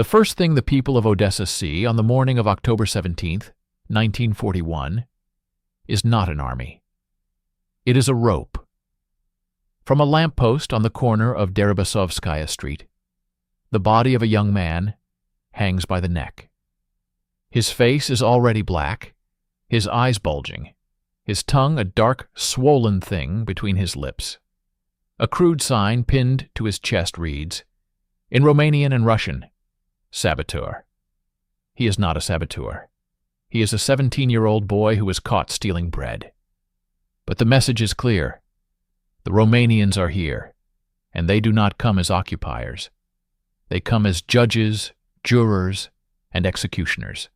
The first thing the people of Odessa see on the morning of October 17th, 1941, is not an army. It is a rope. From a lamppost on the corner of Deribasovskaya Street, the body of a young man hangs by the neck. His face is already black, his eyes bulging, his tongue a dark, swollen thing between his lips. A crude sign pinned to his chest reads, in Romanian and Russian, "Saboteur." He is not a saboteur. He is a 17-year-old boy who was caught stealing bread. But the message is clear. The Romanians are here, and they do not come as occupiers. They come as judges, jurors, and executioners.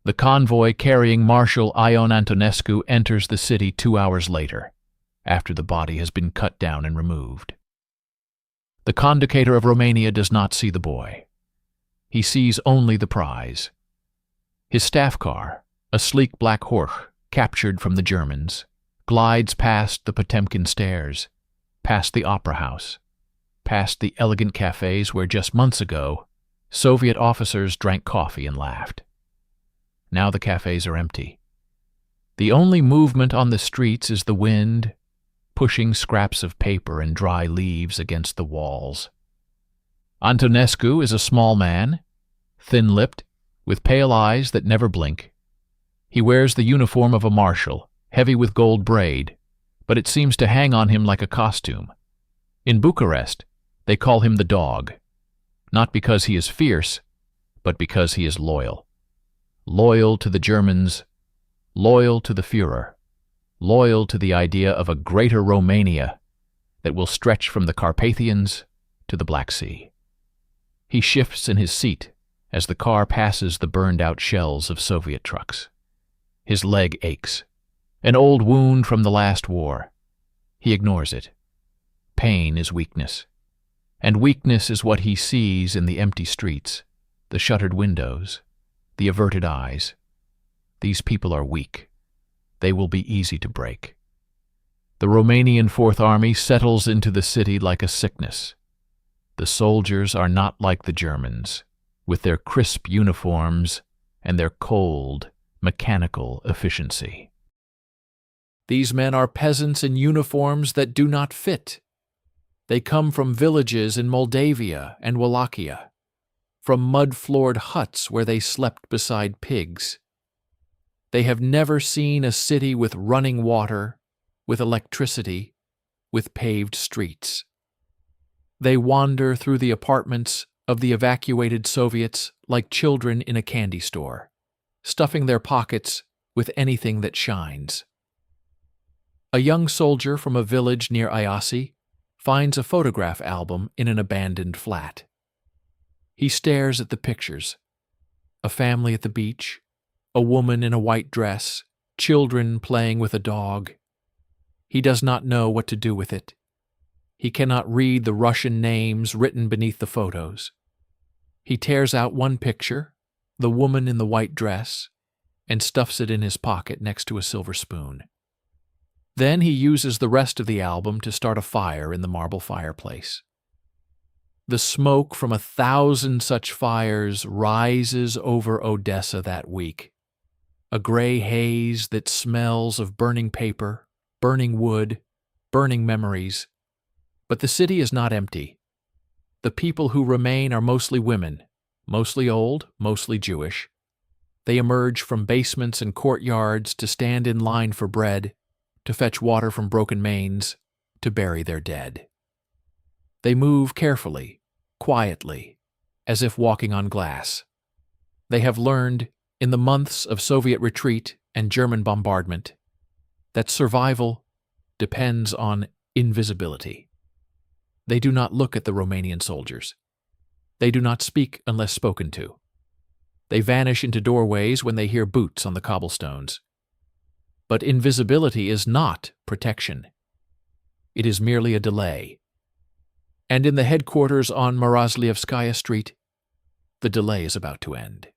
The convoy carrying Marshal Ion Antonescu enters the city 2 hours later, after the body has been cut down and removed. The conductor of Romania does not see the boy. He sees only the prize. His staff car, a sleek black Horch captured from the Germans, glides past the Potemkin stairs, past the Opera House, past the elegant cafes where just months ago Soviet officers drank coffee and laughed. Now the cafes are empty. The only movement on the streets is the wind, pushing scraps of paper and dry leaves against the walls. Antonescu is a small man, thin-lipped, with pale eyes that never blink. He wears the uniform of a marshal, heavy with gold braid, but it seems to hang on him like a costume. In Bucharest, they call him the dog, not because he is fierce, but because he is loyal. Loyal to the Germans, loyal to the Führer, loyal to the idea of a greater Romania that will stretch from the Carpathians to the Black Sea. He shifts in his seat as the car passes the burned-out shells of Soviet trucks. His leg aches, an old wound from the last war. He ignores it. Pain is weakness, and weakness is what he sees in the empty streets, the shuttered windows, the averted eyes. These people are weak. They will be easy to break. The Romanian Fourth Army settles into the city like a sickness. The soldiers are not like the Germans, with their crisp uniforms and their cold, mechanical efficiency. These men are peasants in uniforms that do not fit. They come from villages in Moldavia and Wallachia, from mud-floored huts where they slept beside pigs. They have never seen a city with running water, with electricity, with paved streets. They wander through the apartments of the evacuated Soviets like children in a candy store, stuffing their pockets with anything that shines. A young soldier from a village near Iasi finds a photograph album in an abandoned flat. He stares at the pictures. A family at the beach, a woman in a white dress, children playing with a dog. He does not know what to do with it. He cannot read the Russian names written beneath the photos. He tears out one picture, the woman in the white dress, and stuffs it in his pocket next to a silver spoon. Then he uses the rest of the album to start a fire in the marble fireplace. The smoke from 1,000 such fires rises over Odessa that week, a gray haze that smells of burning paper, burning wood, burning memories. But the city is not empty. The people who remain are mostly women, mostly old, mostly Jewish. They emerge from basements and courtyards to stand in line for bread, to fetch water from broken mains, to bury their dead. They move carefully, quietly, as if walking on glass. They have learned, in the months of Soviet retreat and German bombardment, that survival depends on invisibility. They do not look at the Romanian soldiers. They do not speak unless spoken to. They vanish into doorways when they hear boots on the cobblestones. But invisibility is not protection. It is merely a delay. And in the headquarters on Marozlievskaya Street, the delay is about to end.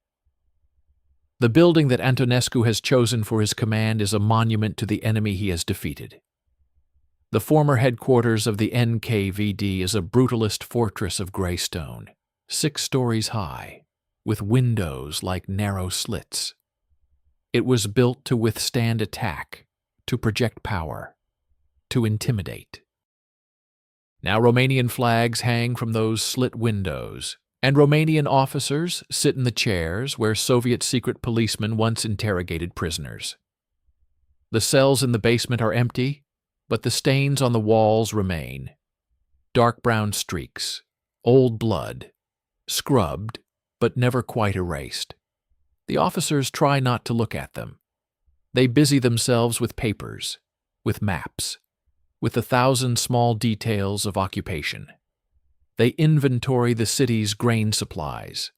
The building that Antonescu has chosen for his command is a monument to the enemy he has defeated. The former headquarters of the NKVD is a brutalist fortress of gray stone. 6 stories high, with windows like narrow slits. It was built to withstand attack, to project power, to intimidate. Now Romanian flags hang from those slit windows, and Romanian officers sit in the chairs where Soviet secret policemen once interrogated prisoners. The cells in the basement are empty, but the stains on the walls remain. Dark brown streaks, old blood, scrubbed, but never quite erased. The officers try not to look at them. They busy themselves with papers, with maps, with 1,000 small details of occupation. They inventory the city's grain supplies.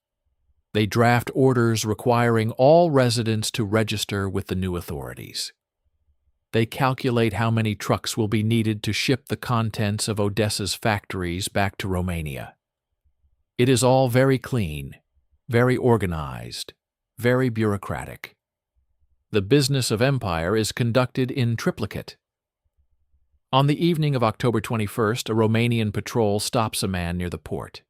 They draft orders requiring all residents to register with the new authorities. They calculate how many trucks will be needed to ship the contents of Odessa's factories back to Romania. It is all very clean, very organized, very bureaucratic. The business of empire is conducted in triplicate. On the evening of October 21st, a Romanian patrol stops a man near the port.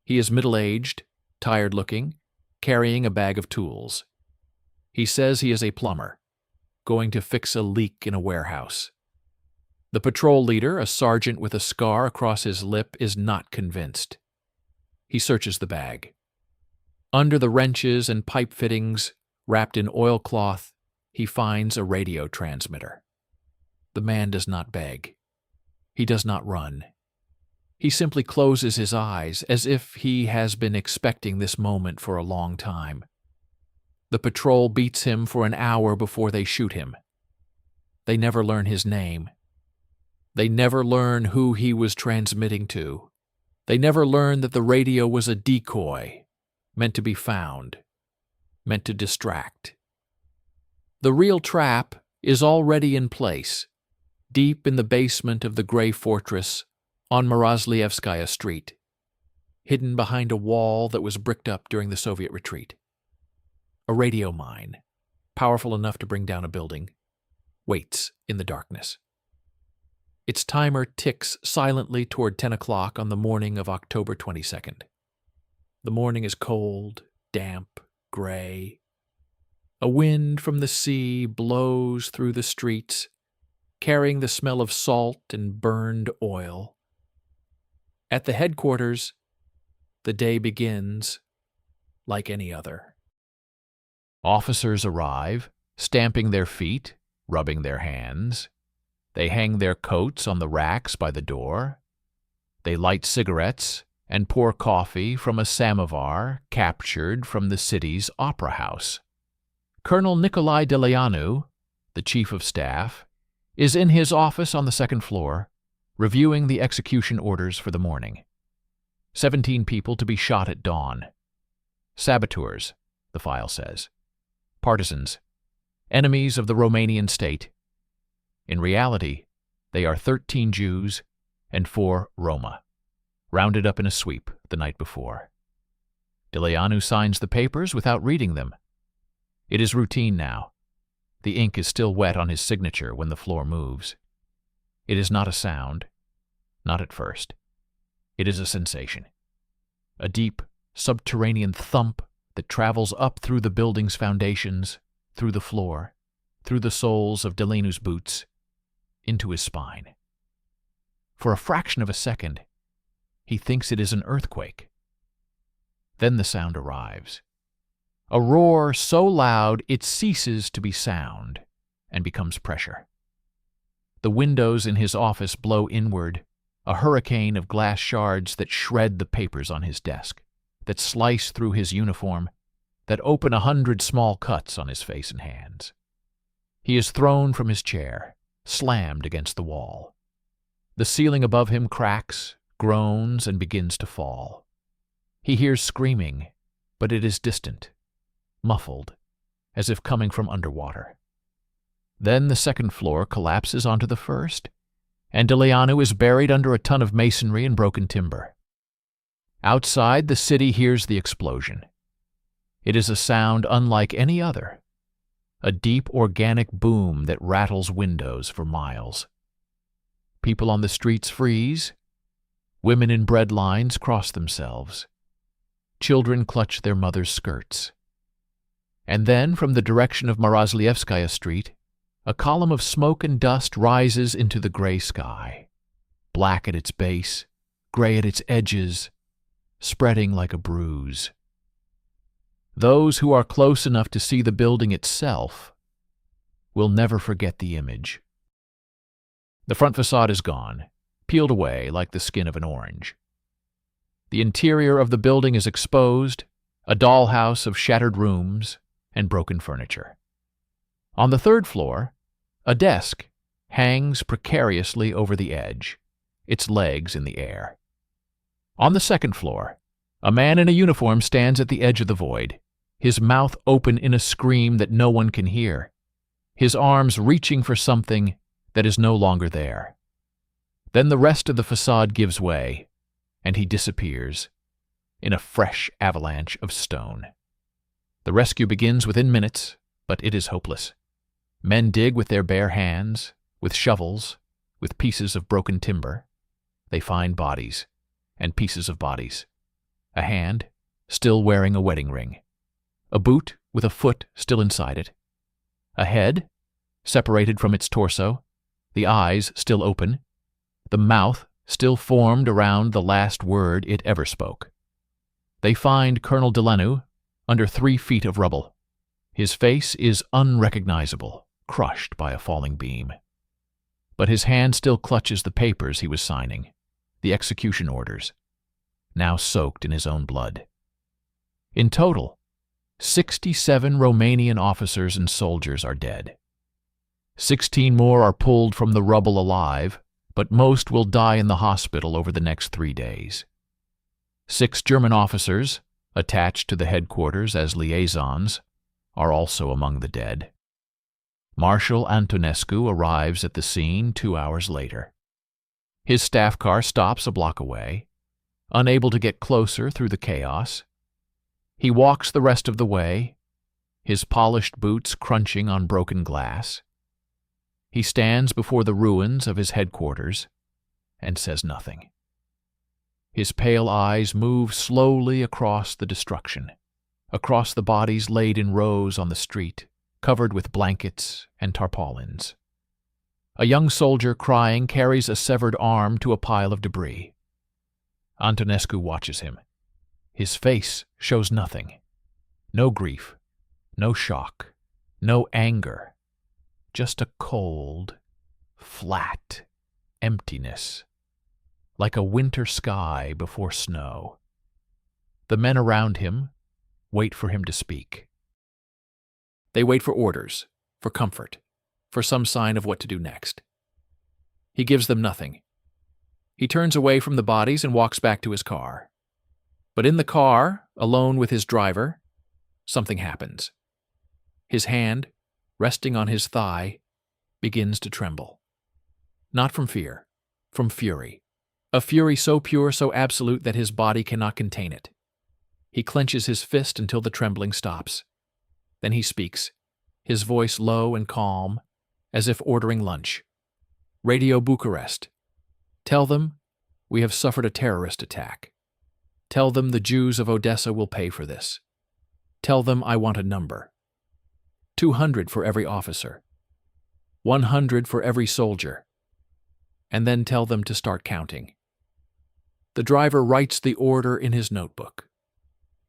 He is middle-aged, tired-looking, carrying a bag of tools. He says he is a plumber, going to fix a leak in a warehouse. The patrol leader, a sergeant with a scar across his lip, is not convinced. He searches the bag. Under the wrenches and pipe fittings, wrapped in oilcloth, he finds a radio transmitter. The man does not beg. He does not run. He simply closes his eyes as if he has been expecting this moment for a long time. The patrol beats him for an hour before they shoot him. They never learn his name. They never learn who he was transmitting to. They never learn that the radio was a decoy, meant to be found, meant to distract. The real trap is already in place, deep in the basement of the gray fortress on Morozlievskaya Street, hidden behind a wall that was bricked up during the Soviet retreat. A radio mine, powerful enough to bring down a building, waits in the darkness. Its timer ticks silently toward 10 o'clock on the morning of October 22nd. The morning is cold, damp, gray. A wind from the sea blows through the streets, carrying the smell of salt and burned oil. At the headquarters, the day begins like any other. Officers arrive, stamping their feet, rubbing their hands. They hang their coats on the racks by the door. They light cigarettes and pour coffee from a samovar captured from the city's opera house. Colonel Nicolae Deleanu, the chief of staff, is in his office on the second floor, reviewing the execution orders for the morning. 17 people to be shot at dawn. Saboteurs, the file says. Partisans. Enemies of the Romanian state. In reality, they are 13 Jews and 4 Roma, rounded up in a sweep the night before. Deleanu signs the papers without reading them. It is routine now. The ink is still wet on his signature when the floor moves. It is not a sound, not at first. It is a sensation. A deep, subterranean thump that travels up through the building's foundations, through the floor, through the soles of Deleanu's boots, into his spine. For a fraction of a second, he thinks it is an earthquake. Then the sound arrives. A roar so loud it ceases to be sound and becomes pressure. The windows in his office blow inward, a hurricane of glass shards that shred the papers on his desk, that slice through his uniform, that open 100 small cuts on his face and hands. He is thrown from his chair, slammed against the wall. The ceiling above him cracks, groans, and begins to fall. He hears screaming, but it is distant, muffled, as if coming from underwater. Then the second floor collapses onto the first, and Deleanu is buried under a ton of masonry and broken timber. Outside, the city hears the explosion. It is a sound unlike any other, a deep organic boom that rattles windows for miles. People on the streets freeze. Women in bread lines cross themselves. Children clutch their mothers' skirts. And then, from the direction of Marozlievskaya Street, a column of smoke and dust rises into the gray sky, black at its base, gray at its edges, spreading like a bruise. Those who are close enough to see the building itself will never forget the image. The front facade is gone, peeled away like the skin of an orange. The interior of the building is exposed, a dollhouse of shattered rooms and broken furniture. On the third floor, a desk hangs precariously over the edge, its legs in the air. On the second floor, a man in a uniform stands at the edge of the void, his mouth open in a scream that no one can hear, his arms reaching for something that is no longer there. Then the rest of the facade gives way, and he disappears in a fresh avalanche of stone. The rescue begins within minutes, but it is hopeless. Men dig with their bare hands, with shovels, with pieces of broken timber. They find bodies, and pieces of bodies. A hand, still wearing a wedding ring. A boot with a foot still inside it. A head, separated from its torso, the eyes still open, the mouth still formed around the last word it ever spoke. They find Colonel Delanu under 3 feet of rubble. His face is unrecognizable, crushed by a falling beam. But his hand still clutches the papers he was signing, the execution orders, now soaked in his own blood. In total, 67 Romanian officers and soldiers are dead. 16 more are pulled from the rubble alive, but most will die in the hospital over the next 3 days. 6 German officers, attached to the headquarters as liaisons, are also among the dead. Marshal Antonescu arrives at the scene 2 hours later. His staff car stops a block away, unable to get closer through the chaos. He walks the rest of the way, his polished boots crunching on broken glass. He stands before the ruins of his headquarters and says nothing. His pale eyes move slowly across the destruction, across the bodies laid in rows on the street, covered with blankets and tarpaulins. A young soldier crying carries a severed arm to a pile of debris. Antonescu watches him. His face shows nothing. No grief, no shock, no anger. Just a cold, flat emptiness, like a winter sky before snow. The men around him wait for him to speak. They wait for orders, for comfort, for some sign of what to do next. He gives them nothing. He turns away from the bodies and walks back to his car. But in the car, alone with his driver, something happens. His hand, resting on his thigh, begins to tremble. Not from fear, from fury. A fury so pure, so absolute that his body cannot contain it. He clenches his fist until the trembling stops. Then he speaks, his voice low and calm, as if ordering lunch. Radio Bucharest. Tell them we have suffered a terrorist attack. Tell them the Jews of Odessa will pay for this. Tell them I want a number. 200 for every officer. 100 for every soldier. And then tell them to start counting. The driver writes the order in his notebook.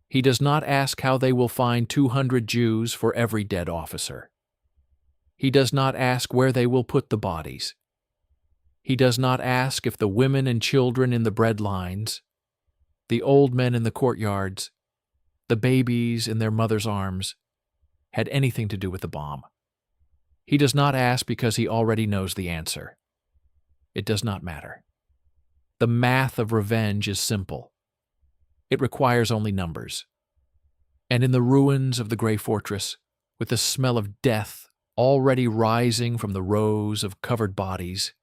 He does not ask how they will find 200 Jews for every dead officer. He does not ask where they will put the bodies. He does not ask if the women and children in the bread lines, the old men in the courtyards, the babies in their mothers' arms, had anything to do with the bomb. He does not ask because he already knows the answer. It does not matter. The math of revenge is simple. It requires only numbers. And in the ruins of the gray fortress, with the smell of death already rising from the rows of covered bodies,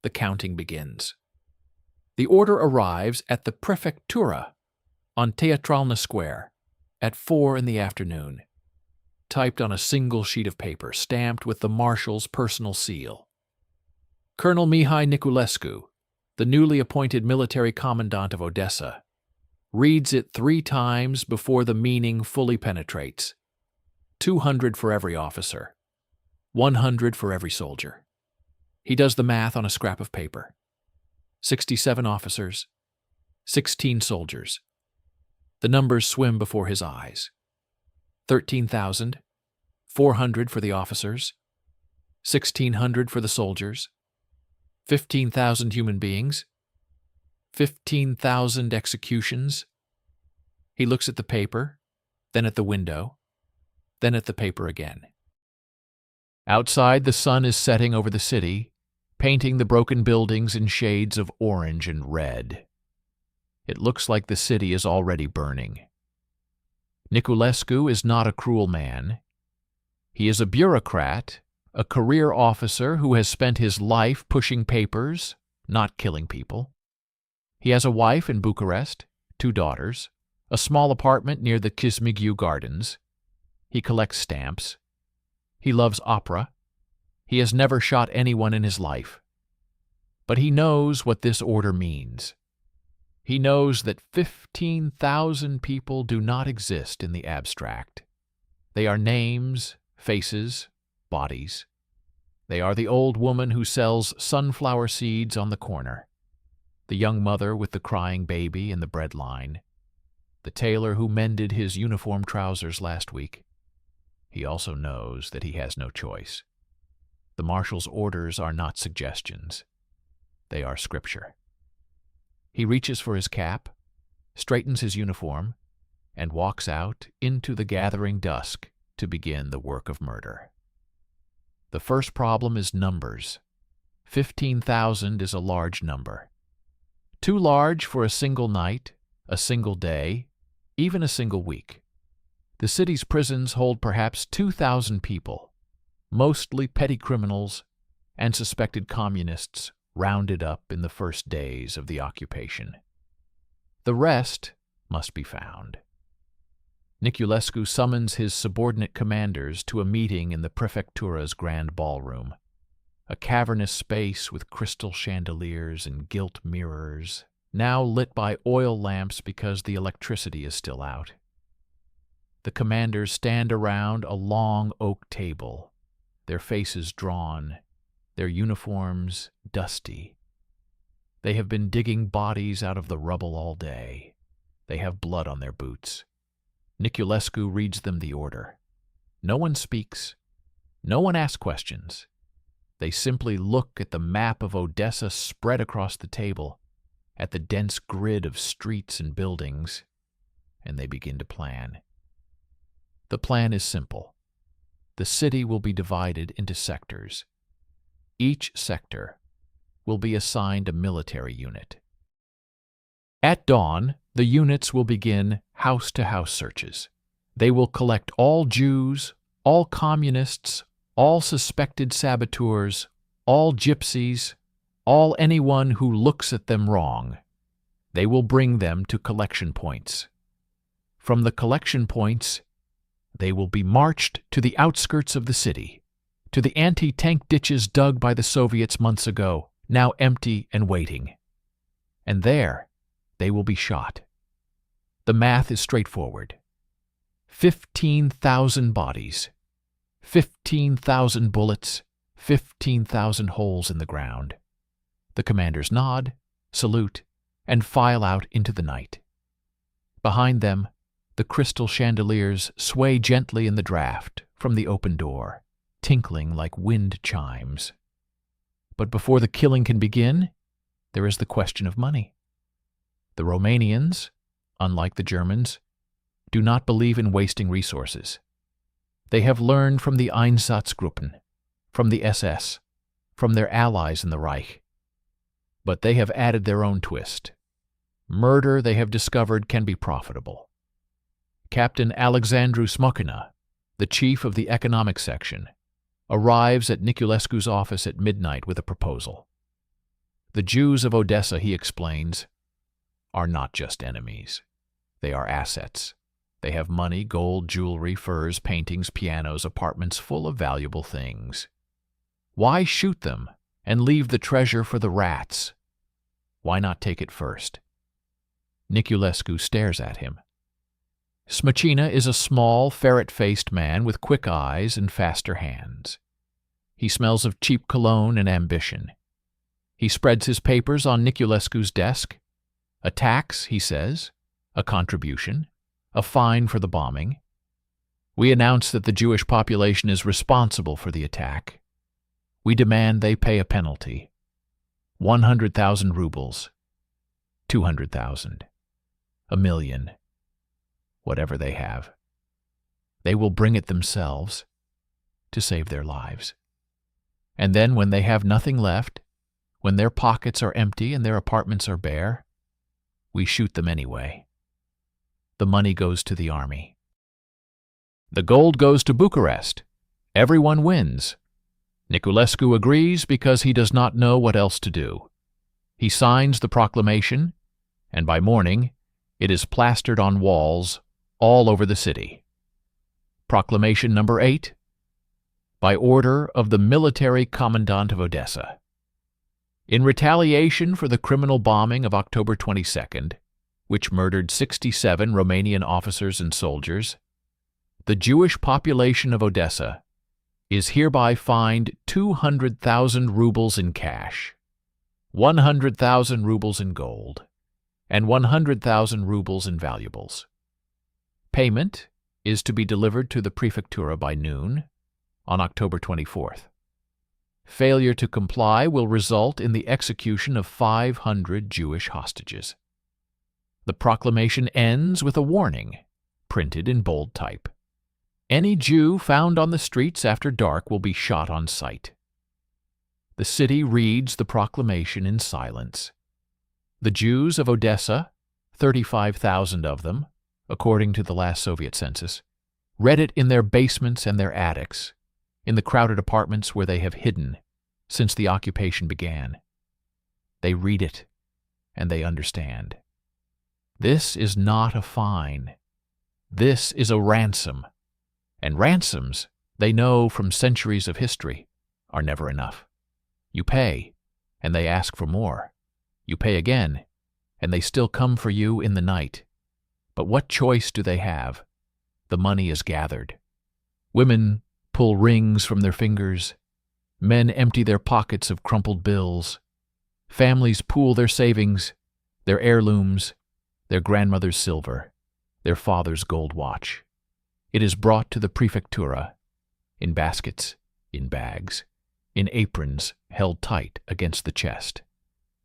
the counting begins. The order arrives at the Prefectura on Teatralna Square at 4 p.m, typed on a single sheet of paper, stamped with the marshal's personal seal. Colonel Mihai Niculescu, the newly appointed military commandant of Odessa, reads it 3 times before the meaning fully penetrates. 200 for every officer, 100 for every soldier. He does the math on a scrap of paper. 67 officers, 16 soldiers. The numbers swim before his eyes. 13,000, 400 for the officers, 1,600 for the soldiers, 15,000 human beings, 15,000 executions. He looks at the paper, then at the window, then at the paper again. Outside, the sun is setting over the city, painting the broken buildings in shades of orange and red. It looks like the city is already burning. Niculescu is not a cruel man. He is a bureaucrat, a career officer who has spent his life pushing papers, not killing people. He has a wife in Bucharest, 2 daughters, a small apartment near the Kismigiu Gardens. He collects stamps. He loves opera. He has never shot anyone in his life. But he knows what this order means. He knows that 15,000 people do not exist in the abstract. They are names, faces, bodies. They are the old woman who sells sunflower seeds on the corner, the young mother with the crying baby in the bread line, the tailor who mended his uniform trousers last week. He also knows that he has no choice. The marshal's orders are not suggestions. They are scripture. He reaches for his cap, straightens his uniform, and walks out into the gathering dusk to begin the work of murder. The first problem is numbers. 15,000 is a large number. Too large for a single night, a single day, even a single week. The city's prisons hold perhaps 2,000 people, mostly petty criminals and suspected communists rounded up in the first days of the occupation. The rest must be found. Niculescu summons his subordinate commanders to a meeting in the Prefectura's grand ballroom, a cavernous space with crystal chandeliers and gilt mirrors, now lit by oil lamps because the electricity is still out. The commanders stand around a long oak table, their faces drawn, their uniforms dusty. They have been digging bodies out of the rubble all day. They have blood on their boots. Niculescu reads them the order. No one speaks. No one asks questions. They simply look at the map of Odessa spread across the table, at the dense grid of streets and buildings, and they begin to plan. The plan is simple. The city will be divided into sectors. Each sector will be assigned a military unit. At dawn, the units will begin house-to-house searches. They will collect all Jews, all communists, all suspected saboteurs, all gypsies, all anyone who looks at them wrong. They will bring them to collection points. From the collection points, they will be marched to the outskirts of the city, to the anti-tank ditches dug by the Soviets months ago, now empty and waiting. And there, they will be shot. The math is straightforward. 15,000 bodies, 15,000 bullets, 15,000 holes in the ground. The commanders nod, salute, and file out into the night. Behind them, the crystal chandeliers sway gently in the draft from the open door, tinkling like wind chimes. But before the killing can begin, there is the question of money. The Romanians, unlike the Germans, do not believe in wasting resources. They have learned from the Einsatzgruppen, from the SS, from their allies in the Reich. But they have added their own twist. Murder, they have discovered, can be profitable. Captain Alexandru Smokina, the chief of the economic section, arrives at Niculescu's office at midnight with a proposal. The Jews of Odessa, he explains, are not just enemies. They are assets. They have money, gold, jewelry, furs, paintings, pianos, apartments full of valuable things. Why shoot them and leave the treasure for the rats? Why not take it first? Niculescu stares at him. Smachina is a small, ferret-faced man with quick eyes and faster hands. He smells of cheap cologne and ambition. He spreads his papers on Niculescu's desk. A tax, he says, a contribution, a fine for the bombing. We announce that the Jewish population is responsible for the attack. We demand they pay a penalty. 100,000 rubles. 200,000. 1,000,000. Whatever they have. They will bring it themselves to save their lives. And then when they have nothing left, when their pockets are empty and their apartments are bare, we shoot them anyway. The money goes to the army. The gold goes to Bucharest. Everyone wins. Niculescu agrees because he does not know what else to do. He signs the proclamation, and by morning it is plastered on walls all over the city. Proclamation number 8. By order of the military commandant of Odessa. In retaliation for the criminal bombing of October 22nd, which murdered 67 Romanian officers and soldiers, the Jewish population of Odessa is hereby fined 200,000 rubles in cash, 100,000 rubles in gold, and 100,000 rubles in valuables. Payment is to be delivered to the prefectura by noon on October 24th. Failure to comply will result in the execution of 500 Jewish hostages. The proclamation ends with a warning, printed in bold type. Any Jew found on the streets after dark will be shot on sight. The city reads the proclamation in silence. The Jews of Odessa, 35,000 of them, according to the last Soviet census, read it in their basements and their attics, in the crowded apartments where they have hidden since the occupation began. They read it, and they understand. This is not a fine. This is a ransom. And ransoms, they know from centuries of history, are never enough. You pay, and they ask for more. You pay again, and they still come for you in the night. But what choice do they have? The money is gathered. Women pull rings from their fingers. Men empty their pockets of crumpled bills. Families pool their savings, their heirlooms, their grandmother's silver, their father's gold watch. It is brought to the prefectura, in baskets, in bags, in aprons held tight against the chest.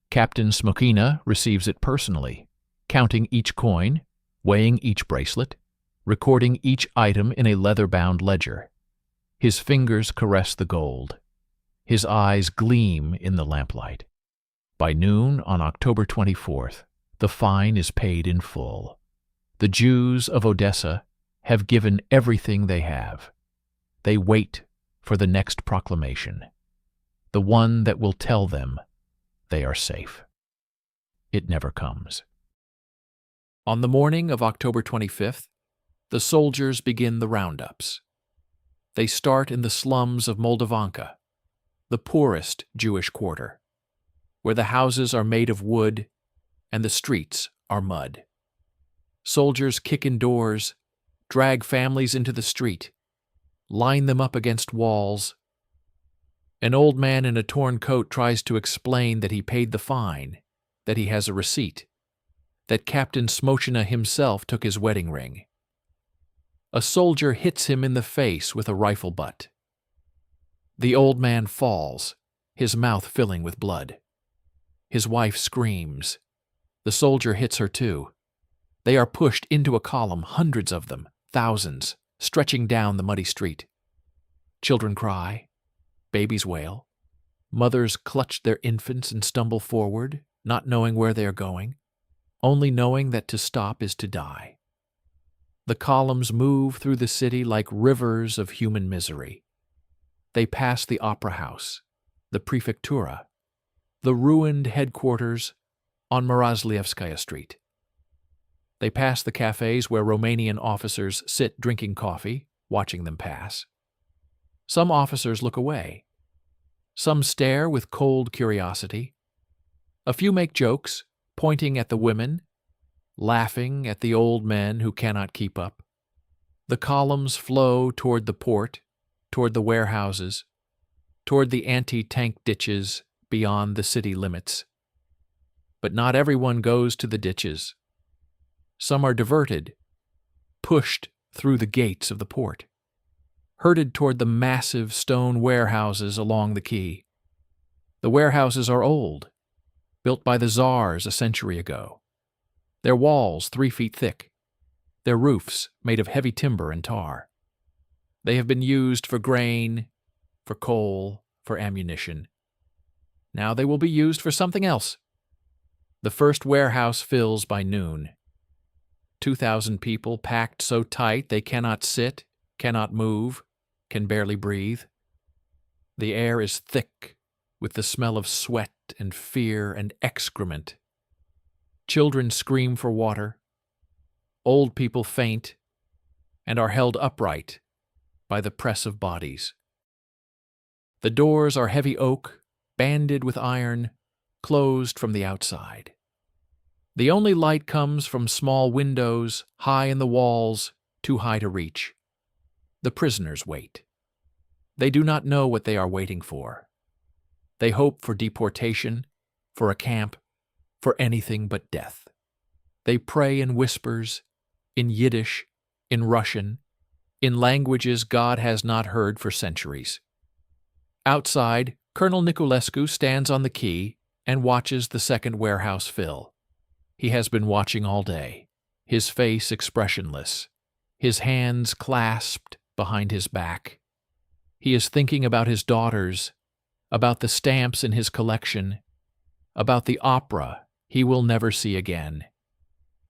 Captain Smokina receives it personally, counting each coin, weighing each bracelet, recording each item in a leather-bound ledger. His fingers caress the gold. His eyes gleam in the lamplight. By noon on October 24th, the fine is paid in full. The Jews of Odessa have given everything they have. They wait for the next proclamation, the one that will tell them they are safe. It never comes. On the morning of October 25th, the soldiers begin the roundups. They start in the slums of Moldovanka, the poorest Jewish quarter, where the houses are made of wood and the streets are mud. Soldiers kick in doors, drag families into the street, line them up against walls. An old man in a torn coat tries to explain that he paid the fine, that he has a receipt, that Captain Smochina himself took his wedding ring. A soldier hits him in the face with a rifle butt. The old man falls, his mouth filling with blood. His wife screams. The soldier hits her too. They are pushed into a column, hundreds of them, thousands, stretching down the muddy street. Children cry. Babies wail. Mothers clutch their infants and stumble forward, not knowing where they are going, only knowing that to stop is to die. The columns move through the city like rivers of human misery. They pass the opera house, the prefectura, the ruined headquarters on Morozlievskaya Street. They pass the cafes where Romanian officers sit drinking coffee, watching them pass. Some officers look away. Some stare with cold curiosity. A few make jokes, pointing at the women, laughing at the old men who cannot keep up. The columns flow toward the port, toward the warehouses, toward the anti-tank ditches beyond the city limits. But not everyone goes to the ditches. Some are diverted, pushed through the gates of the port, herded toward the massive stone warehouses along the quay. The warehouses are old, built by the czars a century ago. Their walls 3 feet thick, their roofs made of heavy timber and tar. They have been used for grain, for coal, for ammunition. Now they will be used for something else. The first warehouse fills by noon. 2,000 people packed so tight they cannot sit, cannot move, can barely breathe. The air is thick with the smell of sweat and fear and excrement. Children scream for water. Old people faint and are held upright by the press of bodies. The doors are heavy oak, banded with iron, closed from the outside. The only light comes from small windows, high in the walls, too high to reach. The prisoners wait. They do not know what they are waiting for. They hope for deportation, for a camp, for anything but death. They pray in whispers, in Yiddish, in Russian, in languages God has not heard for centuries. Outside, Colonel Niculescu stands on the quay and watches the second warehouse fill. He has been watching all day, his face expressionless, his hands clasped behind his back. He is thinking about his daughters, about the stamps in his collection, about the opera he will never see again.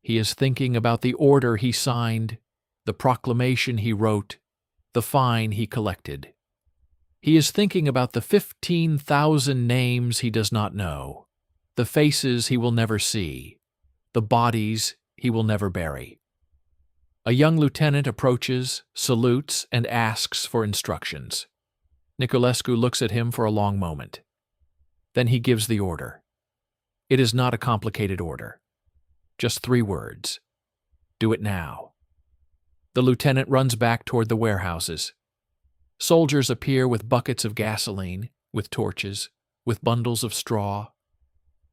He is thinking about the order he signed, the proclamation he wrote, the fine he collected. He is thinking about the 15,000 names he does not know, the faces he will never see, the bodies he will never bury. A young lieutenant approaches, salutes, and asks for instructions. Niculescu looks at him for a long moment. Then he gives the order. It is not a complicated order. Just 3 words. Do it now. The lieutenant runs back toward the warehouses. Soldiers appear with buckets of gasoline, with torches, with bundles of straw.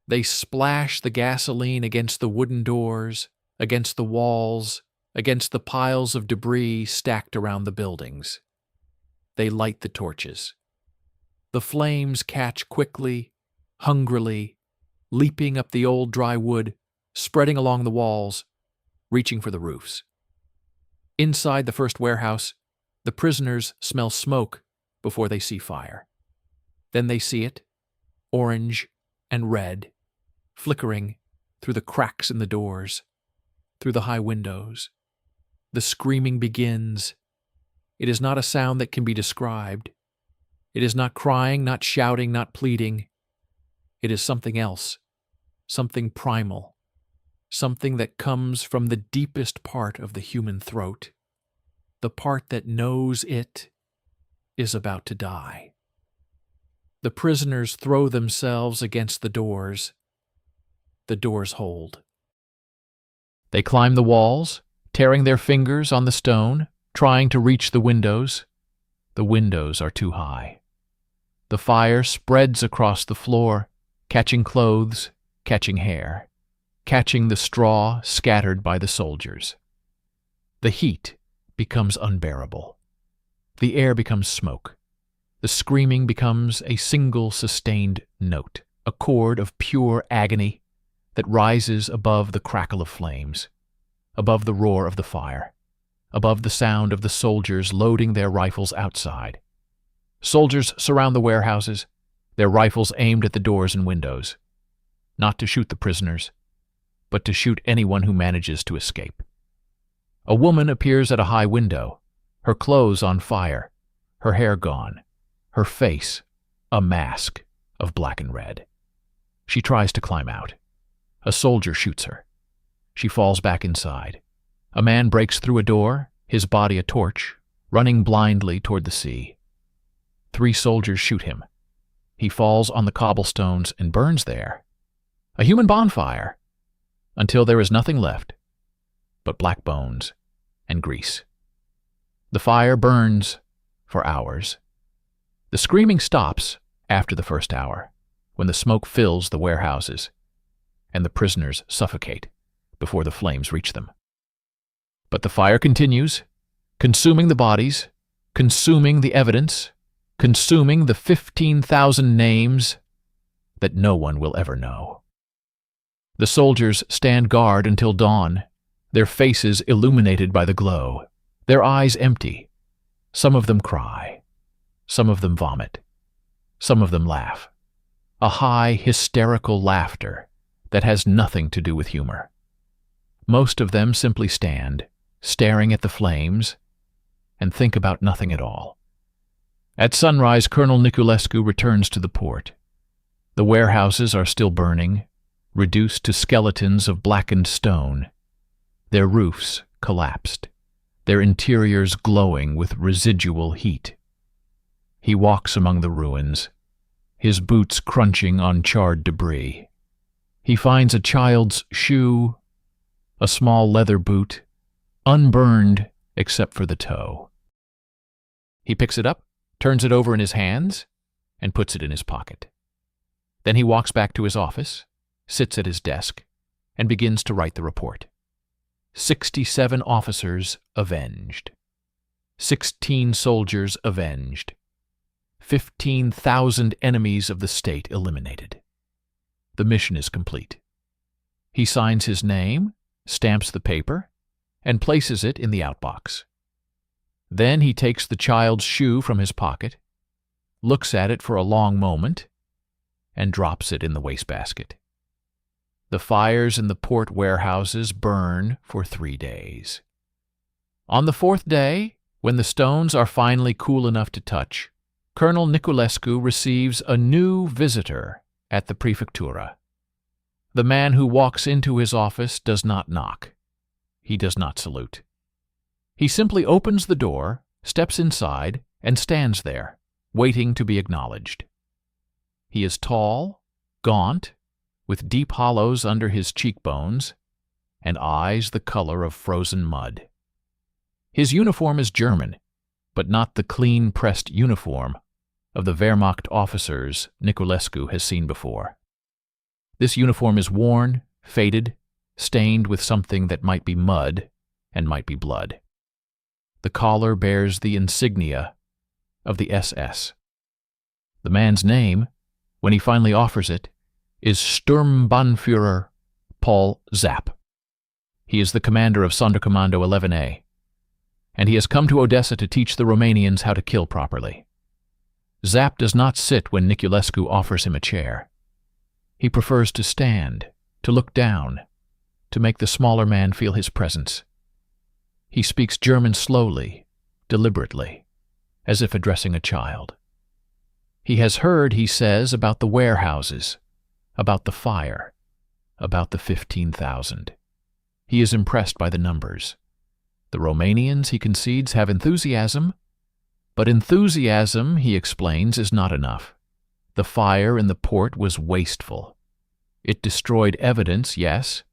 They splash the gasoline against the wooden doors, against the walls, against the piles of debris stacked around the buildings. They light the torches. The flames catch quickly, hungrily, leaping up the old dry wood, spreading along the walls, reaching for the roofs. Inside the first warehouse, the prisoners smell smoke before they see fire. Then they see it, orange and red, flickering through the cracks in the doors, through the high windows. The screaming begins. It is not a sound that can be described. It is not crying, not shouting, not pleading. It is something else, something primal, something that comes from the deepest part of the human throat, the part that knows it is about to die. The prisoners throw themselves against the doors. The doors hold. They climb the walls, tearing their fingers on the stone, trying to reach the windows. The windows are too high. The fire spreads across the floor, catching clothes, catching hair, catching the straw scattered by the soldiers. The heat becomes unbearable. The air becomes smoke. The screaming becomes a single sustained note, a chord of pure agony that rises above the crackle of flames, above the roar of the fire, above the sound of the soldiers loading their rifles outside. Soldiers surround the warehouses, their rifles aimed at the doors and windows, not to shoot the prisoners, but to shoot anyone who manages to escape. A woman appears at a high window, her clothes on fire, her hair gone, her face a mask of black and red. She tries to climb out. A soldier shoots her. She falls back inside. A man breaks through a door, his body a torch, running blindly toward the sea. 3 soldiers shoot him. He falls on the cobblestones and burns there. A human bonfire. until there is nothing left but black bones and grease. The fire burns for hours. The screaming stops after the first hour, when the smoke fills the warehouses and the prisoners suffocate before the flames reach them. But the fire continues, consuming the bodies, consuming the evidence, consuming the 15,000 names that no one will ever know. The soldiers stand guard until dawn, their faces illuminated by the glow, their eyes empty. Some of them cry, some of them vomit, some of them laugh. A high, hysterical laughter that has nothing to do with humor. Most of them simply stand, staring at the flames, and think about nothing at all. At sunrise, Colonel Niculescu returns to the port. The warehouses are still burning, reduced to skeletons of blackened stone, their roofs collapsed, their interiors glowing with residual heat. He walks among the ruins, his boots crunching on charred debris. He finds a child's shoe, a small leather boot, unburned except for the toe. He picks it up, turns it over in his hands, and puts it in his pocket. Then he walks back to his office, sits at his desk, and begins to write the report. 67 officers avenged. 16 soldiers avenged. 15,000 enemies of the state eliminated. The mission is complete. He signs his name, stamps the paper, and places it in the outbox. Then he takes the child's shoe from his pocket, looks at it for a long moment, and drops it in the wastebasket. The fires in the port warehouses burn for 3 days. On the 4th day, when the stones are finally cool enough to touch, Colonel Niculescu receives a new visitor at the prefectura. The man who walks into his office does not knock. He does not salute. He simply opens the door, steps inside, and stands there, waiting to be acknowledged. He is tall, gaunt, with deep hollows under his cheekbones, and eyes the color of frozen mud. His uniform is German, but not the clean-pressed uniform of the Wehrmacht officers Niculescu has seen before. This uniform is worn, faded, stained with something that might be mud and might be blood. The collar bears the insignia of the SS. The man's name, when he finally offers it, is Sturmbannführer Paul Zapp. He is the commander of Sonderkommando 11A, and he has come to Odessa to teach the Romanians how to kill properly. Zapp does not sit when Niculescu offers him a chair. He prefers to stand, to look down, to make the smaller man feel his presence. He speaks German slowly, deliberately, as if addressing a child. He has heard, he says, about the warehouses, about the fire, about the 15,000. He is impressed by the numbers. The Romanians, he concedes, have enthusiasm, but enthusiasm, he explains, is not enough. The fire in the port was wasteful. It destroyed evidence, yes,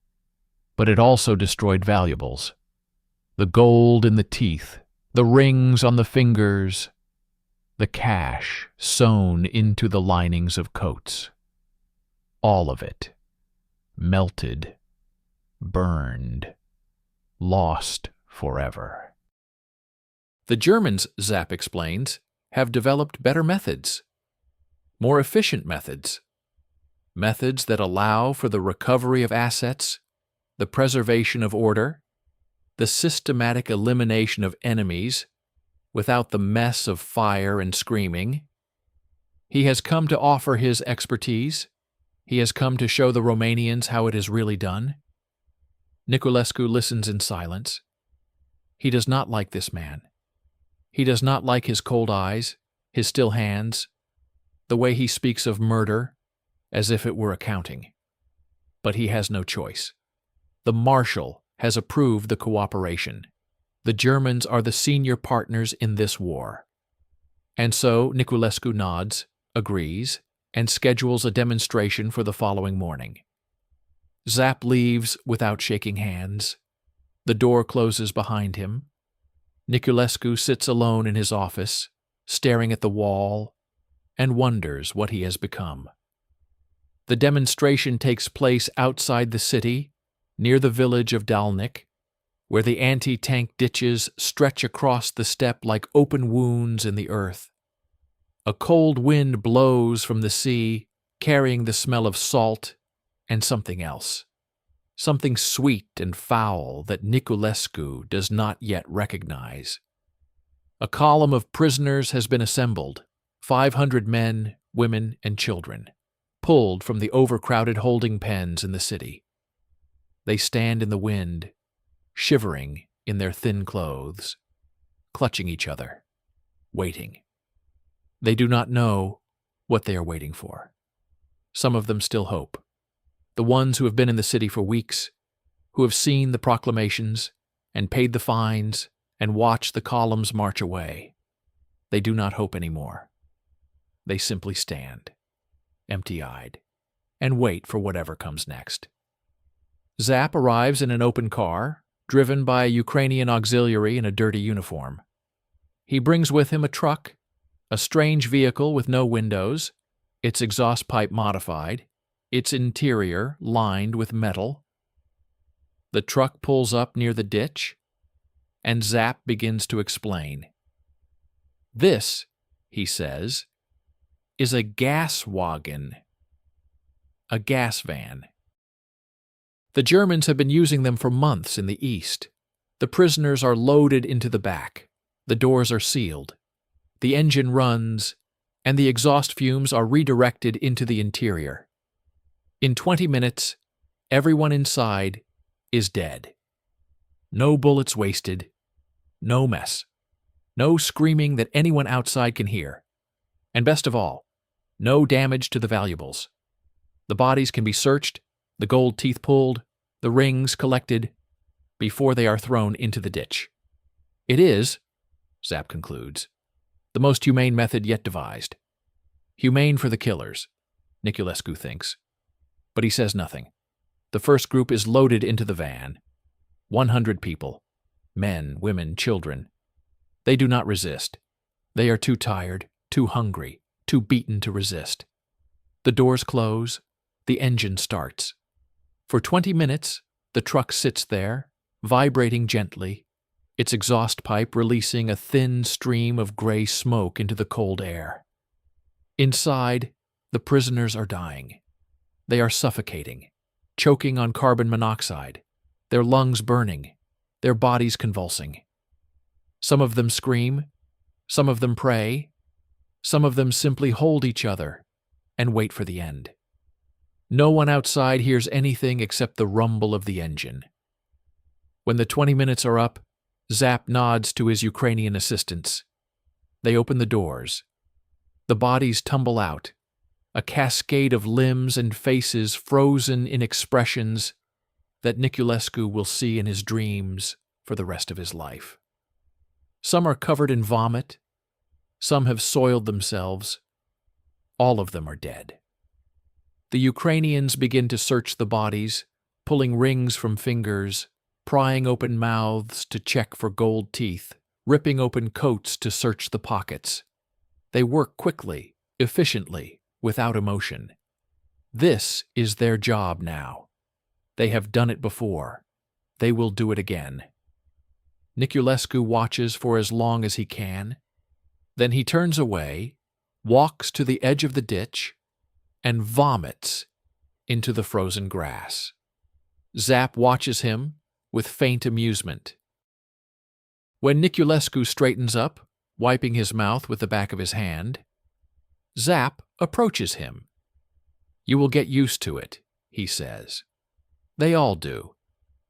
but it also destroyed valuables. The gold in the teeth, the rings on the fingers, the cash sewn into the linings of coats. All of it. Melted, burned, lost forever. The Germans, Zapp explains, have developed better methods, more efficient methods, methods that allow for the recovery of assets, the preservation of order, the systematic elimination of enemies without the mess of fire and screaming. He has come to offer his expertise. He has come to show the Romanians how it is really done. Niculescu listens in silence. He does not like this man. He does not like his cold eyes, his still hands, the way he speaks of murder as if it were accounting. But he has no choice. The Marshal has approved the cooperation. The Germans are the senior partners in this war. And so Niculescu nods, agrees, and schedules a demonstration for the following morning. Zap leaves without shaking hands. The door closes behind him. Niculescu sits alone in his office, staring at the wall, and wonders what he has become. The demonstration takes place outside the city, near the village of Dalnik, where the anti-tank ditches stretch across the steppe like open wounds in the earth. A cold wind blows from the sea, carrying the smell of salt and something else, something sweet and foul that Niculescu does not yet recognize. A column of prisoners has been assembled, 500 men, women, and children, pulled from the overcrowded holding pens in the city. They stand in the wind, shivering in their thin clothes, clutching each other, waiting. They do not know what they are waiting for. Some of them still hope. The ones who have been in the city for weeks, who have seen the proclamations and paid the fines and watched the columns march away. They do not hope anymore. They simply stand, empty-eyed, and wait for whatever comes next. Zap arrives in an open car, driven by a Ukrainian auxiliary in a dirty uniform. He brings with him a truck, a strange vehicle with no windows, its exhaust pipe modified, its interior lined with metal. The truck pulls up near the ditch, and Zap begins to explain. "This," he says, "is a gas wagon, a gas van. The Germans have been using them for months in the east. The prisoners are loaded into the back. The doors are sealed. The engine runs, and the exhaust fumes are redirected into the interior. In 20 minutes, everyone inside is dead. No bullets wasted, no mess, no screaming that anyone outside can hear, and best of all, no damage to the valuables. The bodies can be searched, the gold teeth pulled, the rings collected, before they are thrown into the ditch. It is," Zap concludes, "the most humane method yet devised. Humane for the killers," Niculescu thinks. But he says nothing. The first group is loaded into the van. 100 people, men, women, children. They do not resist. They are too tired, too hungry, too beaten to resist. The doors close. The engine starts. For 20 minutes, the truck sits there, vibrating gently, its exhaust pipe releasing a thin stream of gray smoke into the cold air. Inside, the prisoners are dying. They are suffocating, choking on carbon monoxide, their lungs burning, their bodies convulsing. Some of them scream, some of them pray, some of them simply hold each other and wait for the end. No one outside hears anything except the rumble of the engine. When the 20 minutes are up, Zap nods to his Ukrainian assistants. They open the doors. The bodies tumble out, a cascade of limbs and faces frozen in expressions that Niculescu will see in his dreams for the rest of his life. Some are covered in vomit. Some have soiled themselves. All of them are dead. The Ukrainians begin to search the bodies, pulling rings from fingers, prying open mouths to check for gold teeth, ripping open coats to search the pockets. They work quickly, efficiently, without emotion. This is their job now. They have done it before. They will do it again. Niculescu watches for as long as he can. Then he turns away, walks to the edge of the ditch, and vomits into the frozen grass. Zap watches him with faint amusement. When Niculescu straightens up, wiping his mouth with the back of his hand, Zap approaches him. "You will get used to it," he says. They all do.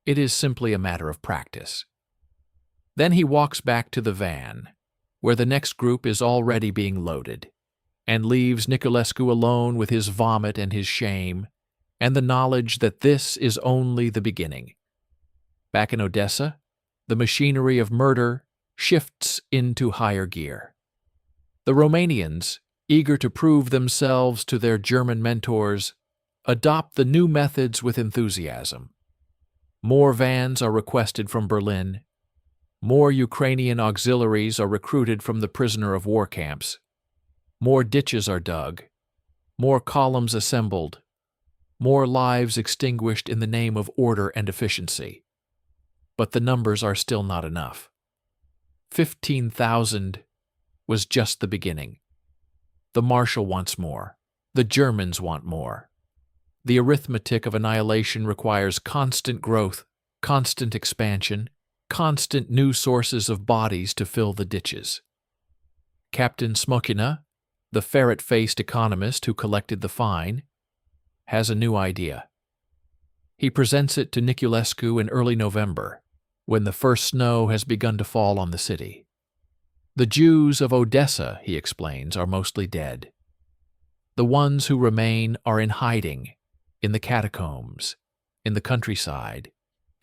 It is simply a matter of practice. Then he walks back to the van, where the next group is already being loaded, and leaves Niculescu alone with his vomit and his shame, and the knowledge that this is only the beginning. Back in Odessa, the machinery of murder shifts into higher gear. The Romanians, eager to prove themselves to their German mentors, adopt the new methods with enthusiasm. More vans are requested from Berlin. More Ukrainian auxiliaries are recruited from the prisoner of war camps. More ditches are dug. More columns assembled. More lives extinguished in the name of order and efficiency. But the numbers are still not enough. 15,000 was just the beginning. The Marshal wants more. The Germans want more. The arithmetic of annihilation requires constant growth, constant expansion, constant new sources of bodies to fill the ditches. Captain Smokina, the ferret-faced economist who collected the fine, has a new idea. He presents it to Niculescu in early November, when the first snow has begun to fall on the city. The Jews of Odessa, he explains, are mostly dead. The ones who remain are in hiding, in the catacombs, in the countryside,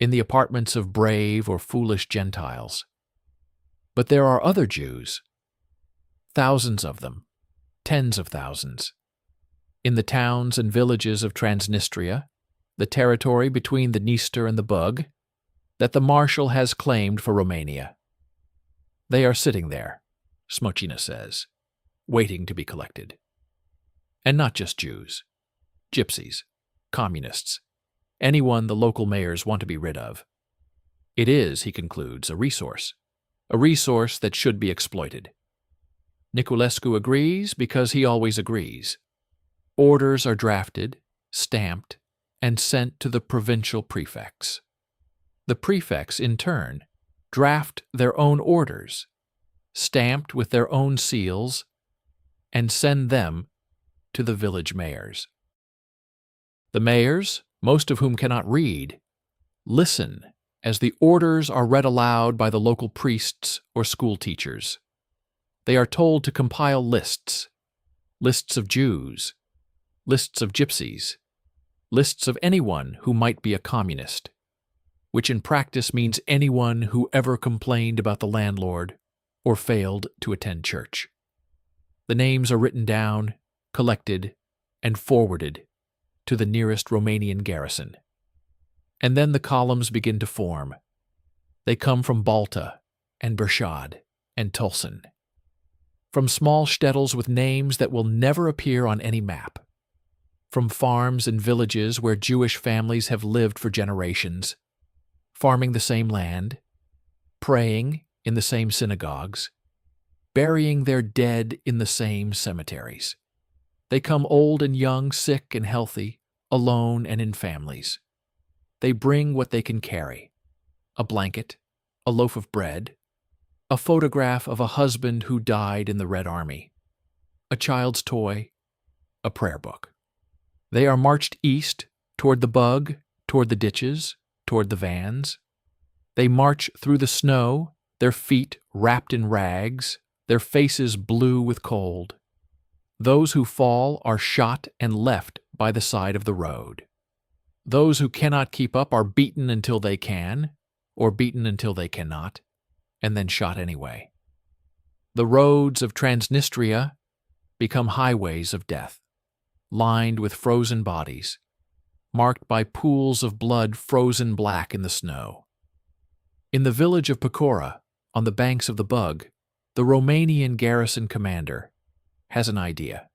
in the apartments of brave or foolish Gentiles. But there are other Jews, thousands of them, tens of thousands, in the towns and villages of Transnistria, the territory between the Dniester and the Bug, that the Marshal has claimed for Romania. They are sitting there, Smokina says, waiting to be collected. And not just Jews, gypsies, communists, anyone the local mayors want to be rid of. It is, he concludes, a resource that should be exploited. Niculescu agrees because he always agrees. Orders are drafted, stamped, and sent to the provincial prefects. The prefects, in turn, draft their own orders, stamped with their own seals, and send them to the village mayors. The mayors, most of whom cannot read, listen as the orders are read aloud by the local priests or school teachers. They are told to compile lists of Jews, lists of gypsies, lists of anyone who might be a communist, which in practice means anyone who ever complained about the landlord or failed to attend church. The names are written down, collected, and forwarded to the nearest Romanian garrison. And then the columns begin to form. They come from Balta and Bershad and Tulsan, from small shtetls with names that will never appear on any map, from farms and villages where Jewish families have lived for generations, farming the same land, praying in the same synagogues, burying their dead in the same cemeteries. They come old and young, sick and healthy, alone and in families. They bring what they can carry: a blanket, a loaf of bread, a photograph of a husband who died in the Red Army, a child's toy, a prayer book. They are marched east, toward the Bug, toward the ditches, toward the vans. They march through the snow, their feet wrapped in rags, their faces blue with cold. Those who fall are shot and left by the side of the road. Those who cannot keep up are beaten until they can, or beaten until they cannot, and then shot anyway. The roads of Transnistria become highways of death, lined with frozen bodies, marked by pools of blood frozen black in the snow. In the village of Pecora, on the banks of the Bug, the Romanian garrison commander has an idea.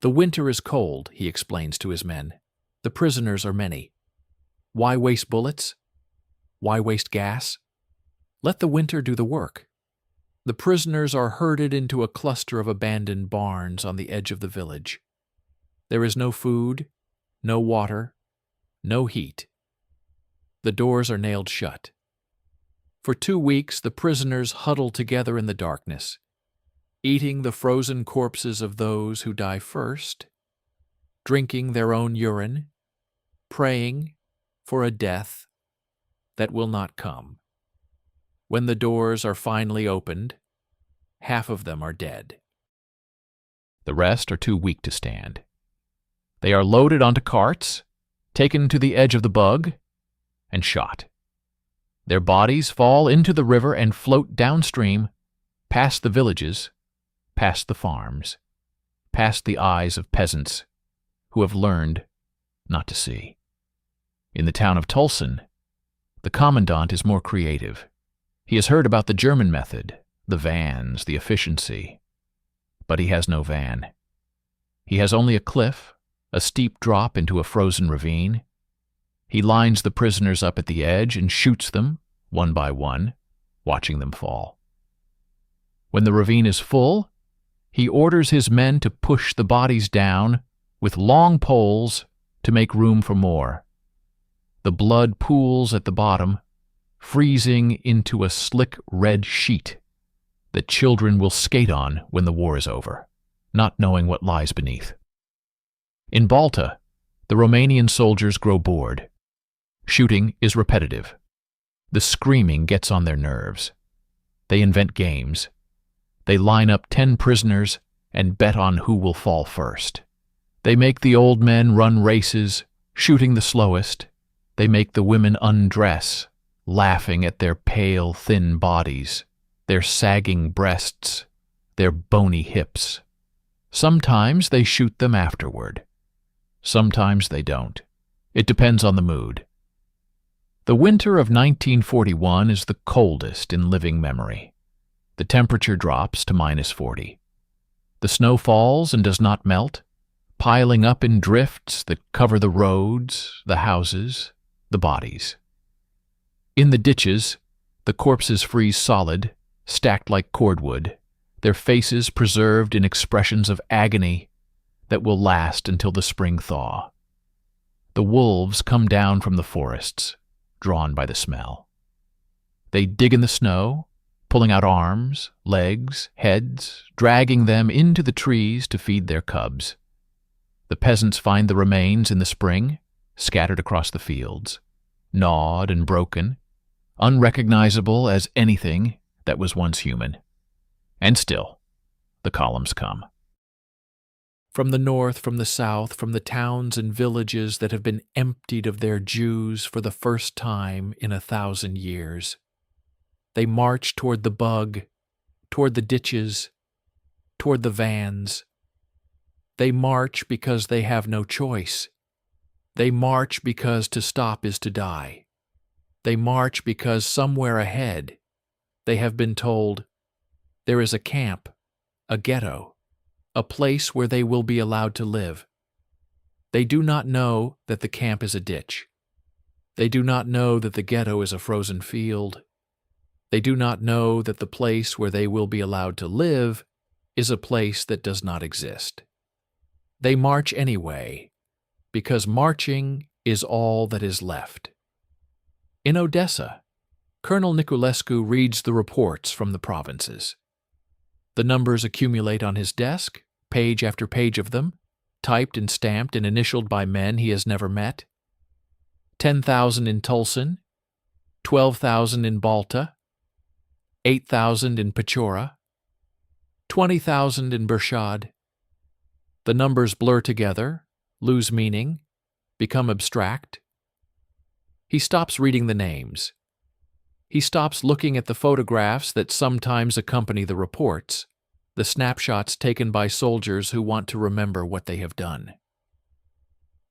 The winter is cold, he explains to his men. The prisoners are many. Why waste bullets? Why waste gas? Let the winter do the work. The prisoners are herded into a cluster of abandoned barns on the edge of the village. There is no food, no water, no heat. The doors are nailed shut. For 2 weeks the prisoners huddle together in the darkness, eating the frozen corpses of those who die first, drinking their own urine, praying for a death that will not come. When the doors are finally opened, half of them are dead. The rest are too weak to stand. They are loaded onto carts, taken to the edge of the Bug, and shot. Their bodies fall into the river and float downstream, past the villages, past the farms, past the eyes of peasants who have learned not to see. In the town of Tulsan, the commandant is more creative. He has heard about the German method, the vans, the efficiency. But he has no van. He has only a cliff, a steep drop into a frozen ravine. He lines the prisoners up at the edge and shoots them, one by one, watching them fall. When the ravine is full, he orders his men to push the bodies down with long poles to make room for more. The blood pools at the bottom, freezing into a slick red sheet that children will skate on when the war is over, not knowing what lies beneath. In Balta, the Romanian soldiers grow bored. Shooting is repetitive. The screaming gets on their nerves. They invent games. They line up 10 prisoners and bet on who will fall first. They make the old men run races, shooting the slowest. They make the women undress, laughing at their pale, thin bodies, their sagging breasts, their bony hips. Sometimes they shoot them afterward. Sometimes they don't. It depends on the mood. The winter of 1941 is the coldest in living memory. The temperature drops to -40. The snow falls and does not melt, piling up in drifts that cover the roads, the houses, the bodies. In the ditches, the corpses freeze solid, stacked like cordwood, their faces preserved in expressions of agony that will last until the spring thaw. The wolves come down from the forests, drawn by the smell. They dig in the snow, pulling out arms, legs, heads, dragging them into the trees to feed their cubs. The peasants find the remains in the spring, scattered across the fields, gnawed and broken, unrecognizable as anything that was once human. And still, the columns come. From the north, from the south, from the towns and villages that have been emptied of their Jews for the first time in 1,000 years. They march toward the bug, toward the ditches, toward the vans. They march because they have no choice. They march because to stop is to die. They march because somewhere ahead they have been told there is a camp, a ghetto, a place where they will be allowed to live. They do not know that the camp is a ditch. They do not know that the ghetto is a frozen field. They do not know that the place where they will be allowed to live is a place that does not exist. They march anyway, because marching is all that is left. In Odessa, Colonel Niculescu reads the reports from the provinces. The numbers accumulate on his desk, page after page of them, typed and stamped and initialed by men he has never met. 10,000 in Tulsan, 12,000 in Balta, 8,000 in Pechora, 20,000 in Bershad. The numbers blur together, lose meaning, become abstract. He stops reading the names. He stops looking at the photographs that sometimes accompany the reports, the snapshots taken by soldiers who want to remember what they have done.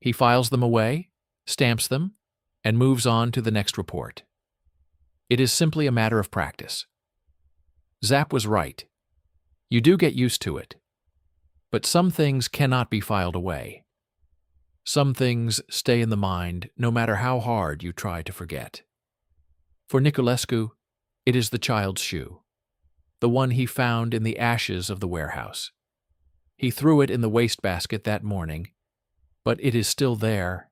He files them away, stamps them, and moves on to the next report. It is simply a matter of practice. Zapp was right. You do get used to it. But some things cannot be filed away. Some things stay in the mind no matter how hard you try to forget. For Niculescu, it is the child's shoe, the one he found in the ashes of the warehouse. He threw it in the wastebasket that morning, but it is still there,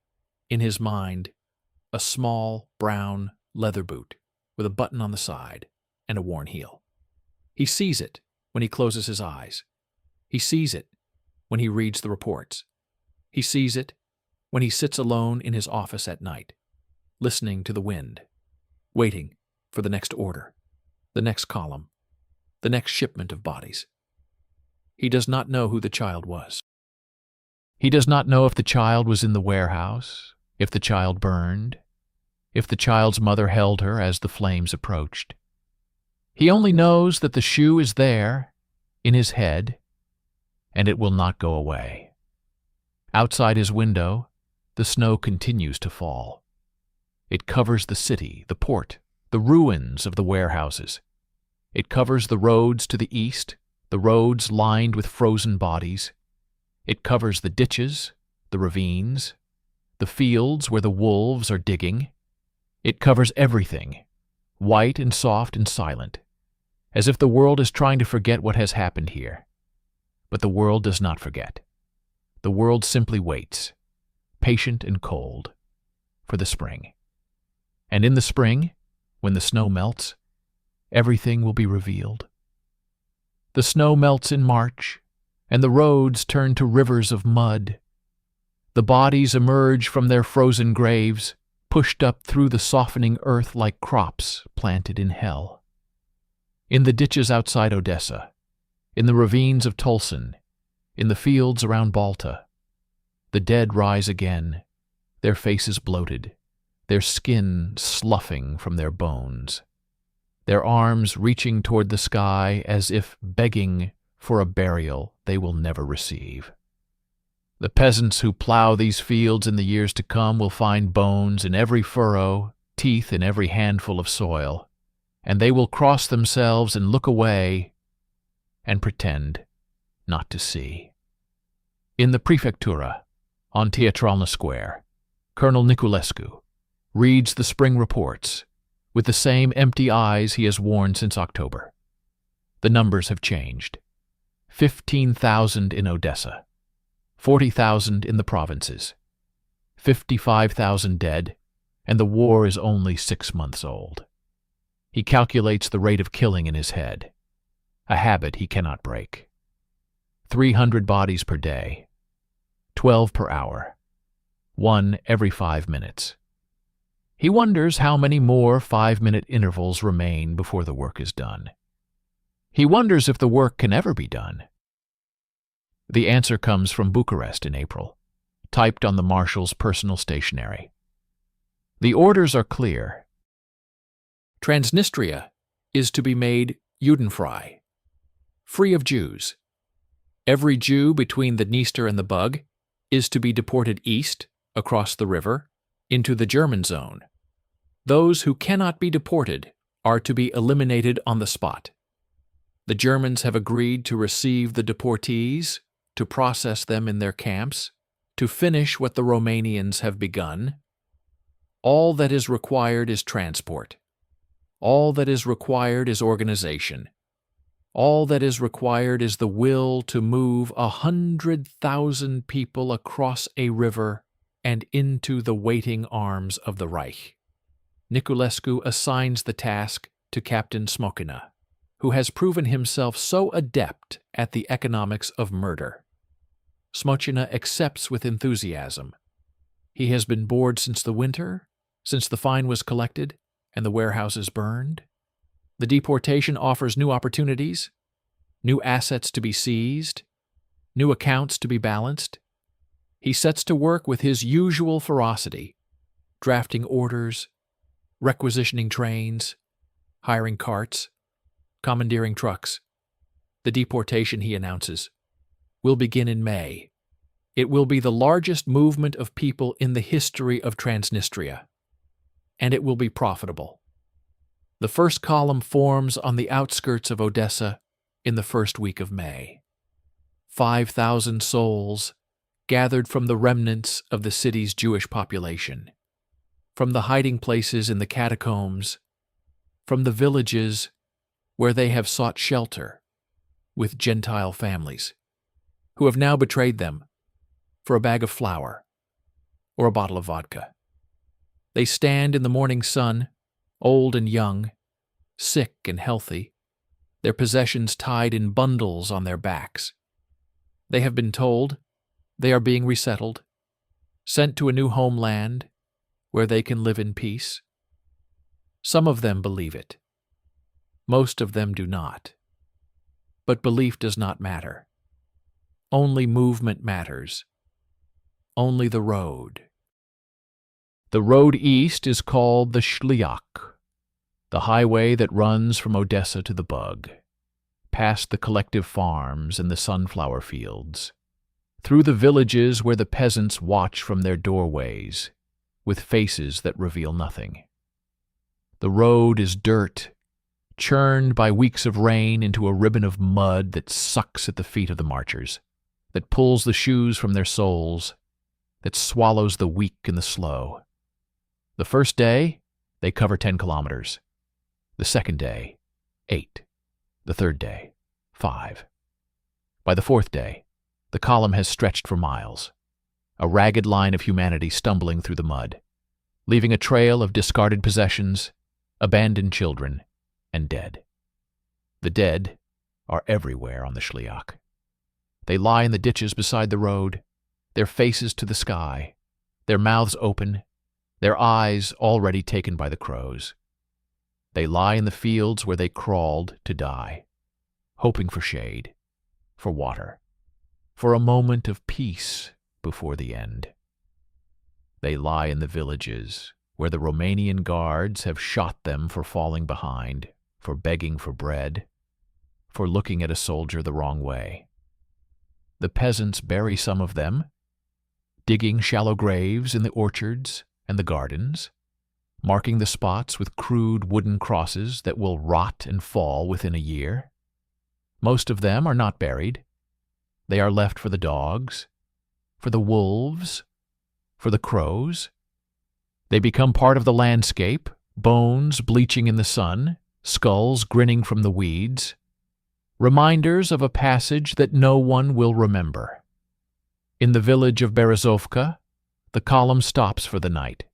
in his mind, a small, brown leather boot with a button on the side and a worn heel. He sees it when he closes his eyes. He sees it when he reads the reports. He sees it when he sits alone in his office at night, listening to the wind, waiting for the next order, the next column, the next shipment of bodies. He does not know who the child was. He does not know if the child was in the warehouse, if the child burned, if the child's mother held her as the flames approached. He only knows that the shoe is there, in his head, and it will not go away. Outside his window, the snow continues to fall. It covers the city, the port, the ruins of the warehouses. It covers the roads to the east, the roads lined with frozen bodies. It covers the ditches, the ravines, the fields where the wolves are digging. It covers everything, white and soft and silent, as if the world is trying to forget what has happened here. But the world does not forget. The world simply waits, patient and cold, for the spring. And in the spring, when the snow melts, everything will be revealed. The snow melts in March, and the roads turn to rivers of mud. The bodies emerge from their frozen graves, pushed up through the softening earth like crops planted in hell. In the ditches outside Odessa, in the ravines of Tulsan, in the fields around Balta, the dead rise again, their faces bloated, their skin sloughing from their bones, their arms reaching toward the sky as if begging for a burial they will never receive. The peasants who plow these fields in the years to come will find bones in every furrow, teeth in every handful of soil, and they will cross themselves and look away and pretend not to see. In the Prefectura, on Teatralna Square, Colonel Niculescu reads the spring reports with the same empty eyes he has worn since October. The numbers have changed. 15,000 in Odessa, 40,000 in the provinces, 55,000 dead, and the war is only 6 months old. He calculates the rate of killing in his head, a habit he cannot break. 300 bodies per day, 12 per hour, 1 every 5 minutes. He wonders how many more 5-minute intervals remain before the work is done. He wonders if the work can ever be done. The answer comes from Bucharest in April, typed on the marshal's personal stationery. The orders are clear. Transnistria is to be made Judenfrei, free of Jews. Every Jew between the Dniester and the Bug is to be deported east, across the river, into the German zone. Those who cannot be deported are to be eliminated on the spot. The Germans have agreed to receive the deportees, to process them in their camps, to finish what the Romanians have begun. All that is required is transport. All that is required is organization. All that is required is the will to move 100,000 people across a river and into the waiting arms of the Reich. Niculescu assigns the task to Captain Smokina, who has proven himself so adept at the economics of murder. Smokina accepts with enthusiasm. He has been bored since the winter, since the fine was collected and the warehouses burned. The deportation offers new opportunities, new assets to be seized, new accounts to be balanced. He sets to work with his usual ferocity, drafting orders, requisitioning trains, hiring carts, commandeering trucks. The deportation, he announces, will begin in May. It will be the largest movement of people in the history of Transnistria, and it will be profitable. The first column forms on the outskirts of Odessa in the first week of May. 5,000 souls gathered from the remnants of the city's Jewish population, from the hiding places in the catacombs, from the villages where they have sought shelter with Gentile families, who have now betrayed them for a bag of flour or a bottle of vodka. They stand in the morning sun, old and young, sick and healthy, their possessions tied in bundles on their backs. They have been told they are being resettled, sent to a new homeland where they can live in peace. Some of them believe it. Most of them do not. But belief does not matter. Only movement matters. Only the road. The road east is called the Shliach, the highway that runs from Odessa to the Bug, past the collective farms and the sunflower fields. through the villages where the peasants watch from their doorways, with faces that reveal nothing. The road is dirt, churned by weeks of rain into a ribbon of mud that sucks at the feet of the marchers, that pulls the shoes from their soles, that swallows the weak and the slow. The first day, they cover 10 kilometers. The second day, 8. The third day, 5. By the fourth day, the column has stretched for miles, a ragged line of humanity stumbling through the mud, leaving a trail of discarded possessions, abandoned children, and dead. The dead are everywhere on the Shliach. They lie in the ditches beside the road, their faces to the sky, their mouths open, their eyes already taken by the crows. They lie in the fields where they crawled to die, hoping for shade, for water, for a moment of peace before the end. They lie in the villages where the Romanian guards have shot them for falling behind, for begging for bread, for looking at a soldier the wrong way. The peasants bury some of them, digging shallow graves in the orchards and the gardens, marking the spots with crude wooden crosses that will rot and fall within a year. Most of them are not buried. They are left for the dogs, for the wolves, for the crows. They become part of the landscape, bones bleaching in the sun, skulls grinning from the weeds, reminders of a passage that no one will remember. In the village of Berezovka, the column stops for the night.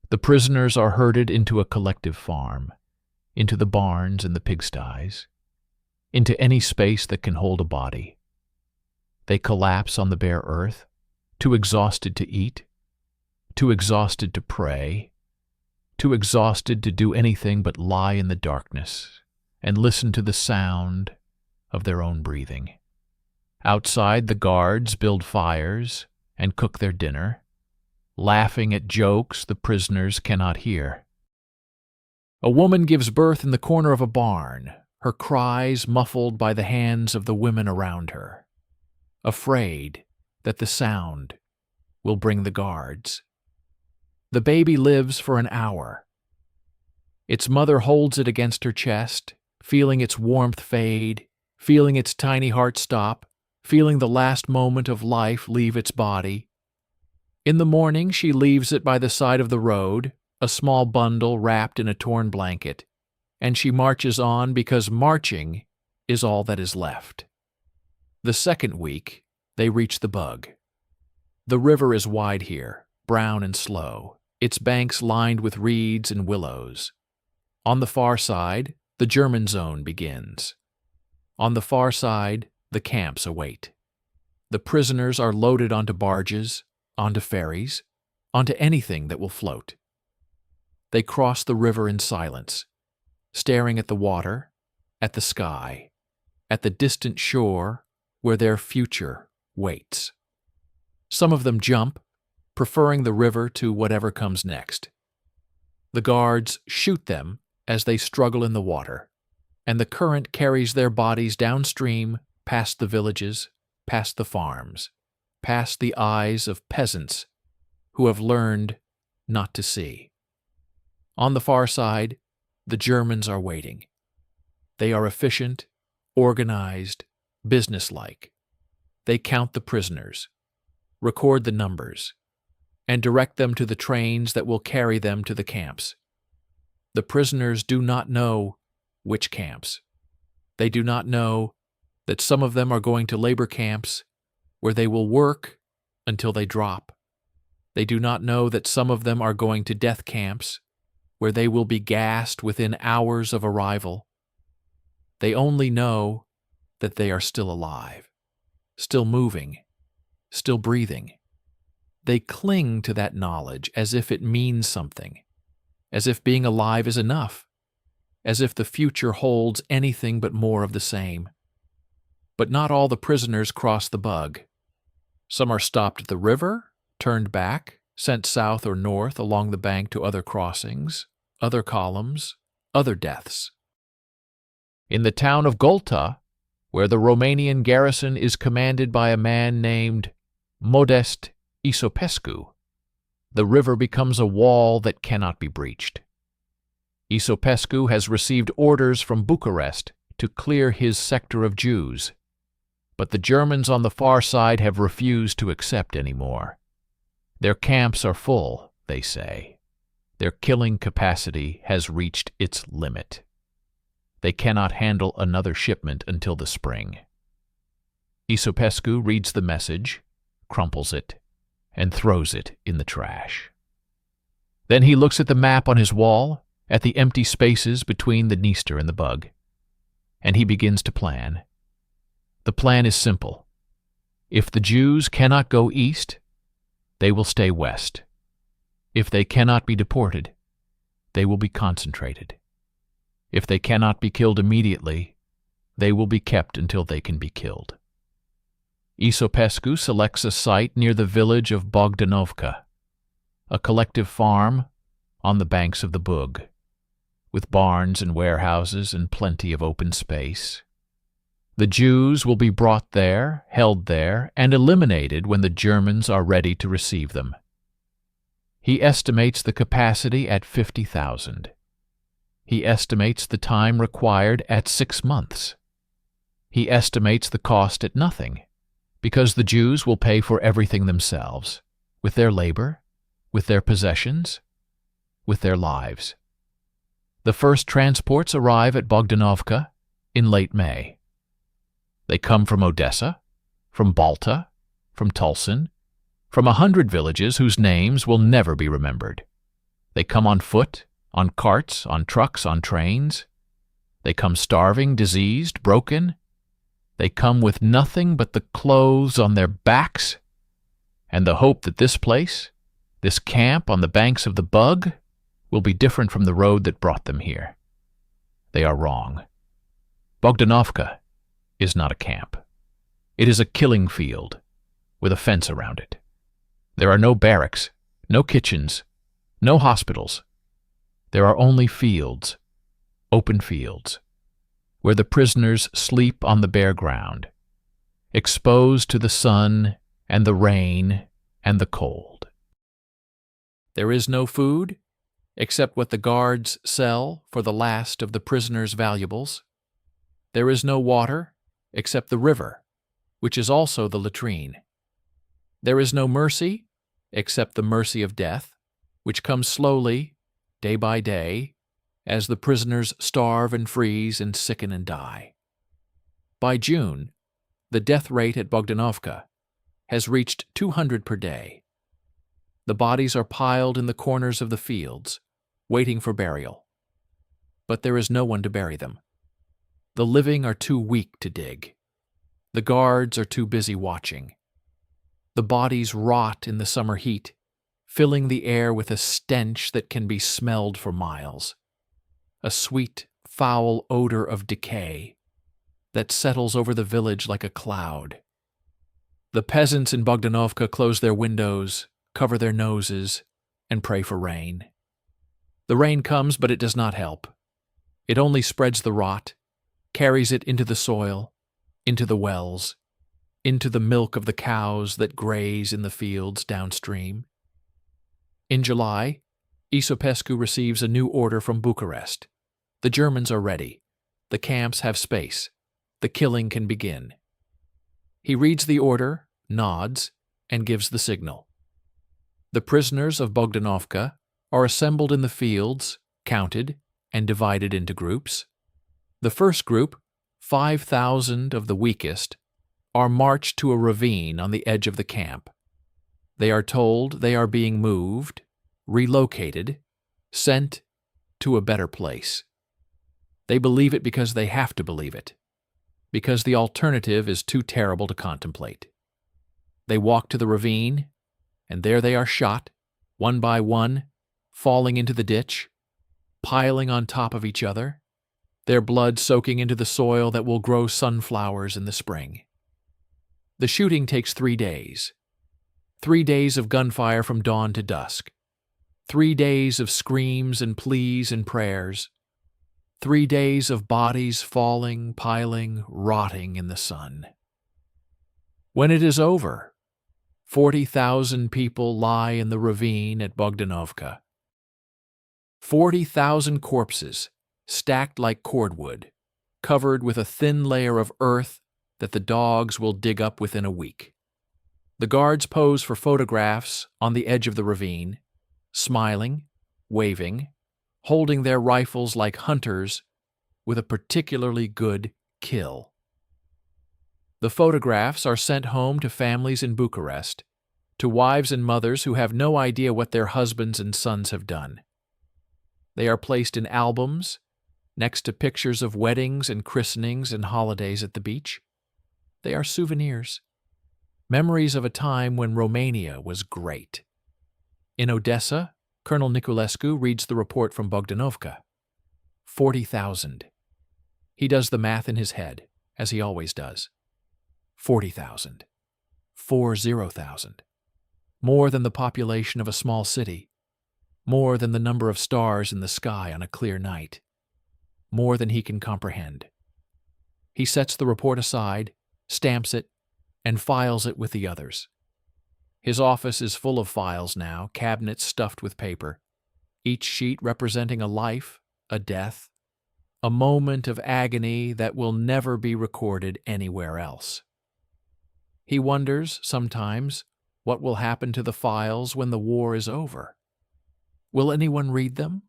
The prisoners are herded into a collective farm, into the barns and the pigsties, into any space that can hold a body. They collapse on the bare earth, too exhausted to eat, too exhausted to pray, too exhausted to do anything but lie in the darkness and listen to the sound of their own breathing. Outside, the guards build fires and cook their dinner, laughing at jokes the prisoners cannot hear. A woman gives birth in the corner of a barn, her cries muffled by the hands of the women around her, afraid that the sound will bring the guards. The baby lives for an hour. Its mother holds it against her chest, feeling its warmth fade, feeling its tiny heart stop, feeling the last moment of life leave its body. In the morning, she leaves it by the side of the road, a small bundle wrapped in a torn blanket, and she marches on because marching is all that is left. The second week, they reach the Bug. The river is wide here, brown and slow, its banks lined with reeds and willows. On the far side, the German zone begins. On the far side, the camps await. The prisoners are loaded onto barges, onto ferries, onto anything that will float. They cross the river in silence, staring at the water, at the sky, at the distant shore where their future waits. Some of them jump, preferring the river to whatever comes next. The guards shoot them as they struggle in the water, and the current carries their bodies downstream, past the villages, past the farms, past the eyes of peasants who have learned not to see. On the far side, the Germans are waiting. They are efficient, organized, businesslike. They count the prisoners, record the numbers, and direct them to the trains that will carry them to the camps. The prisoners do not know which camps. They do not know that some of them are going to labor camps where they will work until they drop. They do not know that some of them are going to death camps where they will be gassed within hours of arrival. They only know that they are still alive, still moving, still breathing. They cling to that knowledge as if it means something, as if being alive is enough, as if the future holds anything but more of the same. But not all the prisoners cross the Bug. Some are stopped at the river, turned back, sent south or north along the bank to other crossings, other columns, other deaths. In the town of Golta, where the Romanian garrison is commanded by a man named Modest Isopescu, the river becomes a wall that cannot be breached. Isopescu has received orders from Bucharest to clear his sector of Jews, but the Germans on the far side have refused to accept any more. Their camps are full, they say. Their killing capacity has reached its limit. They cannot handle another shipment until the spring. Isopescu reads the message, crumples it, and throws it in the trash. Then he looks at the map on his wall, at the empty spaces between the Dniester and the Bug, and he begins to plan. The plan is simple. If the Jews cannot go east, they will stay west. If they cannot be deported, they will be concentrated. If they cannot be killed immediately, they will be kept until they can be killed. Isopescu selects a site near the village of Bogdanovka, a collective farm on the banks of the Bug, with barns and warehouses and plenty of open space. The Jews will be brought there, held there, and eliminated when the Germans are ready to receive them. He estimates the capacity at 50,000. He estimates the time required at 6 months. He estimates the cost at nothing, because the Jews will pay for everything themselves, with their labor, with their possessions, with their lives. The first transports arrive at Bogdanovka in late May. They come from Odessa, from Balta, from Tulsan, from 100 villages whose names will never be remembered. They come on foot, on carts, on trucks, on trains. They come starving, diseased, broken. They come with nothing but the clothes on their backs and the hope that this place, this camp on the banks of the Bug, will be different from the road that brought them here. They are wrong. Bogdanovka is not a camp. It is a killing field with a fence around it. There are no barracks, no kitchens, no hospitals. There are only fields, open fields, where the prisoners sleep on the bare ground, exposed to the sun and the rain and the cold. There is no food, except what the guards sell for the last of the prisoners' valuables. There is no water, except the river, which is also the latrine. There is no mercy, except the mercy of death, which comes slowly, day by day, as the prisoners starve and freeze and sicken and die. By June, the death rate at Bogdanovka has reached 200 per day. The bodies are piled in the corners of the fields, waiting for burial. But there is no one to bury them. The living are too weak to dig. The guards are too busy watching. The bodies rot in the summer heat, filling the air with a stench that can be smelled for miles. A sweet, foul odor of decay that settles over the village like a cloud. The peasants in Bogdanovka close their windows, cover their noses, and pray for rain. The rain comes, but it does not help. It only spreads the rot, carries it into the soil, into the wells, into the milk of the cows that graze in the fields downstream. In July, Isopescu receives a new order from Bucharest. The Germans are ready. The camps have space. The killing can begin. He reads the order, nods, and gives the signal. The prisoners of Bogdanovka are assembled in the fields, counted, and divided into groups. The first group, 5,000 of the weakest, are marched to a ravine on the edge of the camp. They are told they are being moved, relocated, sent to a better place. They believe it because they have to believe it, because the alternative is too terrible to contemplate. They walk to the ravine, and there they are shot, one by one, falling into the ditch, piling on top of each other, their blood soaking into the soil that will grow sunflowers in the spring. The shooting takes 3 days. 3 days of gunfire from dawn to dusk. 3 days of screams and pleas and prayers. 3 days of bodies falling, piling, rotting in the sun. When it is over, 40,000 people lie in the ravine at Bogdanovka. 40,000 corpses, stacked like cordwood, covered with a thin layer of earth that the dogs will dig up within a week. The guards pose for photographs on the edge of the ravine, smiling, waving, holding their rifles like hunters with a particularly good kill. The photographs are sent home to families in Bucharest, to wives and mothers who have no idea what their husbands and sons have done. They are placed in albums, next to pictures of weddings and christenings and holidays at the beach. They are souvenirs, memories of a time when Romania was great. In Odessa, Colonel Niculescu reads the report from Bogdanovka. 40,000. He does the math in his head, as he always does. 40,000. 40,000. More than the population of a small city. More than the number of stars in the sky on a clear night. More than he can comprehend. He sets the report aside, stamps it, and files it with the others. His office is full of files now, cabinets stuffed with paper, each sheet representing a life, a death, a moment of agony that will never be recorded anywhere else. He wonders, sometimes, what will happen to the files when the war is over. Will anyone read them?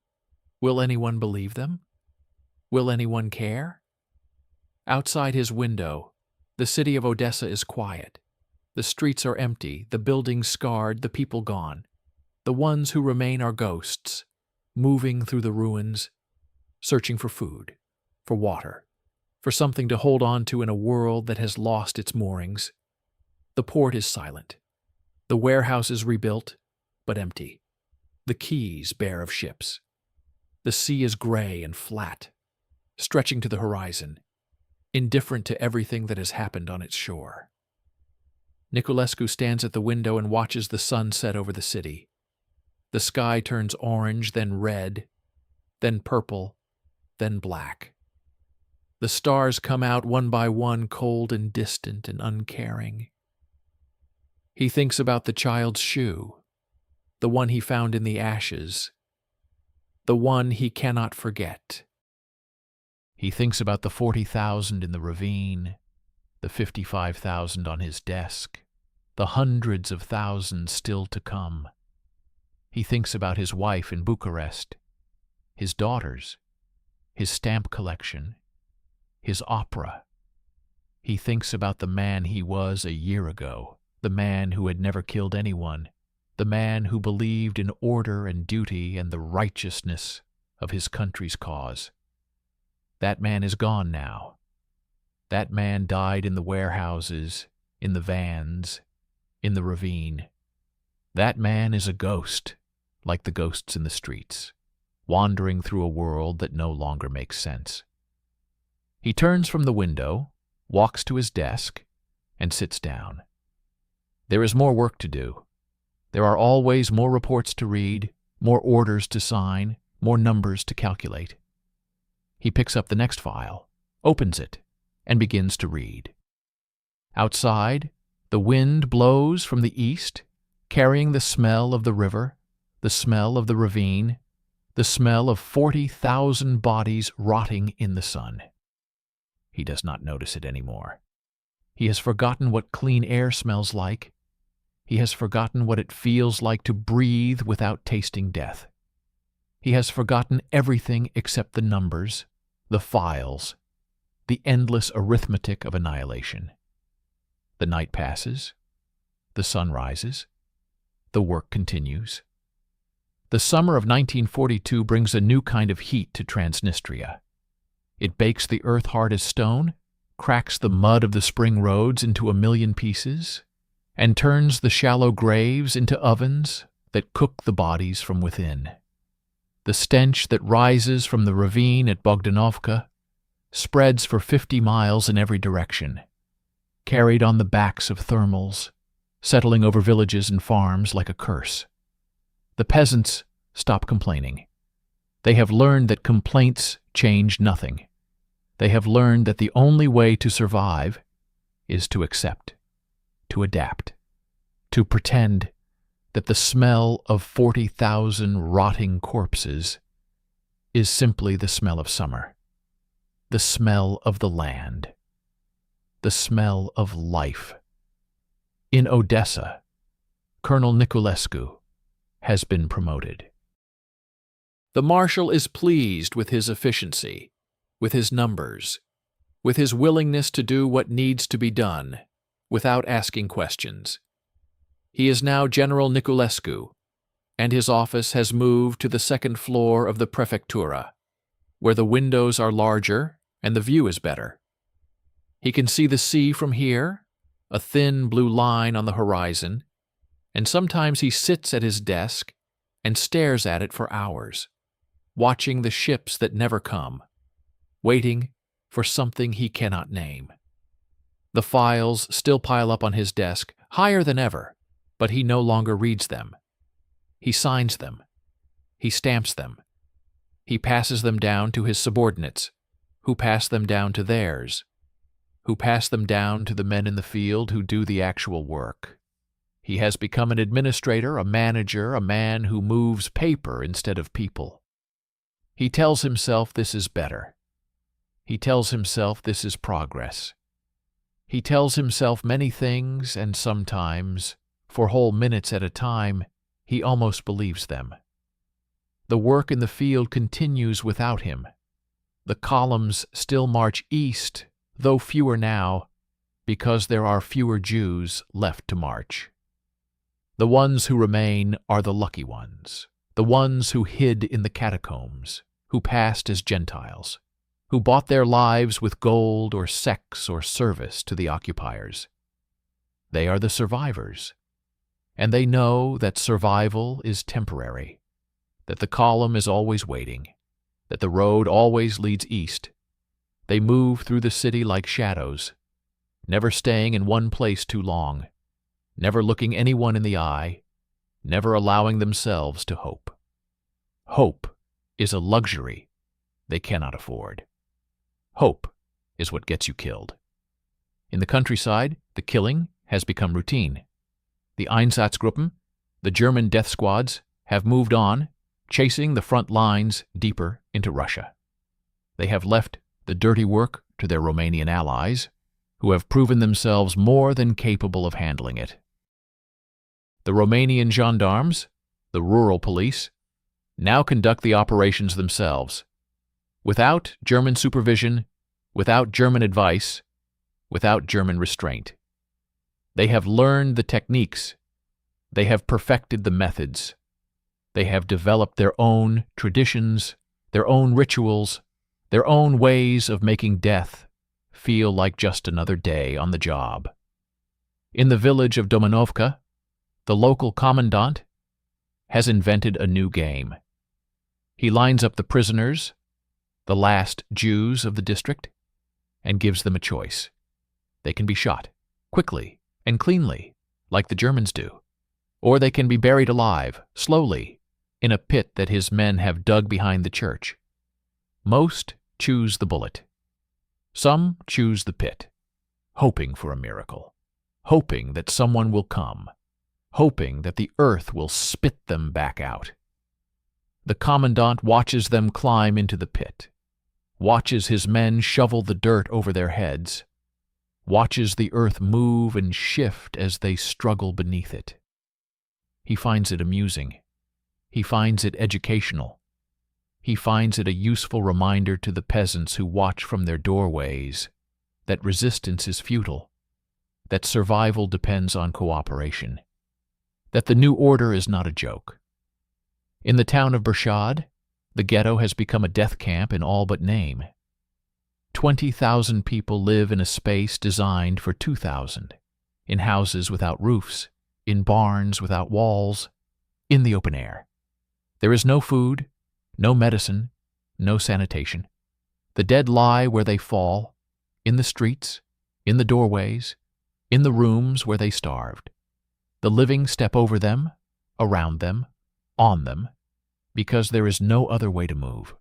Will anyone believe them? Will anyone care? Outside his window, the city of Odessa is quiet. The streets are empty, the buildings scarred, the people gone. The ones who remain are ghosts, moving through the ruins, searching for food, for water, for something to hold on to in a world that has lost its moorings. The port is silent. The warehouse is rebuilt, but empty. The quays bare of ships. The sea is gray and flat, stretching to the horizon, indifferent to everything that has happened on its shore. Niculescu stands at the window and watches the sun set over the city. The sky turns orange, then red, then purple, then black. The stars come out one by one, cold and distant and uncaring. He thinks about the child's shoe, the one he found in the ashes, the one he cannot forget. He thinks about the 40,000 in the ravine, the 55,000 on his desk, the hundreds of thousands still to come. He thinks about his wife in Bucharest, his daughters, his stamp collection, his opera. He thinks about the man he was a year ago, the man who had never killed anyone, the man who believed in order and duty and the righteousness of his country's cause. That man is gone now. That man died in the warehouses, in the vans, in the ravine. That man is a ghost, like the ghosts in the streets, wandering through a world that no longer makes sense. He turns from the window, walks to his desk, and sits down. There is more work to do. There are always more reports to read, more orders to sign, more numbers to calculate. He picks up the next file, opens it, and begins to read. Outside, the wind blows from the east, carrying the smell of the river, the smell of the ravine, the smell of 40,000 bodies rotting in the sun. He does not notice it anymore. He has forgotten what clean air smells like. He has forgotten what it feels like to breathe without tasting death. He has forgotten everything except the numbers, the files, the endless arithmetic of annihilation. The night passes. The sun rises. The work continues. The summer of 1942 brings a new kind of heat to Transnistria. It bakes the earth hard as stone, cracks the mud of the spring roads into a million pieces, and turns the shallow graves into ovens that cook the bodies from within. The stench that rises from the ravine at Bogdanovka spreads for 50 miles in every direction, carried on the backs of thermals, settling over villages and farms like a curse. The peasants stop complaining. They have learned that complaints change nothing. They have learned that the only way to survive is to accept, to adapt, to pretend that the smell of 40,000 rotting corpses is simply the smell of summer, the smell of the land, the smell of life. In Odessa, Colonel Niculescu has been promoted. The marshal is pleased with his efficiency, with his numbers, with his willingness to do what needs to be done, without asking questions. He is now General Niculescu, and his office has moved to the second floor of the prefectura, where the windows are larger and the view is better. He can see the sea from here, a thin blue line on the horizon, and sometimes he sits at his desk and stares at it for hours, watching the ships that never come, waiting for something he cannot name. The files still pile up on his desk, higher than ever, but he no longer reads them. He signs them. He stamps them. He passes them down to his subordinates, who pass them down to theirs, who pass them down to the men in the field who do the actual work. He has become an administrator, a manager, a man who moves paper instead of people. He tells himself this is better. He tells himself this is progress. He tells himself many things, and sometimes, for whole minutes at a time, he almost believes them. The work in the field continues without him. The columns still march east, though fewer now, because there are fewer Jews left to march. The ones who remain are the lucky ones, the ones who hid in the catacombs, who passed as Gentiles, who bought their lives with gold or sex or service to the occupiers. They are the survivors, and they know that survival is temporary, that the column is always waiting, that the road always leads east. They move through the city like shadows, never staying in one place too long, never looking anyone in the eye, never allowing themselves to hope. Hope is a luxury they cannot afford. Hope is what gets you killed. In the countryside, the killing has become routine. The Einsatzgruppen, the German death squads, have moved on, chasing the front lines deeper into Russia. They have left the dirty work to their Romanian allies, who have proven themselves more than capable of handling it. The Romanian gendarmes, the rural police, now conduct the operations themselves, without German supervision, without German advice, without German restraint. They have learned the techniques. They have perfected the methods. They have developed their own traditions, their own rituals, their own ways of making death feel like just another day on the job. In the village of Domanovka, the local commandant has invented a new game. He lines up the prisoners, the last Jews of the district, and gives them a choice. They can be shot, quickly and cleanly, like the Germans do, or they can be buried alive, slowly, in a pit that his men have dug behind the church. Most choose the bullet. Some choose the pit, hoping for a miracle, hoping that someone will come, hoping that the earth will spit them back out. The commandant watches them climb into the pit, watches his men shovel the dirt over their heads, watches the earth move and shift as they struggle beneath it. He finds it amusing. He finds it educational. He finds it a useful reminder to the peasants who watch from their doorways that resistance is futile, that survival depends on cooperation, that the new order is not a joke. In the town of Bershad, the ghetto has become a death camp in all but name. 20,000 people live in a space designed for 2,000, in houses without roofs, in barns without walls, in the open air. There is no food, no medicine, no sanitation. The dead lie where they fall, in the streets, in the doorways, in the rooms where they starved. The living step over them, around them, on them, because there is no other way to move.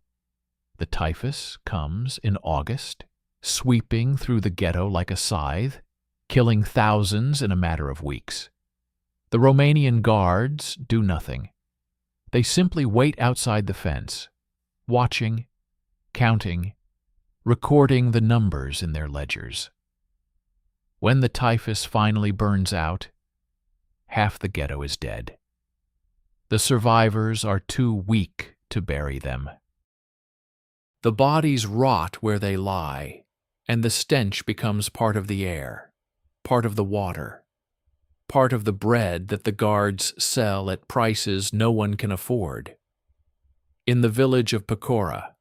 The typhus comes in August, sweeping through the ghetto like a scythe, killing thousands in a matter of weeks. The Romanian guards do nothing. They simply wait outside the fence, watching, counting, recording the numbers in their ledgers. When the typhus finally burns out, half the ghetto is dead. The survivors are too weak to bury them. The bodies rot where they lie, and the stench becomes part of the air, part of the water, part of the bread that the guards sell at prices no one can afford. In the village of Pecora,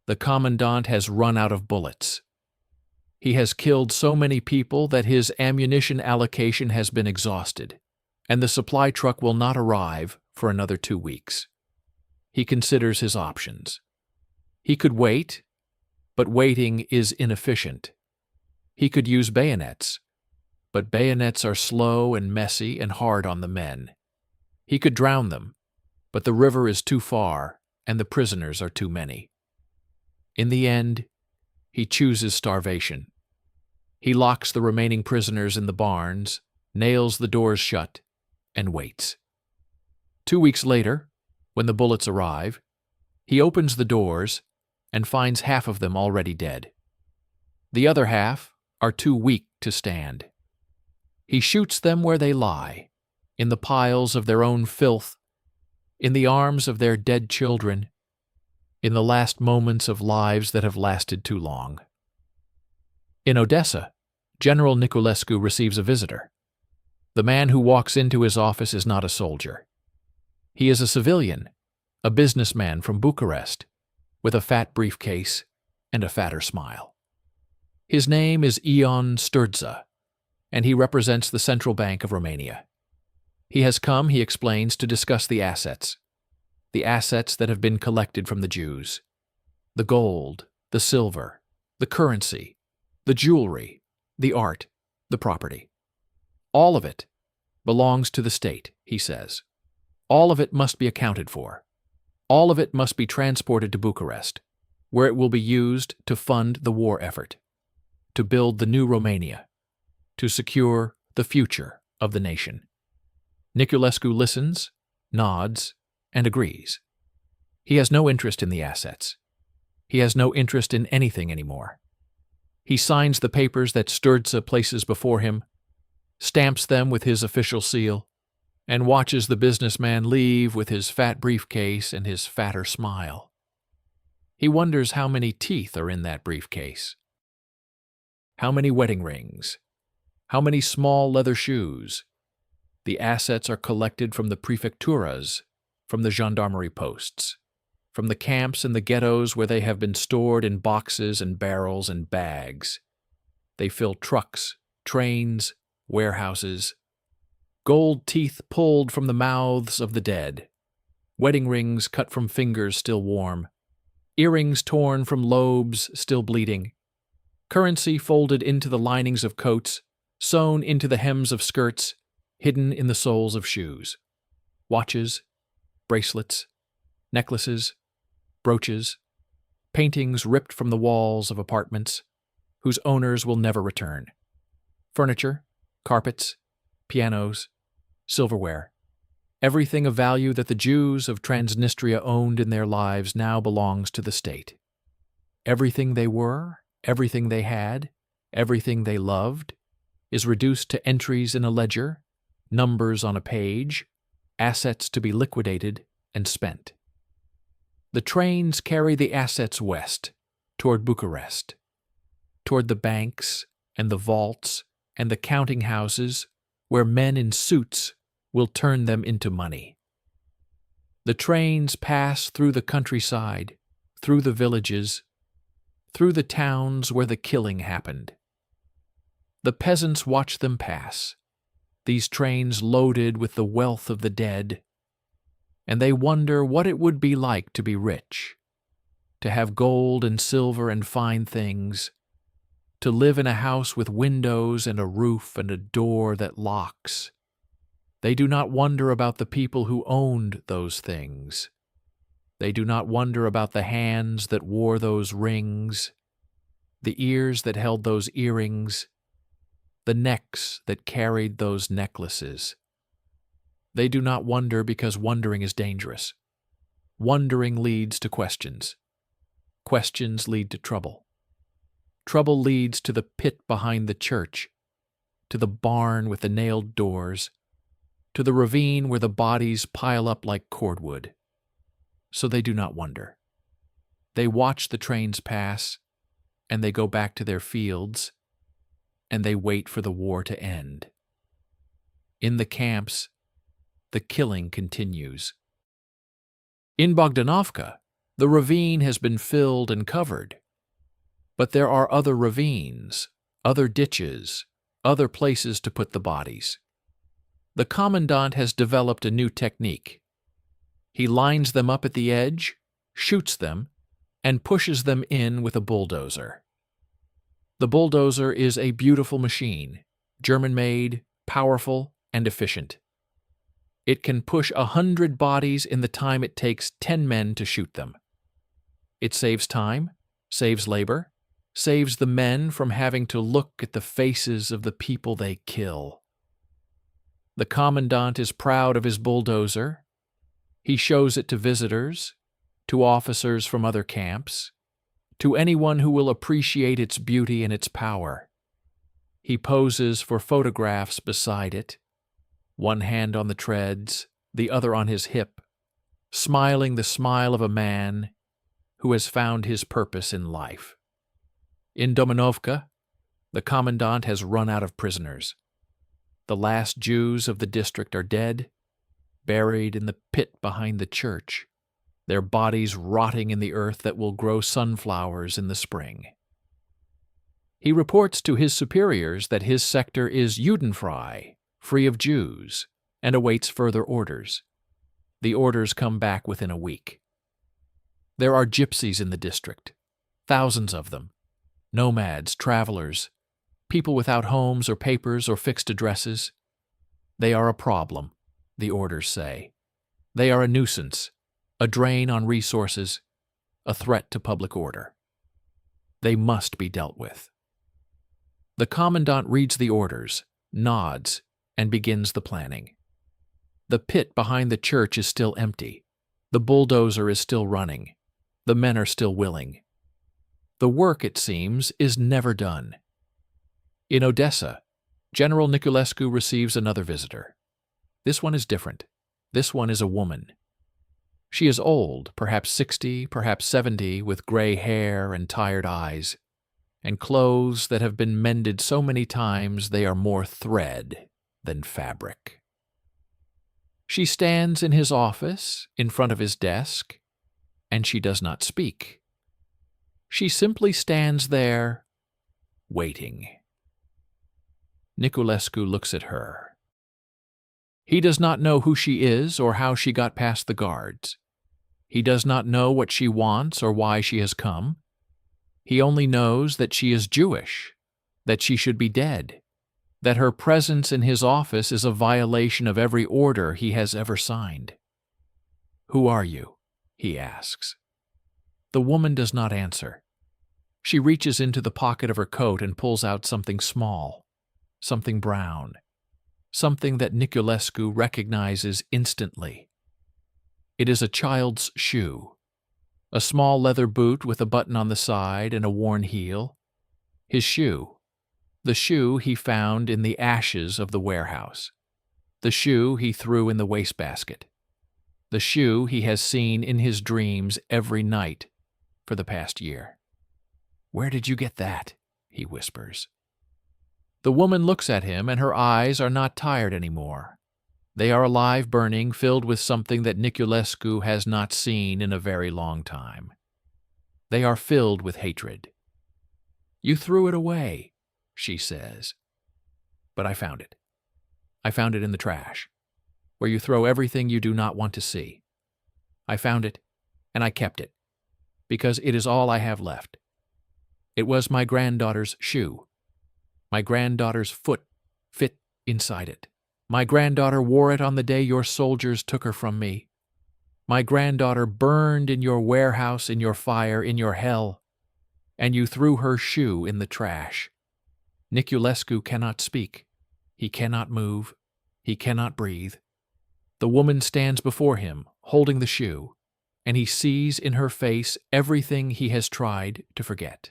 the commandant has run out of bullets. He has killed so many people that his ammunition allocation has been exhausted, and the supply truck will not arrive for another 2 weeks. He considers his options. He could wait, but waiting is inefficient. He could use bayonets, but bayonets are slow and messy and hard on the men. He could drown them, but the river is too far and the prisoners are too many. In the end, he chooses starvation. He locks the remaining prisoners in the barns, nails the doors shut, and waits. 2 weeks later, when the bullets arrive, he opens the doors and finds half of them already dead. The other half are too weak to stand. He shoots them where they lie, in the piles of their own filth, in the arms of their dead children, in the last moments of lives that have lasted too long. In Odessa, General Niculescu receives a visitor. The man who walks into his office is not a soldier. He is a civilian, a businessman from Bucharest, with a fat briefcase and a fatter smile. His name is Ion Sturza, and he represents the Central Bank of Romania. He has come, he explains, to discuss the assets that have been collected from the Jews, the gold, the silver, the currency, the jewelry, the art, the property. All of it belongs to the state, he says. All of it must be accounted for. All of it must be transported to Bucharest, where it will be used to fund the war effort, to build the new Romania, to secure the future of the nation. Niculescu listens, nods, and agrees. He has no interest in the assets. He has no interest in anything anymore. He signs the papers that Sturza places before him, stamps them with his official seal, and watches the businessman leave with his fat briefcase and his fatter smile. He wonders how many teeth are in that briefcase. How many wedding rings? How many small leather shoes? The assets are collected from the prefecturas, from the gendarmerie posts, from the camps and the ghettos where they have been stored in boxes and barrels and bags. They fill trucks, trains, warehouses. Gold teeth pulled from the mouths of the dead, wedding rings cut from fingers still warm, earrings torn from lobes still bleeding, currency folded into the linings of coats, sewn into the hems of skirts, hidden in the soles of shoes, watches, bracelets, necklaces, brooches, paintings ripped from the walls of apartments whose owners will never return, furniture, carpets, pianos, silverware. Everything of value that the Jews of Transnistria owned in their lives now belongs to the state. Everything they were, everything they had, everything they loved, is reduced to entries in a ledger, numbers on a page, assets to be liquidated and spent. The trains carry the assets west, toward Bucharest, toward the banks and the vaults and the counting houses where men in suits will turn them into money. The trains pass through the countryside, through the villages, through the towns where the killing happened. The peasants watch them pass, these trains loaded with the wealth of the dead, and they wonder what it would be like to be rich, to have gold and silver and fine things, to live in a house with windows and a roof and a door that locks. They do not wonder about the people who owned those things. They do not wonder about the hands that wore those rings, the ears that held those earrings, the necks that carried those necklaces. They do not wonder because wondering is dangerous. Wondering leads to questions. Questions lead to trouble. Trouble leads to the pit behind the church, to the barn with the nailed doors, to the ravine where the bodies pile up like cordwood. So they do not wonder. They watch the trains pass, and they go back to their fields, and they wait for the war to end. In the camps, the killing continues. In Bogdanovka, the ravine has been filled and covered. But there are other ravines, other ditches, other places to put the bodies. The commandant has developed a new technique. He lines them up at the edge, shoots them, and pushes them in with a bulldozer. The bulldozer is a beautiful machine, German-made, powerful, and efficient. It can push 100 bodies in the time it takes 10 men to shoot them. It saves time, saves labor, saves the men from having to look at the faces of the people they kill. The commandant is proud of his bulldozer. He shows it to visitors, to officers from other camps, to anyone who will appreciate its beauty and its power. He poses for photographs beside it, one hand on the treads, the other on his hip, smiling the smile of a man who has found his purpose in life. In Domanovka, the commandant has run out of prisoners. The last Jews of the district are dead, buried in the pit behind the church, their bodies rotting in the earth that will grow sunflowers in the spring. He reports to his superiors that his sector is Judenfrei, free of Jews, and awaits further orders. The orders come back within a week. There are gypsies in the district, thousands of them, nomads, travelers, people without homes or papers or fixed addresses. They are a problem, the orders say. They are a nuisance, a drain on resources, a threat to public order. They must be dealt with. The commandant reads the orders, nods, and begins the planning. The pit behind the church is still empty. The bulldozer is still running. The men are still willing. The work, it seems, is never done. In Odessa, General Niculescu receives another visitor. This one is different. This one is a woman. She is old, perhaps 60, perhaps 70, with gray hair and tired eyes, and clothes that have been mended so many times they are more thread than fabric. She stands in his office, in front of his desk, and she does not speak. She simply stands there, waiting. Niculescu looks at her. He does not know who she is or how she got past the guards. He does not know what she wants or why she has come. He only knows that she is Jewish, that she should be dead, that her presence in his office is a violation of every order he has ever signed. "Who are you?" he asks. The woman does not answer. She reaches into the pocket of her coat and pulls out something small, something brown, something that Niculescu recognizes instantly. It is a child's shoe, a small leather boot with a button on the side and a worn heel. His shoe, the shoe he found in the ashes of the warehouse, the shoe he threw in the wastebasket, the shoe he has seen in his dreams every night for the past year. "Where did you get that?" he whispers. The woman looks at him, and her eyes are not tired anymore. They are alive, burning, filled with something that Niculescu has not seen in a very long time. They are filled with hatred. "You threw it away," she says. "But I found it. I found it in the trash, where you throw everything you do not want to see. I found it, and I kept it, because it is all I have left. It was my granddaughter's shoe. My granddaughter's foot fit inside it. My granddaughter wore it on the day your soldiers took her from me. My granddaughter burned in your warehouse, in your fire, in your hell, and you threw her shoe in the trash. Niculescu cannot speak. He cannot move. He cannot breathe. The woman stands before him, holding the shoe, and he sees in her face everything he has tried to forget.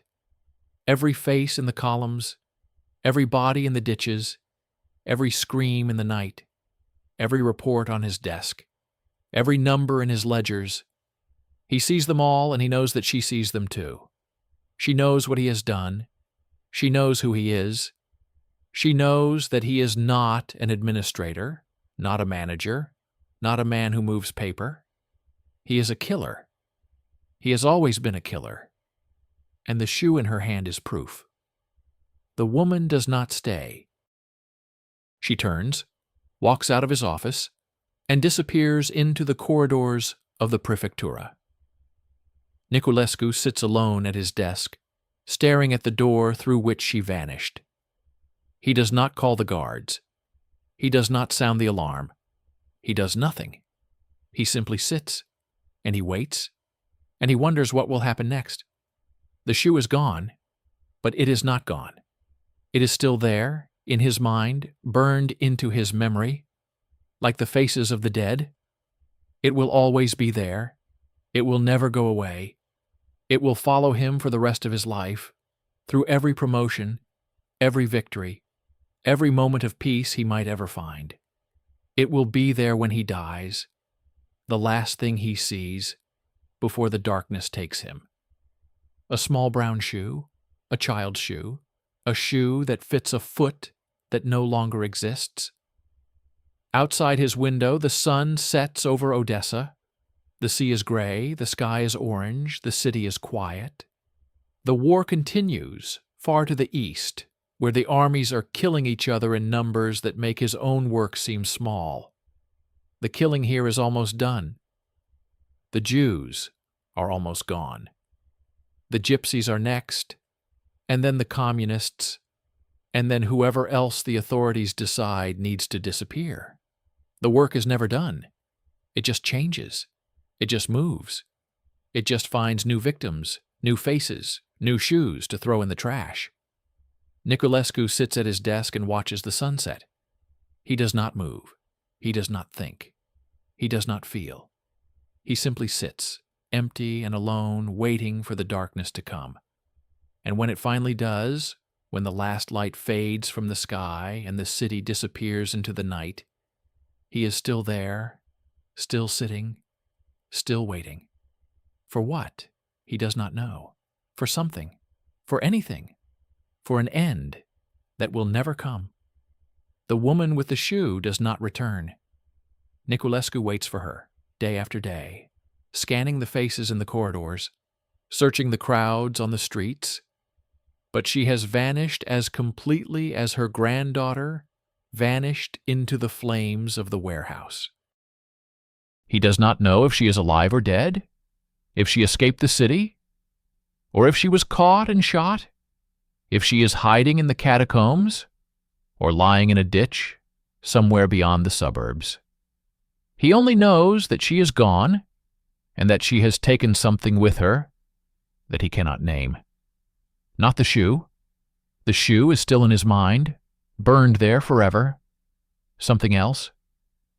Every face in the columns, every body in the ditches, every scream in the night, every report on his desk, every number in his ledgers. He sees them all, and he knows that she sees them too. She knows what he has done. She knows who he is. She knows that he is not an administrator, not a manager, not a man who moves paper. He is a killer. He has always been a killer. And the shoe in her hand is proof. The woman does not stay. She turns, walks out of his office, and disappears into the corridors of the prefectura. Niculescu sits alone at his desk, staring at the door through which she vanished. He does not call the guards. He does not sound the alarm. He does nothing. He simply sits, and he waits, and he wonders what will happen next. The shoe is gone, but it is not gone. It is still there, in his mind, burned into his memory, like the faces of the dead. It will always be there. It will never go away. It will follow him for the rest of his life, through every promotion, every victory, every moment of peace he might ever find. It will be there when he dies, the last thing he sees before the darkness takes him. A small brown shoe, a child's shoe, a shoe that fits a foot that no longer exists. Outside his window, the sun sets over Odessa. The sea is gray, the sky is orange, the city is quiet. The war continues far to the east, where the armies are killing each other in numbers that make his own work seem small. The killing here is almost done. The Jews are almost gone. The gypsies are next, and then the communists, and then whoever else the authorities decide needs to disappear. The work is never done. It just changes. It just moves. It just finds new victims, new faces, new shoes to throw in the trash. Niculescu sits at his desk and watches the sunset. He does not move. He does not think. He does not feel. He simply sits, empty and alone, waiting for the darkness to come. And when it finally does, when the last light fades from the sky and the city disappears into the night, he is still there, still sitting, still waiting. For what? He does not know. For something. For anything. For an end that will never come. The woman with the shoe does not return. Niculescu waits for her, day after day, scanning the faces in the corridors, searching the crowds on the streets. But she has vanished as completely as her granddaughter vanished into the flames of the warehouse. He does not know if she is alive or dead, if she escaped the city, or if she was caught and shot, if she is hiding in the catacombs, or lying in a ditch somewhere beyond the suburbs. He only knows that she is gone, and that she has taken something with her that he cannot name. Not the shoe. The shoe is still in his mind, burned there forever. Something else,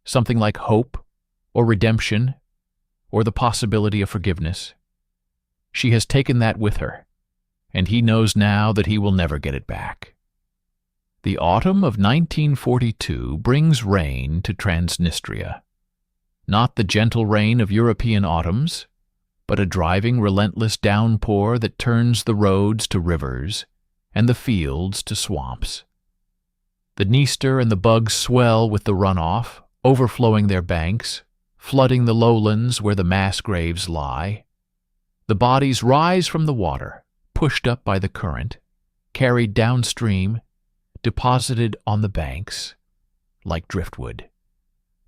something like hope, or redemption, or the possibility of forgiveness. She has taken that with her, and he knows now that he will never get it back. The autumn of 1942 brings rain to Transnistria. Not the gentle rain of European autumns, but a driving, relentless downpour that turns the roads to rivers and the fields to swamps. The Dniester and the Bug swell with the runoff, overflowing their banks, flooding the lowlands where the mass graves lie. The bodies rise from the water, pushed up by the current, carried downstream, deposited on the banks, like driftwood.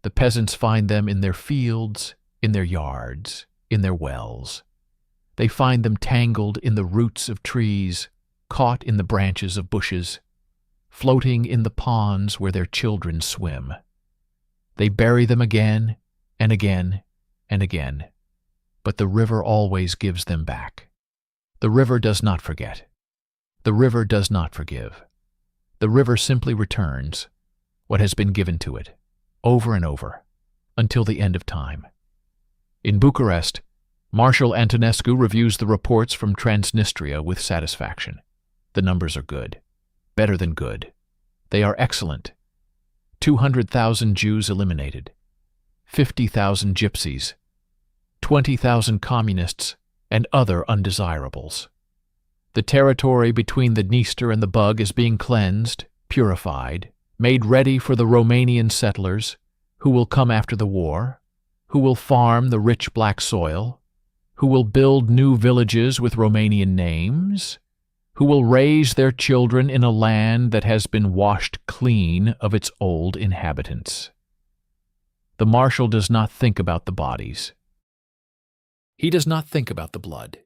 The peasants find them in their fields, in their yards, in their wells. They find them tangled in the roots of trees, caught in the branches of bushes, floating in the ponds where their children swim. They bury them again and again, and again, but the river always gives them back. The river does not forget. The river does not forgive. The river simply returns what has been given to it, over and over, until the end of time. In Bucharest, Marshal Antonescu reviews the reports from Transnistria with satisfaction. The numbers are good, better than good. They are excellent. 200,000 Jews eliminated, 50,000 gypsies, 20,000 communists, and other undesirables. The territory between the Dniester and the Bug is being cleansed, purified, made ready for the Romanian settlers who will come after the war, who will farm the rich black soil, who will build new villages with Romanian names, who will raise their children in a land that has been washed clean of its old inhabitants. The marshal does not think about the bodies. He does not think about the blood.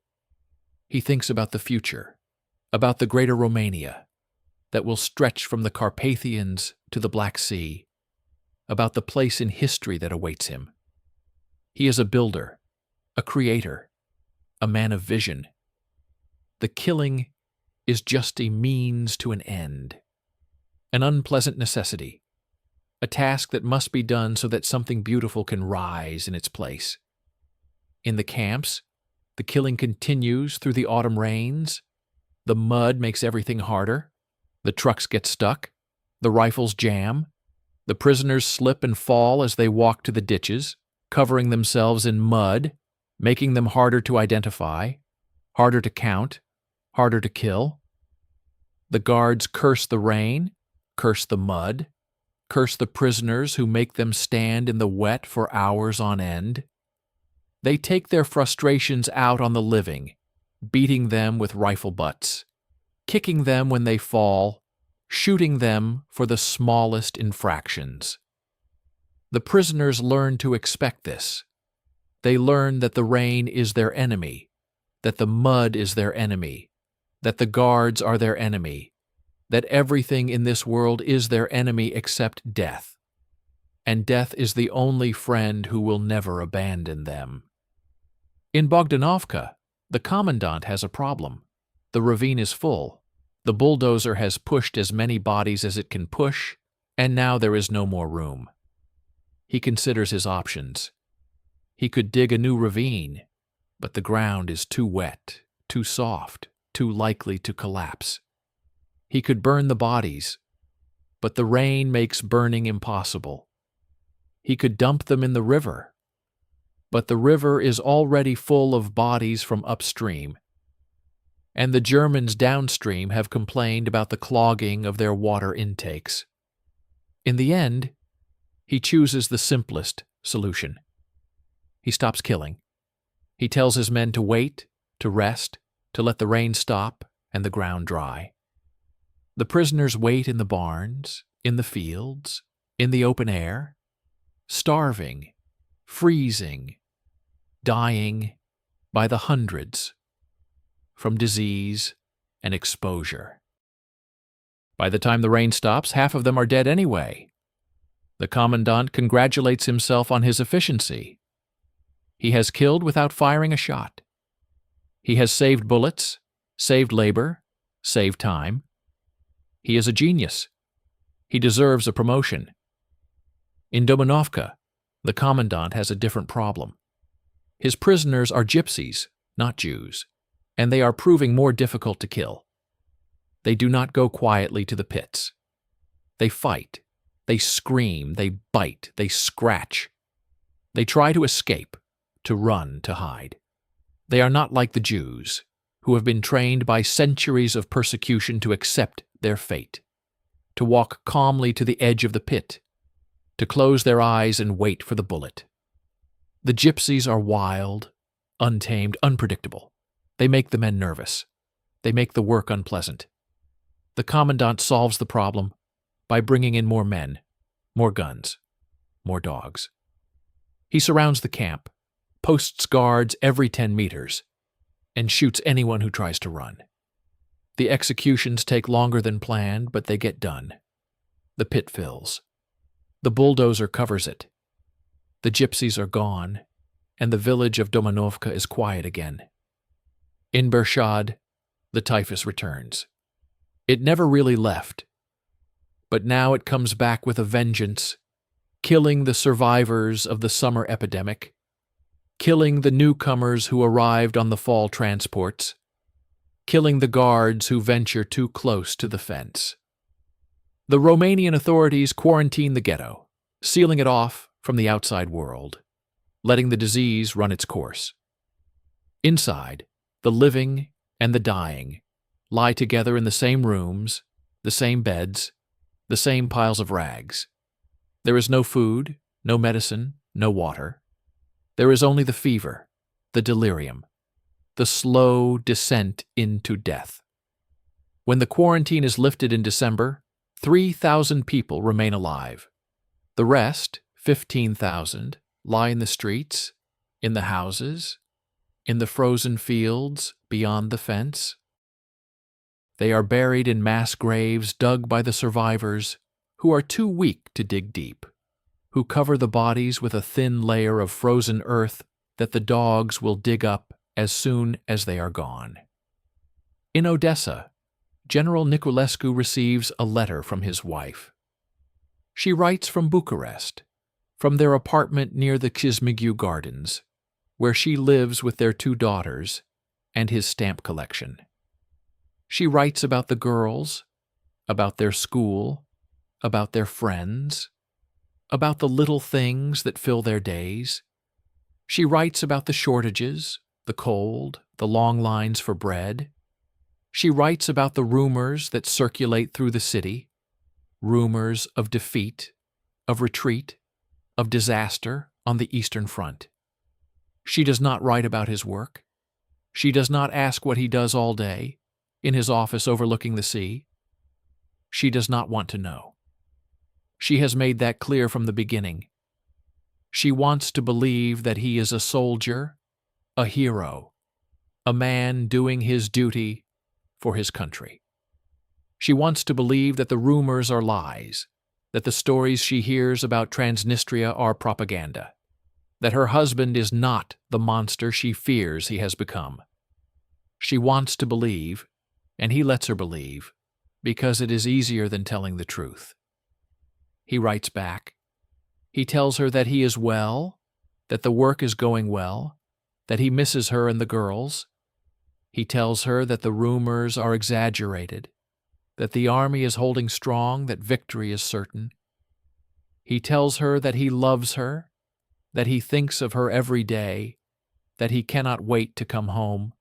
He thinks about the future, about the greater Romania that will stretch from the Carpathians to the Black Sea, about the place in history that awaits him. He is a builder, a creator, a man of vision. The killing is just a means to an end, an unpleasant necessity, a task that must be done so that something beautiful can rise in its place. In the camps, the killing continues through the autumn rains. The mud makes everything harder. The trucks get stuck. The rifles jam. The prisoners slip and fall as they walk to the ditches, covering themselves in mud, making them harder to identify, harder to count, harder to kill. The guards curse the rain, curse the mud, curse the prisoners who make them stand in the wet for hours on end. They take their frustrations out on the living, beating them with rifle butts, kicking them when they fall, shooting them for the smallest infractions. The prisoners learn to expect this. They learn that the rain is their enemy, that the mud is their enemy, that the guards are their enemy, that everything in this world is their enemy except death, and death is the only friend who will never abandon them. In Bogdanovka, the commandant has a problem. The ravine is full. The bulldozer has pushed as many bodies as it can push, and now there is no more room. He considers his options. He could dig a new ravine, but the ground is too wet, too soft, too likely to collapse. He could burn the bodies, but the rain makes burning impossible. He could dump them in the river, but the river is already full of bodies from upstream, and the Germans downstream have complained about the clogging of their water intakes. In the end, he chooses the simplest solution. He stops killing. He tells his men to wait, to rest, to let the rain stop and the ground dry. The prisoners wait in the barns, in the fields, in the open air, starving, freezing, dying by the hundreds from disease and exposure. By the time the rain stops, half of them are dead anyway. The commandant congratulates himself on his efficiency. He has killed without firing a shot. He has saved bullets, saved labor, saved time. He is a genius. He deserves a promotion. In Domanovka, the commandant has a different problem. His prisoners are gypsies, not Jews, and they are proving more difficult to kill. They do not go quietly to the pits. They fight. They scream. They bite. They scratch. They try to escape, to run, to hide. They are not like the Jews, who have been trained by centuries of persecution to accept their fate, to walk calmly to the edge of the pit, to close their eyes and wait for the bullet. The gypsies are wild, untamed, unpredictable. They make the men nervous. They make the work unpleasant. The commandant solves the problem by bringing in more men, more guns, more dogs. He surrounds the camp, posts guards every 10 meters, and shoots anyone who tries to run. The executions take longer than planned, but they get done. The pit fills. The bulldozer covers it. The gypsies are gone, and the village of Domanovka is quiet again. In Bershad, the typhus returns. It never really left, but now it comes back with a vengeance, killing the survivors of the summer epidemic, killing the newcomers who arrived on the fall transports, killing the guards who venture too close to the fence. The Romanian authorities quarantine the ghetto, sealing it off from the outside world, letting the disease run its course. Inside, the living and the dying lie together in the same rooms, the same beds, the same piles of rags. There is no food, no medicine, no water. There is only the fever, the delirium, the slow descent into death. When the quarantine is lifted in December, 3,000 people remain alive. The rest, 15,000, lie in the streets, in the houses, in the frozen fields beyond the fence. They are buried in mass graves dug by the survivors who are too weak to dig deep, who cover the bodies with a thin layer of frozen earth that the dogs will dig up as soon as they are gone. In Odessa, General Niculescu receives a letter from his wife. She writes from Bucharest, from their apartment near the Kismigiu Gardens, where she lives with their 2 daughters and his stamp collection. She writes about the girls, about their school, about their friends, about the little things that fill their days. She writes about the shortages, the cold, the long lines for bread. She writes about the rumors that circulate through the city, rumors of defeat, of retreat, of disaster on the Eastern Front. She does not write about his work. She does not ask what he does all day, in his office overlooking the sea. She does not want to know. She has made that clear from the beginning. She wants to believe that he is a soldier, a hero, a man doing his duty for his country. She wants to believe that the rumors are lies, that the stories she hears about Transnistria are propaganda, that her husband is not the monster she fears he has become. She wants to believe, and he lets her believe, because it is easier than telling the truth. He writes back. He tells her that he is well, that the work is going well, that he misses her and the girls. He tells her that the rumors are exaggerated, that the army is holding strong, that victory is certain. He tells her that he loves her, that he thinks of her every day, that he cannot wait to come home.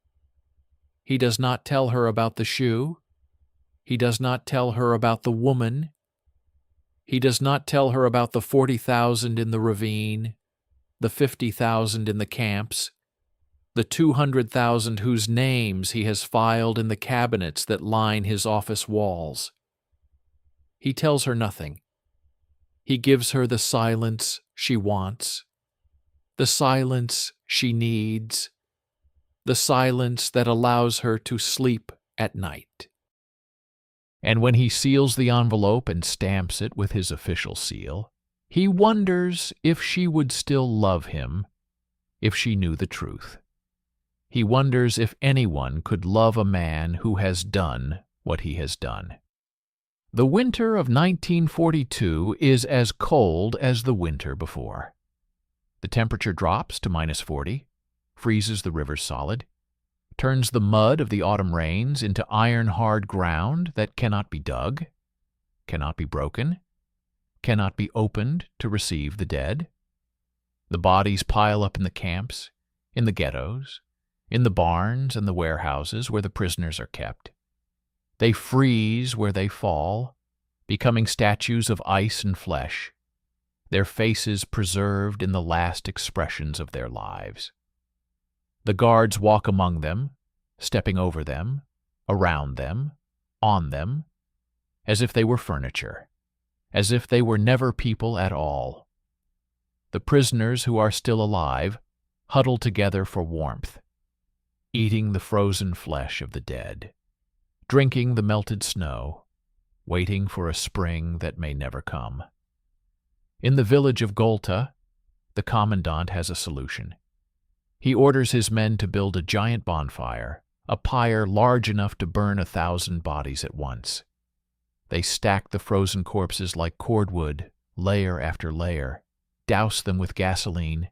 He does not tell her about the shoe. He does not tell her about the woman. He does not tell her about the 40,000 in the ravine, the 50,000 in the camps, the 200,000 whose names he has filed in the cabinets that line his office walls. He tells her nothing. He gives her the silence she wants, the silence she needs, the silence that allows her to sleep at night. And when he seals the envelope and stamps it with his official seal, he wonders if she would still love him if she knew the truth. He wonders if anyone could love a man who has done what he has done. The winter of 1942 is as cold as the winter before. The temperature drops to -40, freezes the rivers solid, turns the mud of the autumn rains into iron-hard ground that cannot be dug, cannot be broken, cannot be opened to receive the dead. The bodies pile up in the camps, in the ghettos, in the barns and the warehouses where the prisoners are kept. They freeze where they fall, becoming statues of ice and flesh, their faces preserved in the last expressions of their lives. The guards walk among them, stepping over them, around them, on them, as if they were furniture, as if they were never people at all. The prisoners who are still alive huddle together for warmth, eating the frozen flesh of the dead, drinking the melted snow, waiting for a spring that may never come. In the village of Golta, the commandant has a solution. He orders his men to build a giant bonfire, a pyre large enough to burn 1,000 bodies at once. They stack the frozen corpses like cordwood, layer after layer, douse them with gasoline,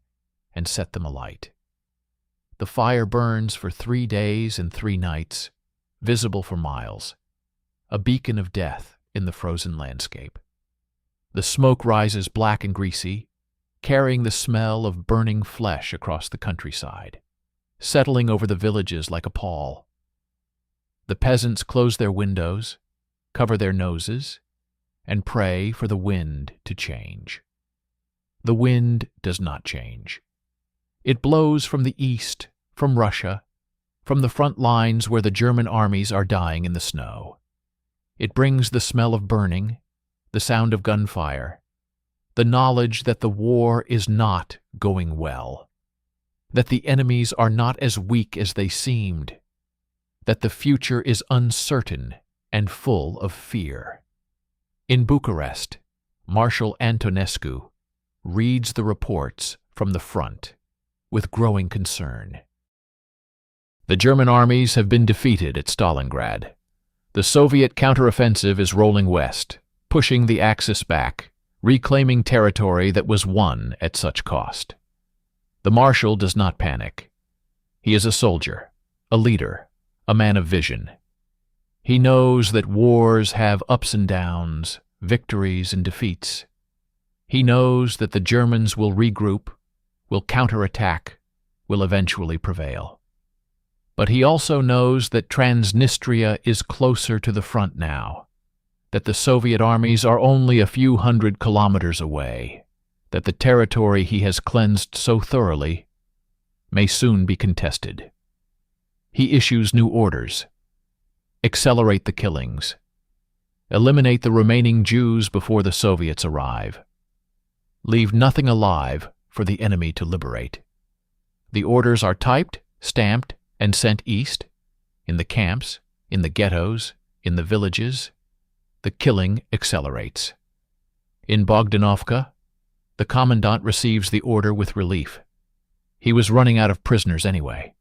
and set them alight. The fire burns for 3 days and 3 nights, visible for miles, a beacon of death in the frozen landscape. The smoke rises black and greasy, carrying the smell of burning flesh across the countryside, settling over the villages like a pall. The peasants close their windows, cover their noses, and pray for the wind to change. The wind does not change. It blows from the east, from Russia, from the front lines where the German armies are dying in the snow. It brings the smell of burning, the sound of gunfire, the knowledge that the war is not going well, that the enemies are not as weak as they seemed, that the future is uncertain and full of fear. In Bucharest, Marshal Antonescu reads the reports from the front with growing concern. The German armies have been defeated at Stalingrad. The Soviet counteroffensive is rolling west, pushing the Axis back, reclaiming territory that was won at such cost. The Marshal does not panic. He is a soldier, a leader, a man of vision. He knows that wars have ups and downs, victories and defeats. He knows that the Germans will regroup, will counterattack, will eventually prevail. But he also knows that Transnistria is closer to the front now, that the Soviet armies are only a few hundred kilometers away, that the territory he has cleansed so thoroughly may soon be contested. He issues new orders. Accelerate the killings. Eliminate the remaining Jews before the Soviets arrive. Leave nothing alive for the enemy to liberate. The orders are typed, stamped, and sent east, in the camps, in the ghettos, in the villages. The killing accelerates. In Bogdanovka, the commandant receives the order with relief. He was running out of prisoners anyway.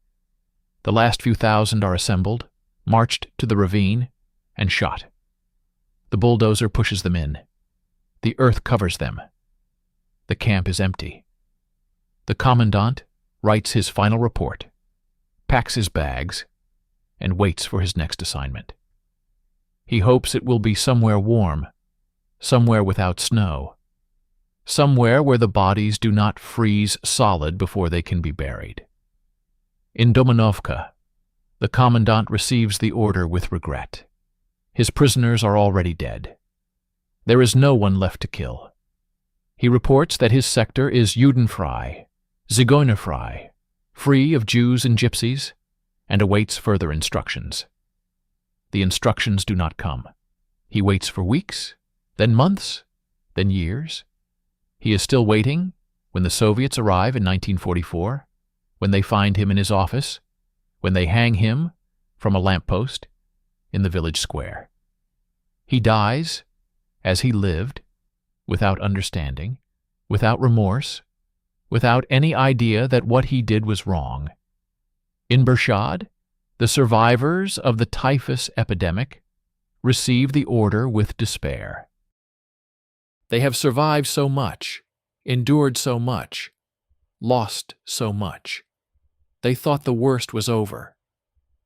The last few thousand are assembled, marched to the ravine, and shot. The bulldozer pushes them in. The earth covers them. The camp is empty. The commandant writes his final report, packs his bags, and waits for his next assignment. He hopes it will be somewhere warm, somewhere without snow, somewhere where the bodies do not freeze solid before they can be buried. In Domanovka, the commandant receives the order with regret. His prisoners are already dead. There is no one left to kill. He reports that his sector is Judenfrei, Zigeunerfrei, free of Jews and Gypsies, and awaits further instructions. The instructions do not come. He waits for weeks, then months, then years. He is still waiting when the Soviets arrive in 1944, when they find him in his office, when they hang him from a lamppost in the village square. He dies, as he lived, without understanding, without remorse, without any idea that what he did was wrong. In Bershad, the survivors of the typhus epidemic receive the order with despair. They have survived so much, endured so much, lost so much. They thought the worst was over.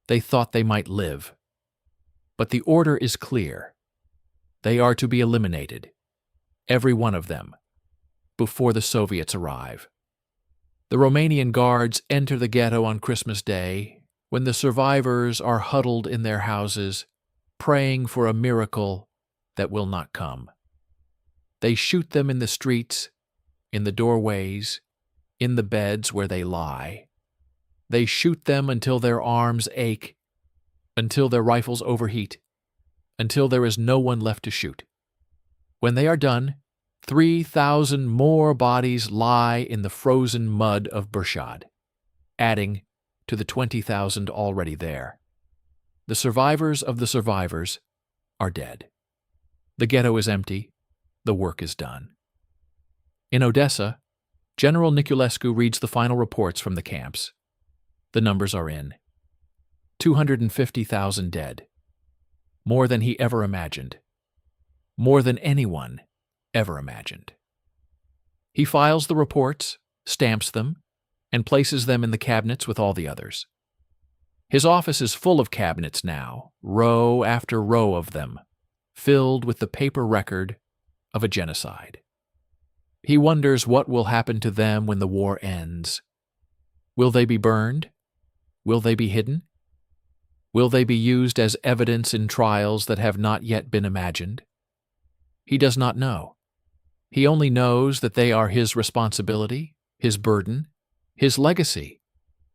They thought they might live. But the order is clear. They are to be eliminated, every one of them, before the Soviets arrive. The Romanian guards enter the ghetto on Christmas Day, when the survivors are huddled in their houses, praying for a miracle that will not come. They shoot them in the streets, in the doorways, in the beds where they lie. They shoot them until their arms ache, until their rifles overheat, until there is no one left to shoot. When they are done, 3,000 more bodies lie in the frozen mud of Bershad, adding to the 20,000 already there. The survivors of the survivors are dead. The ghetto is empty. The work is done. In Odessa, General Niculescu reads the final reports from the camps. The numbers are in. 250,000 dead. More than he ever imagined. More than anyone ever imagined. He files the reports, stamps them, and places them in the cabinets with all the others. His office is full of cabinets now, row after row of them, filled with the paper record of a genocide. He wonders what will happen to them when the war ends. Will they be burned? Will they be hidden? Will they be used as evidence in trials that have not yet been imagined? He does not know. He only knows that they are his responsibility, his burden, his legacy.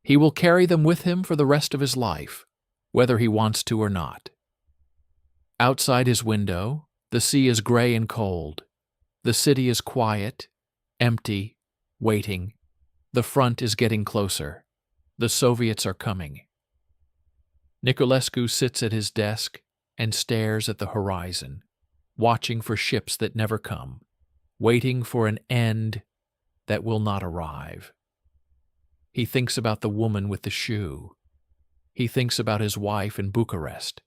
He will carry them with him for the rest of his life, whether he wants to or not. Outside his window, the sea is gray and cold. The city is quiet, empty, waiting. The front is getting closer. The Soviets are coming. Niculescu sits at his desk and stares at the horizon, watching for ships that never come, waiting for an end that will not arrive. He thinks about the woman with the shoe. He thinks about his wife in Bucharest,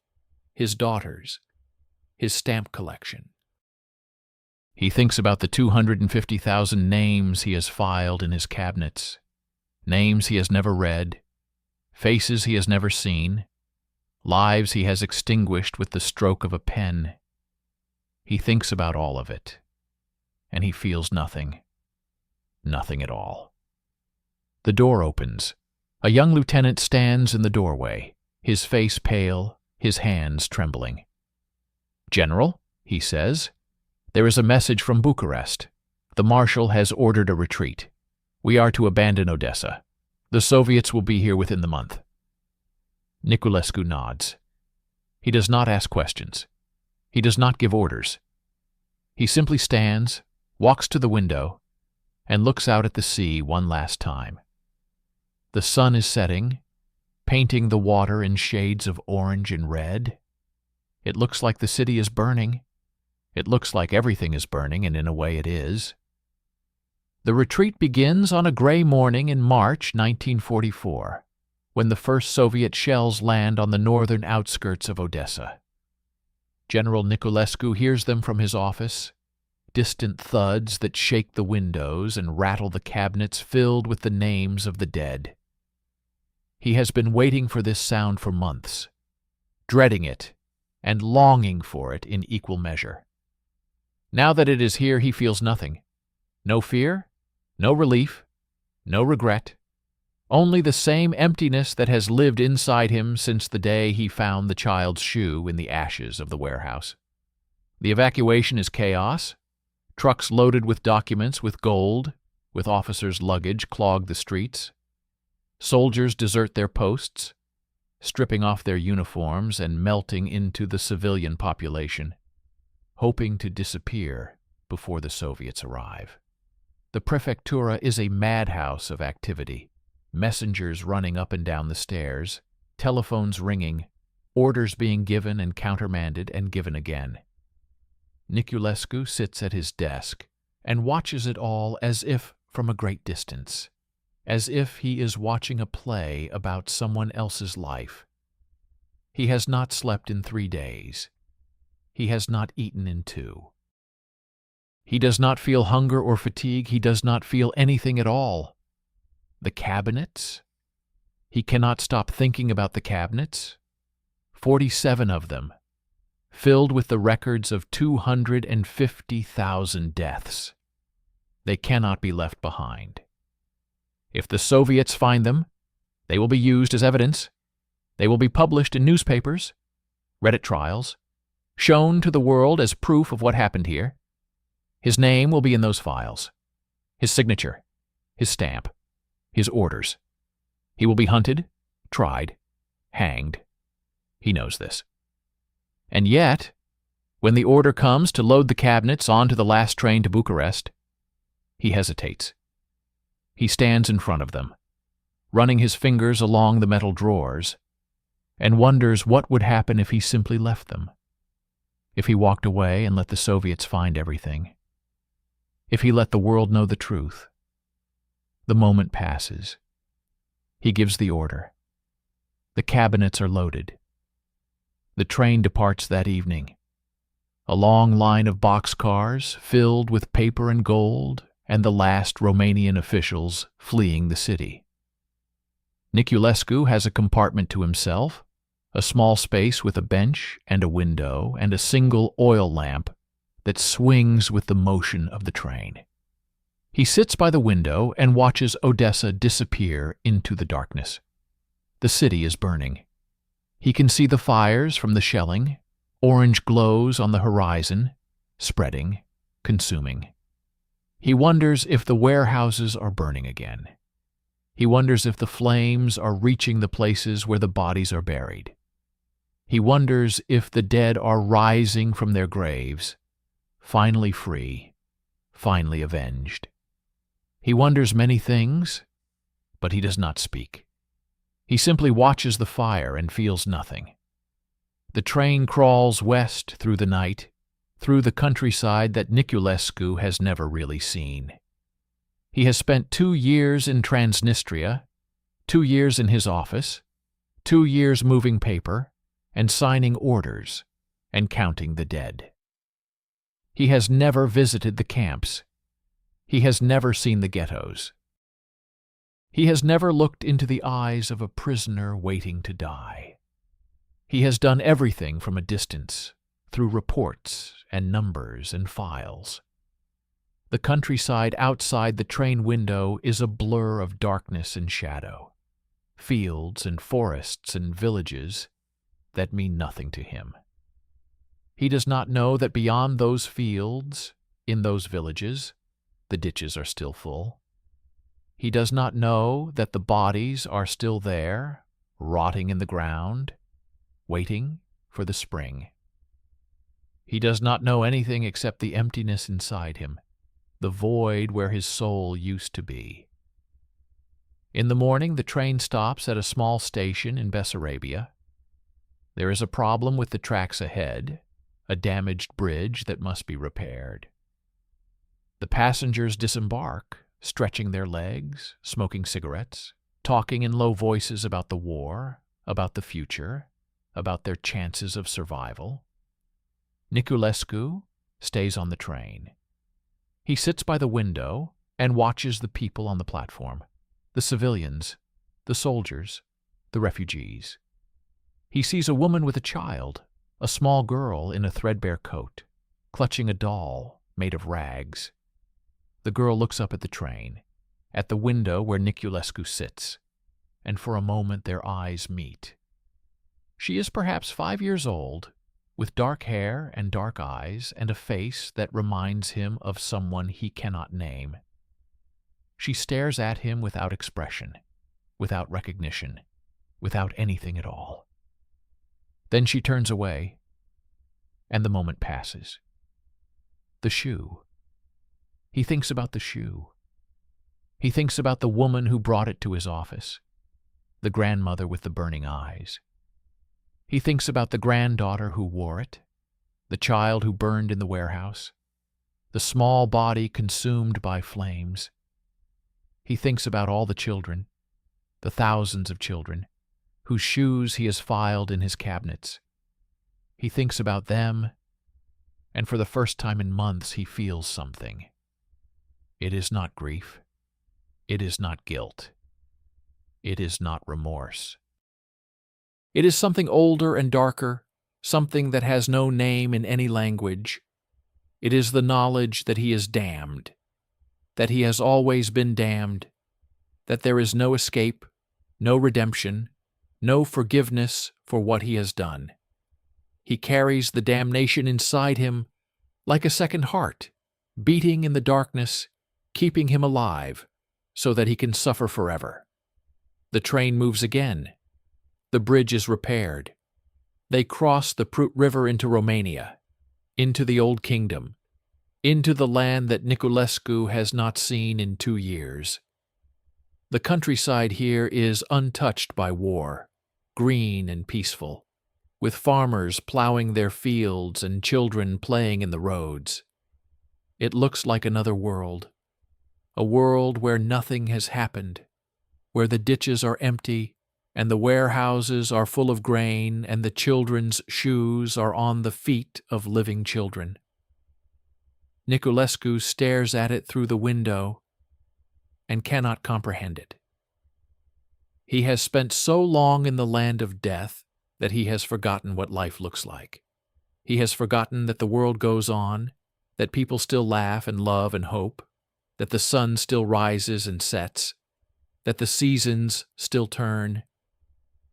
his daughters, his stamp collection. He thinks about the 250,000 names he has filed in his cabinets, names he has never read, faces he has never seen, lives he has extinguished with the stroke of a pen. He thinks about all of it, and he feels nothing. Nothing at all. The door opens. A young lieutenant stands in the doorway, his face pale, his hands trembling. "General," he says, "there is a message from Bucharest. The Marshal has ordered a retreat. We are to abandon Odessa. The Soviets will be here within the month." Niculescu nods. He does not ask questions. He does not give orders. He simply stands, walks to the window, and looks out at the sea one last time. The sun is setting, painting the water in shades of orange and red. It looks like the city is burning. It looks like everything is burning, and in a way it is. The retreat begins on a gray morning in March 1944, when the first Soviet shells land on the northern outskirts of Odessa. General Niculescu hears them from his office, distant thuds that shake the windows and rattle the cabinets filled with the names of the dead. He has been waiting for this sound for months, dreading it and longing for it in equal measure. Now that it is here, he feels nothing. No fear, no relief, no regret, only the same emptiness that has lived inside him since the day he found the child's shoe in the ashes of the warehouse. The evacuation is chaos. Trucks loaded with documents, with gold, with officers' luggage clog the streets. Soldiers desert their posts, stripping off their uniforms and melting into the civilian population, hoping to disappear before the Soviets arrive. The prefectura is a madhouse of activity, messengers running up and down the stairs, telephones ringing, orders being given and countermanded and given again. Niculescu sits at his desk and watches it all as if from a great distance, as if he is watching a play about someone else's life. He has not slept in 3 days. He has not eaten in 2. He does not feel hunger or fatigue. He does not feel anything at all. The cabinets? He cannot stop thinking about the cabinets. 47 of them, filled with the records of 250,000 deaths. They cannot be left behind. If the Soviets find them, they will be used as evidence. They will be published in newspapers, read at trials, shown to the world as proof of what happened here. His name will be in those files, his signature, his stamp, his orders. He will be hunted, tried, hanged. He knows this. And yet, when the order comes to load the cabinets onto the last train to Bucharest, he hesitates. He stands in front of them, running his fingers along the metal drawers, and wonders what would happen if he simply left them, if he walked away and let the Soviets find everything, if he let the world know the truth. The moment passes. He gives the order. The cabinets are loaded. The train departs that evening. A long line of boxcars filled with paper and gold, and the last Romanian officials fleeing the city. Niculescu has a compartment to himself, a small space with a bench and a window and a single oil lamp that swings with the motion of the train. He sits by the window and watches Odessa disappear into the darkness. The city is burning. He can see the fires from the shelling, orange glows on the horizon, spreading, consuming. He wonders if the warehouses are burning again. He wonders if the flames are reaching the places where the bodies are buried. He wonders if the dead are rising from their graves, finally free, finally avenged. He wonders many things, but he does not speak. He simply watches the fire and feels nothing. The train crawls west through the night, through the countryside that Niculescu has never really seen. He has spent 2 years in Transnistria, 2 years in his office, 2 years moving paper and signing orders and counting the dead. He has never visited the camps. He has never seen the ghettos. He has never looked into the eyes of a prisoner waiting to die. He has done everything from a distance, through reports and numbers and files. The countryside outside the train window is a blur of darkness and shadow, fields and forests and villages that mean nothing to him. He does not know that beyond those fields, in those villages, the ditches are still full. He does not know that the bodies are still there, rotting in the ground, waiting for the spring. He does not know anything except the emptiness inside him, the void where his soul used to be. In the morning, the train stops at a small station in Bessarabia. There is a problem with the tracks ahead, a damaged bridge that must be repaired. The passengers disembark, stretching their legs, smoking cigarettes, talking in low voices about the war, about the future, about their chances of survival. Niculescu stays on the train. He sits by the window and watches the people on the platform, the civilians, the soldiers, the refugees. He sees a woman with a child, a small girl in a threadbare coat, clutching a doll made of rags. The girl looks up at the train, at the window where Niculescu sits, and for a moment their eyes meet. She is perhaps 5 years old, with dark hair and dark eyes and a face that reminds him of someone he cannot name. She stares at him without expression, without recognition, without anything at all. Then she turns away, and the moment passes. The shoe. He thinks about the shoe. He thinks about the woman who brought it to his office, the grandmother with the burning eyes. He thinks about the granddaughter who wore it, the child who burned in the warehouse, the small body consumed by flames. He thinks about all the children, the thousands of children, whose shoes he has filed in his cabinets. He thinks about them, and for the first time in months he feels something. It is not grief. It is not guilt. It is not remorse. It is something older and darker, something that has no name in any language. It is the knowledge that he is damned, that he has always been damned, that there is no escape, no redemption, no forgiveness for what he has done. He carries the damnation inside him like a second heart, beating in the darkness, keeping him alive so that he can suffer forever. The train moves again. The bridge is repaired. They cross the Prut River into Romania, into the Old Kingdom, into the land that Niculescu has not seen in 2 years. The countryside here is untouched by war, green and peaceful, with farmers plowing their fields and children playing in the roads. It looks like another world, a world where nothing has happened, where the ditches are empty and the warehouses are full of grain and the children's shoes are on the feet of living children. Niculescu stares at it through the window and cannot comprehend it. He has spent so long in the land of death that he has forgotten what life looks like. He has forgotten that the world goes on, that people still laugh and love and hope, that the sun still rises and sets, that the seasons still turn.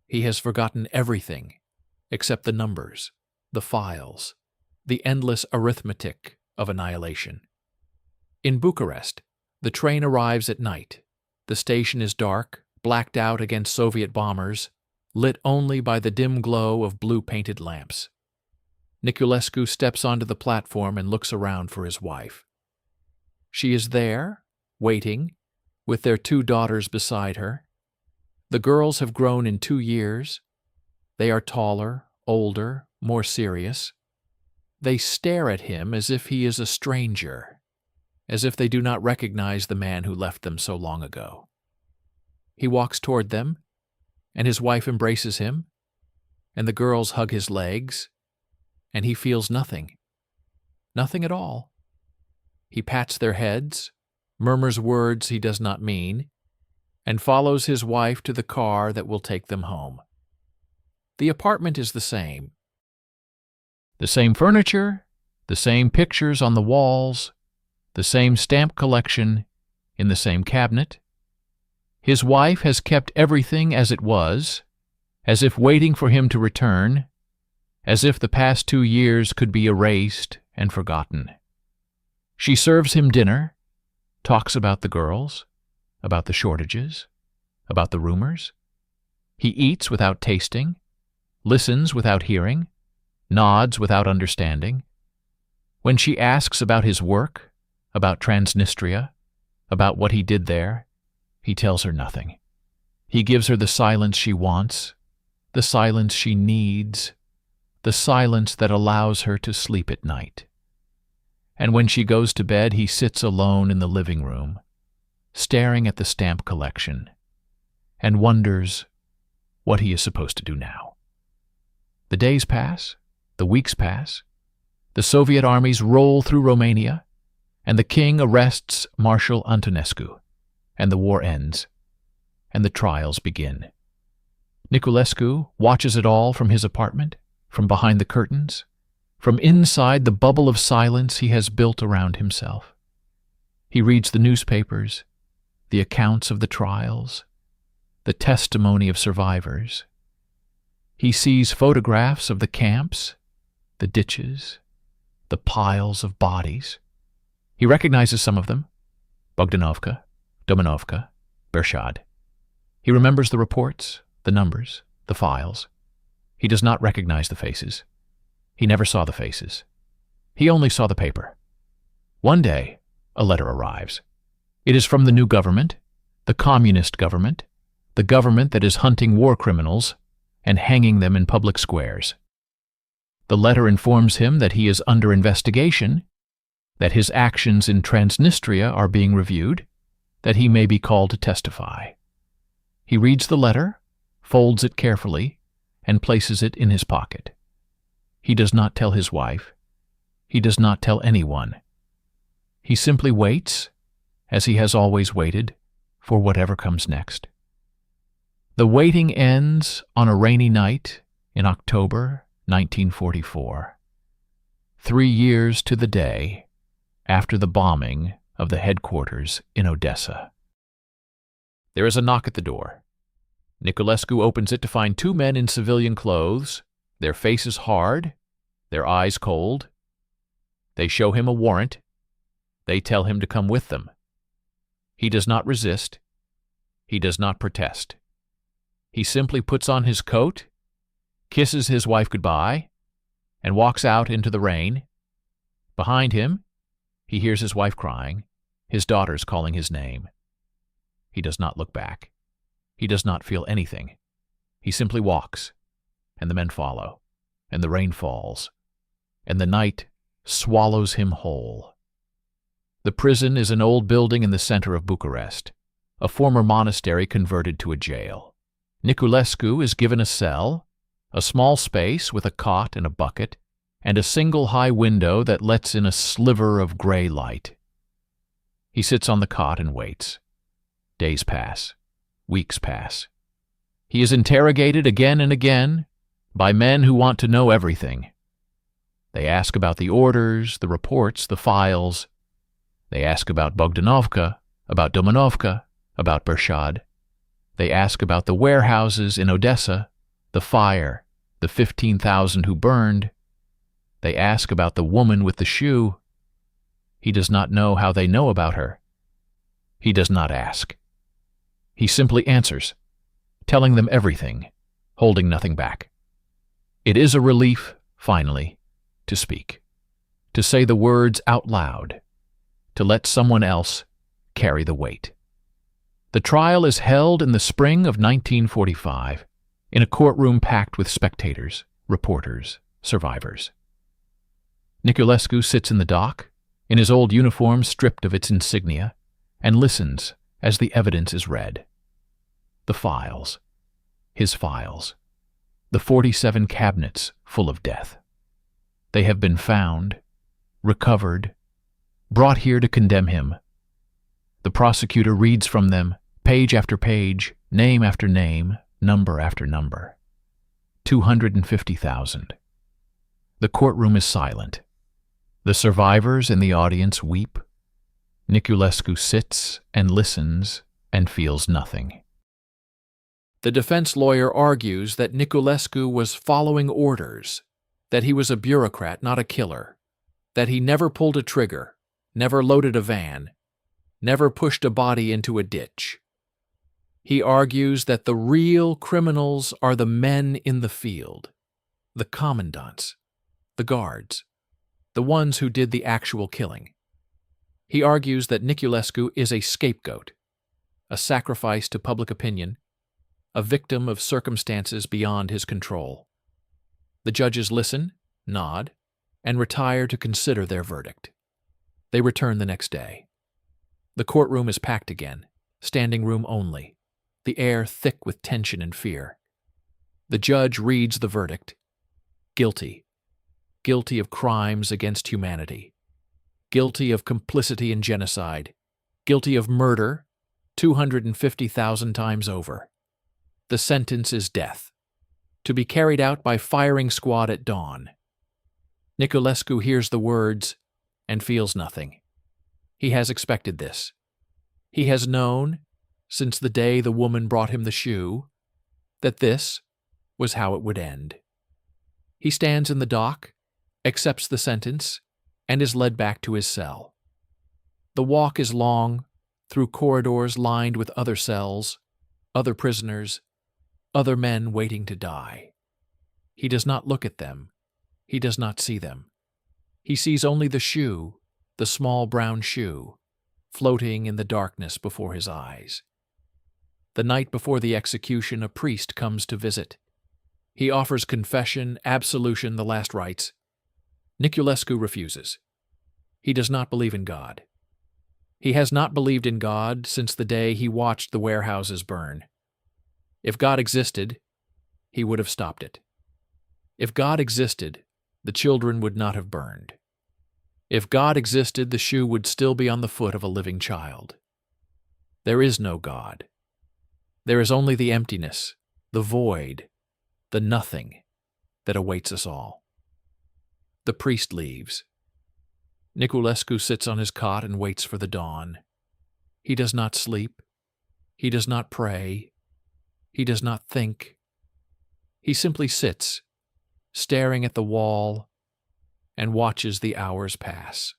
He has forgotten everything except the numbers, the files, the endless arithmetic of annihilation. In Bucharest, the train arrives at night. The station is dark, blacked out against Soviet bombers, lit only by the dim glow of blue-painted lamps. Niculescu steps onto the platform and looks around for his wife. She is there, waiting, with their 2 daughters beside her. The girls have grown in 2 years. They are taller, older, more serious. They stare at him as if he is a stranger, as if they do not recognize the man who left them so long ago. He walks toward them, and his wife embraces him, and the girls hug his legs, and he feels nothing. Nothing at all. He pats their heads, murmurs words he does not mean, and follows his wife to the car that will take them home. The apartment is the same. The same furniture, the same pictures on the walls, the same stamp collection in the same cabinet. His wife has kept everything as it was, as if waiting for him to return, as if the past 2 years could be erased and forgotten. She serves him dinner, talks about the girls, about the shortages, about the rumors. He eats without tasting, listens without hearing, nods without understanding. When she asks about his work, about Transnistria, about what he did there, he tells her nothing. He gives her the silence she wants, the silence she needs, the silence that allows her to sleep at night. And when she goes to bed, he sits alone in the living room, staring at the stamp collection, and wonders what he is supposed to do now. The days pass, the weeks pass, the Soviet armies roll through Romania, and the king arrests Marshal Antonescu, and the war ends, and the trials begin. Niculescu watches it all from his apartment, from behind the curtains, from inside the bubble of silence he has built around himself. He reads the newspapers, the accounts of the trials, the testimony of survivors. He sees photographs of the camps, the ditches, the piles of bodies. He recognizes some of them: Bogdanovka, Domanovka, Bershad. He remembers the reports, the numbers, the files. He does not recognize the faces. He never saw the faces. He only saw the paper. One day, a letter arrives. It is from the new government, the communist government, the government that is hunting war criminals and hanging them in public squares. The letter informs him that he is under investigation, that his actions in Transnistria are being reviewed, that he may be called to testify. He reads the letter, folds it carefully, and places it in his pocket. He does not tell his wife. He does not tell anyone. He simply waits, as he has always waited, for whatever comes next. The waiting ends on a rainy night in October 1944, 3 years to the day after the bombing of the headquarters in Odessa. There is a knock at the door. Niculescu opens it to find 2 men in civilian clothes, their faces hard, their eyes cold. They show him a warrant. They tell him to come with them. He does not resist. He does not protest. He simply puts on his coat, kisses his wife goodbye, and walks out into the rain. Behind him, he hears his wife crying, his daughters calling his name. He does not look back. He does not feel anything. He simply walks, and the men follow, and the rain falls, and the night swallows him whole. The prison is an old building in the center of Bucharest, a former monastery converted to a jail. Niculescu is given a cell, a small space with a cot and a bucket, and a single high window that lets in a sliver of gray light. He sits on the cot and waits. Days pass. Weeks pass. He is interrogated again and again by men who want to know everything. They ask about the orders, the reports, the files. They ask about Bogdanovka, about Domanovka, about Bershad. They ask about the warehouses in Odessa, the fire, the 15,000 who burned. They ask about the woman with the shoe. He does not know how they know about her. He does not ask. He simply answers, telling them everything, holding nothing back. It is a relief, finally, to speak, to say the words out loud, to let someone else carry the weight. The trial is held in the spring of 1945 in a courtroom packed with spectators, reporters, survivors. Niculescu sits in the dock, in his old uniform stripped of its insignia, and listens as the evidence is read. The files, his files, the 47 cabinets full of death. They have been found, recovered, brought here to condemn him. The prosecutor reads from them, page after page, name after name, number after number. 250,000. The courtroom is silent. The survivors in the audience weep. Niculescu sits and listens and feels nothing. The defense lawyer argues that Niculescu was following orders, that he was a bureaucrat, not a killer, that he never pulled a trigger, never loaded a van, never pushed a body into a ditch. He argues that the real criminals are the men in the field, the commandants, the guards, the ones who did the actual killing. He argues that Niculescu is a scapegoat, a sacrifice to public opinion, a victim of circumstances beyond his control. The judges listen, nod, and retire to consider their verdict. They return the next day. The courtroom is packed again, standing room only, the air thick with tension and fear. The judge reads the verdict. Guilty. Guilty of crimes against humanity. Guilty of complicity in genocide. Guilty of murder 250,000 times over. The sentence is death, to be carried out by firing squad at dawn. Niculescu hears the words and feels nothing. He has expected this. He has known, since the day the woman brought him the shoe, that this was how it would end. He stands in the dock, accepts the sentence, and is led back to his cell. The walk is long, through corridors lined with other cells, other prisoners, other men waiting to die. He does not look at them. He does not see them. He sees only the shoe, the small brown shoe, floating in the darkness before his eyes. The night before the execution, a priest comes to visit. He offers confession, absolution, the last rites. Niculescu refuses. He does not believe in God. He has not believed in God since the day he watched the warehouses burn. If God existed, he would have stopped it. If God existed, the children would not have burned. If God existed, the shoe would still be on the foot of a living child. There is no God. There is only the emptiness, the void, the nothing that awaits us all. The priest leaves. Niculescu sits on his cot and waits for the dawn. He does not sleep. He does not pray. He does not think. He simply sits, staring at the wall, and watches the hours pass.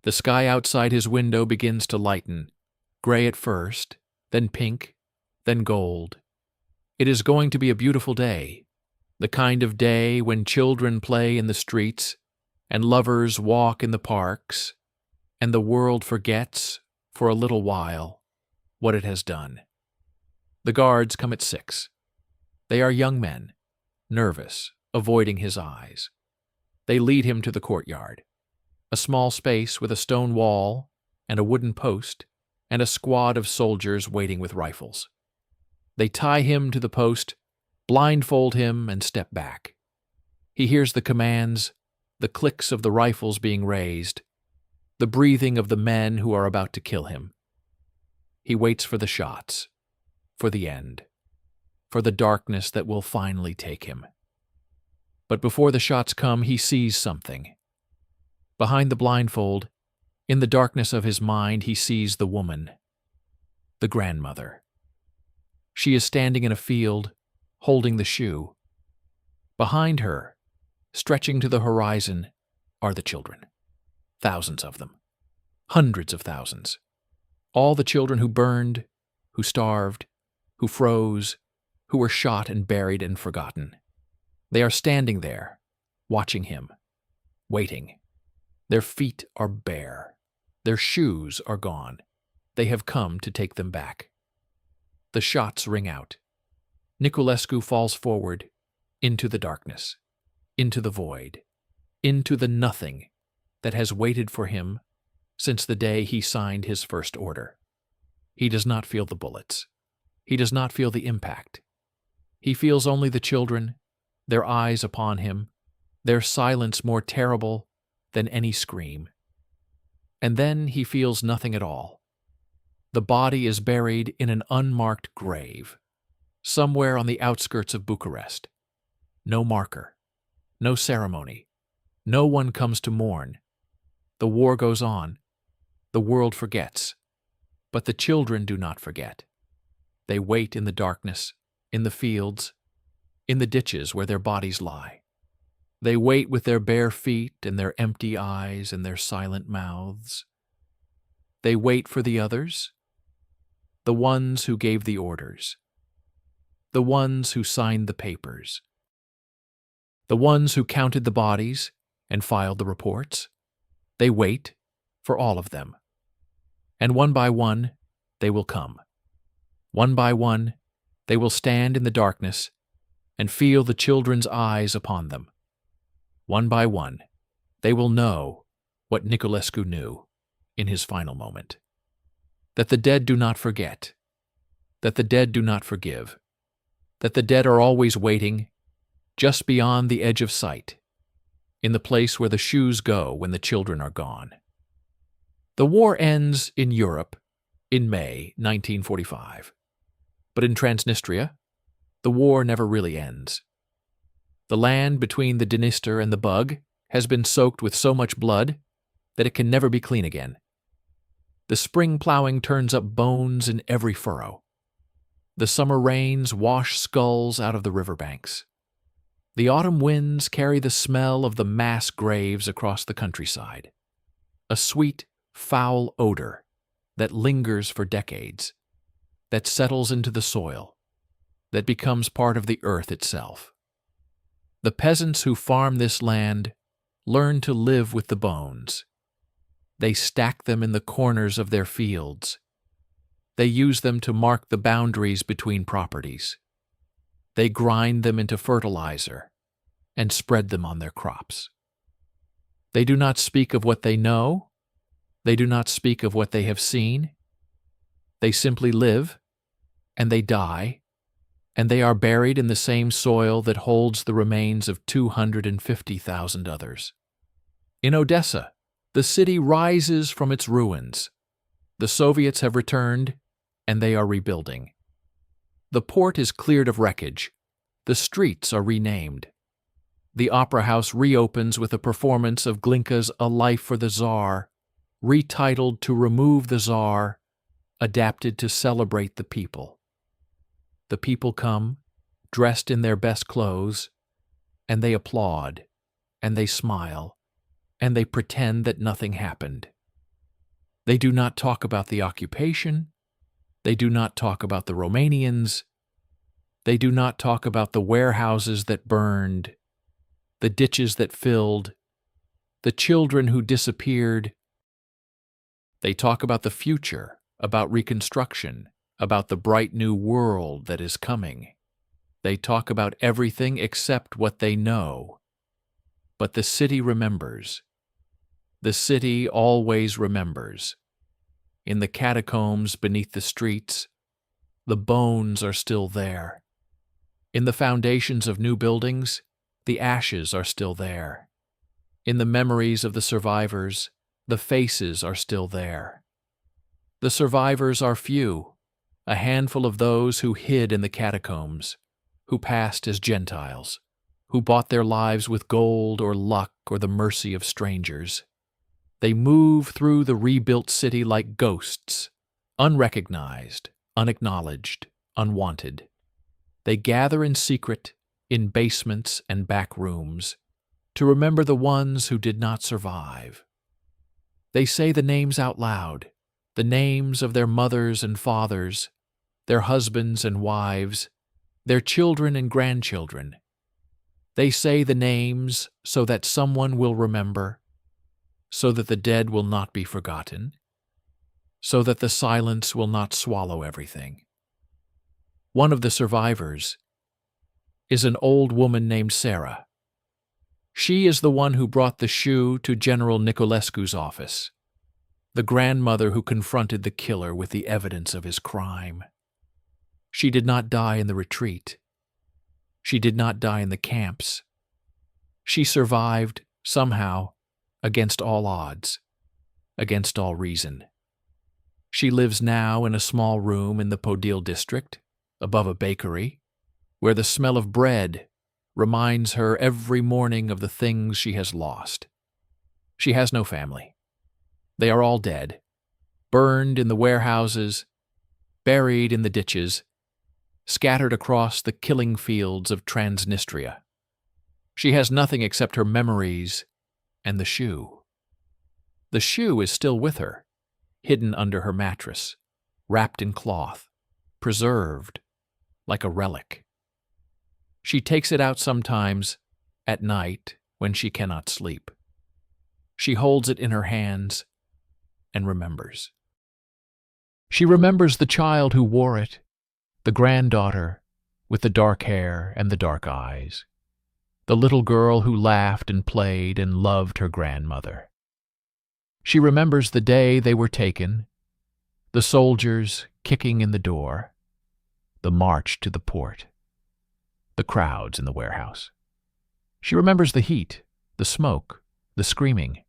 The sky outside his window begins to lighten, gray at first, then pink, then gold. It is going to be a beautiful day, the kind of day when children play in the streets and lovers walk in the parks, and the world forgets, for a little while, what it has done. The guards come at 6. They are young men, nervous, avoiding his eyes. They lead him to the courtyard. a small space with a stone wall and a wooden post and a squad of soldiers waiting with rifles. They tie him to the post, blindfold him, and step back. He hears the commands, the clicks of the rifles being raised, the breathing of the men who are about to kill him. He waits for the shots, for the end, for the darkness that will finally take him. But before the shots come, he sees something. Behind the blindfold, in the darkness of his mind, he sees the woman, the grandmother. She is standing in a field, holding the shoe. Behind her, stretching to the horizon, are the children. Thousands of them. Hundreds of thousands. All the children who burned, who starved, who froze, who were shot and buried and forgotten. They are standing there, watching him, waiting. Their feet are bare. Their shoes are gone. They have come to take them back. The shots ring out. Niculescu falls forward, into the darkness, into the void, into the nothing that has waited for him since the day he signed his first order. He does not feel the bullets. He does not feel the impact. He feels only the children, their eyes upon him, their silence more terrible than any scream. And then he feels nothing at all. The body is buried in an unmarked grave, somewhere on the outskirts of Bucharest. No marker, no ceremony, no one comes to mourn. The war goes on. The world forgets. But the children do not forget. They wait in the darkness, in the fields, in the ditches where their bodies lie. They wait with their bare feet and their empty eyes and their silent mouths. They wait for the others, the ones who gave the orders, the ones who signed the papers, the ones who counted the bodies and filed the reports. They wait for all of them. And one by one, they will come. One by one, they will stand in the darkness and feel the children's eyes upon them. One by one, they will know what Niculescu knew in his final moment. That the dead do not forget. That the dead do not forgive. That the dead are always waiting, just beyond the edge of sight, in the place where the shoes go when the children are gone. The war ends in Europe in May 1945. But in Transnistria, the war never really ends. The land between the Dniester and the Bug has been soaked with so much blood that it can never be clean again. The spring plowing turns up bones in every furrow. The summer rains wash skulls out of the riverbanks. The autumn winds carry the smell of the mass graves across the countryside. A sweet, foul odor that lingers for decades, that settles into the soil, that becomes part of the earth itself. The peasants who farm this land learn to live with the bones. They stack them in the corners of their fields. They use them to mark the boundaries between properties. They grind them into fertilizer and spread them on their crops. They do not speak of what they know. They do not speak of what they have seen. They simply live, and they die, and they are buried in the same soil that holds the remains of 250,000 others. In Odessa, the city rises from its ruins. The Soviets have returned, and they are rebuilding. The port is cleared of wreckage. The streets are renamed. The opera house reopens with a performance of Glinka's A Life for the Tsar, retitled To Remove the Tsar, adapted to celebrate the people. The people come, dressed in their best clothes, and they applaud, and they smile, and they pretend that nothing happened. They do not talk about the occupation. They do not talk about the Romanians. They do not talk about the warehouses that burned, the ditches that filled, the children who disappeared. They talk about the future, about reconstruction, about the bright new world that is coming. They talk about everything except what they know. But the city remembers. The city always remembers. In the catacombs beneath the streets, the bones are still there. In the foundations of new buildings, the ashes are still there. In the memories of the survivors, the faces are still there. The survivors are few, a handful of those who hid in the catacombs, who passed as Gentiles, who bought their lives with gold or luck or the mercy of strangers. They move through the rebuilt city like ghosts, unrecognized, unacknowledged, unwanted. They gather in secret, in basements and back rooms, to remember the ones who did not survive. They say the names out loud, the names of their mothers and fathers, their husbands and wives, their children and grandchildren. They say the names so that someone will remember, so that the dead will not be forgotten, so that the silence will not swallow everything. One of the survivors is an old woman named Sarah. She is the one who brought the shoe to General Niculescu's office, the grandmother who confronted the killer with the evidence of his crime. She did not die in the retreat. She did not die in the camps. She survived, somehow, against all odds, against all reason. She lives now in a small room in the Podil district, above a bakery, where the smell of bread reminds her every morning of the things she has lost. She has no family. They are all dead, burned in the warehouses, buried in the ditches, scattered across the killing fields of Transnistria. She has nothing except her memories and the shoe. The shoe is still with her, hidden under her mattress, wrapped in cloth, preserved like a relic. She takes it out sometimes, at night, when she cannot sleep. She holds it in her hands and remembers. She remembers the child who wore it, the granddaughter with the dark hair and the dark eyes, the little girl who laughed and played and loved her grandmother. She remembers the day they were taken, the soldiers kicking in the door, the march to the port, the crowds in the warehouse. She remembers the heat, the smoke, the screaming.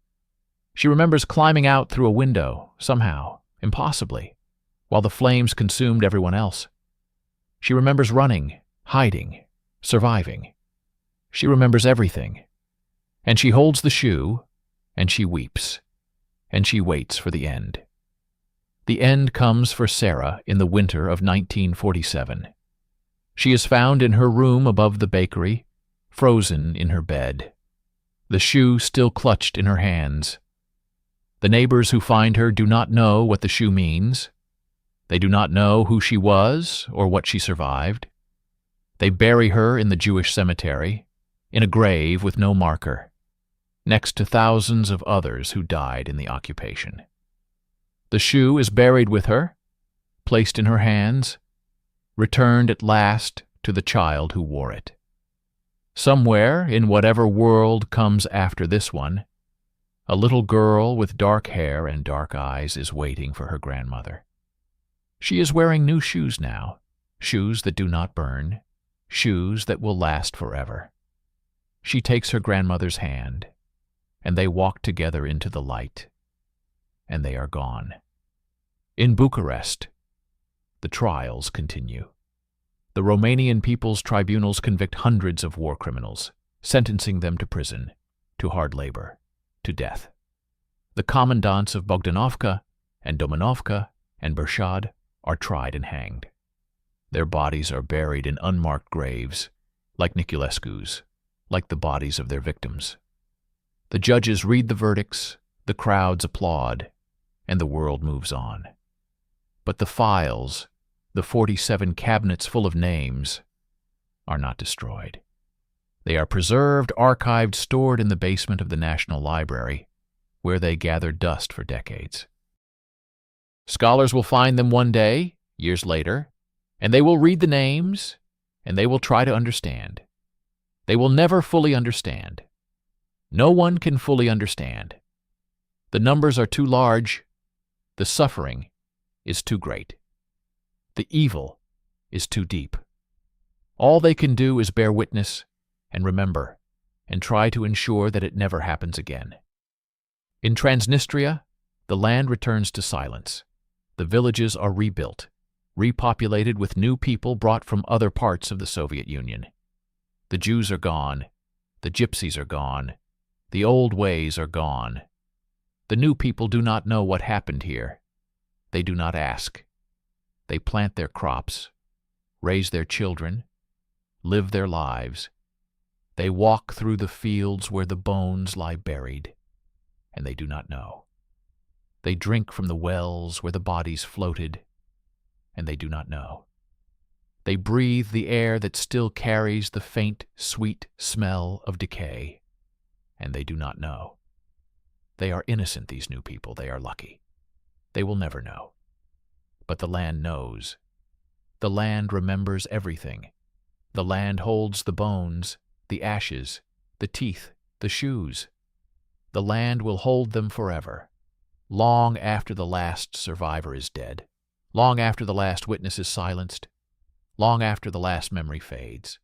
She remembers climbing out through a window, somehow, impossibly, while the flames consumed everyone else. She remembers running, hiding, surviving. She remembers everything. And she holds the shoe, and she weeps, and she waits for the end. The end comes for Sarah in the winter of 1947. She is found in her room above the bakery, frozen in her bed, the shoe still clutched in her hands. The neighbors who find her do not know what the shoe means. They do not know who she was or what she survived. They bury her in the Jewish cemetery, in a grave with no marker, next to thousands of others who died in the occupation. The shoe is buried with her, placed in her hands, returned at last to the child who wore it. Somewhere, in whatever world comes after this one, a little girl with dark hair and dark eyes is waiting for her grandmother. She is wearing new shoes now, shoes that do not burn, shoes that will last forever. She takes her grandmother's hand, and they walk together into the light, and they are gone. In Bucharest, the trials continue. The Romanian People's Tribunals convict hundreds of war criminals, sentencing them to prison, to hard labor, to death. The commandants of Bogdanovka and Domanovka and Bershad are tried and hanged. Their bodies are buried in unmarked graves, like Niculescu's, like the bodies of their victims. The judges read the verdicts, the crowds applaud, and the world moves on. But the files, the 47 cabinets full of names, are not destroyed. They are preserved, archived, stored in the basement of the National Library, where they gather dust for decades. Scholars will find them one day, years later, and they will read the names, and they will try to understand. They will never fully understand. No one can fully understand. The numbers are too large. The suffering is too great. The evil is too deep. All they can do is bear witness and remember and try to ensure that it never happens again. In Transnistria, the land returns to silence. The villages are rebuilt, repopulated with new people brought from other parts of the Soviet Union. The Jews are gone. The Gypsies are gone. The old ways are gone. The new people do not know what happened here. They do not ask. They plant their crops, raise their children, live their lives. They walk through the fields where the bones lie buried, and they do not know. They drink from the wells where the bodies floated, and they do not know. They breathe the air that still carries the faint, sweet smell of decay, and they do not know. They are innocent, these new people. They are lucky. They will never know. But the land knows. The land remembers everything. The land holds the bones, the ashes, the teeth, the shoes. The land will hold them forever, long after the last survivor is dead, long after the last witness is silenced, long after the last memory fades.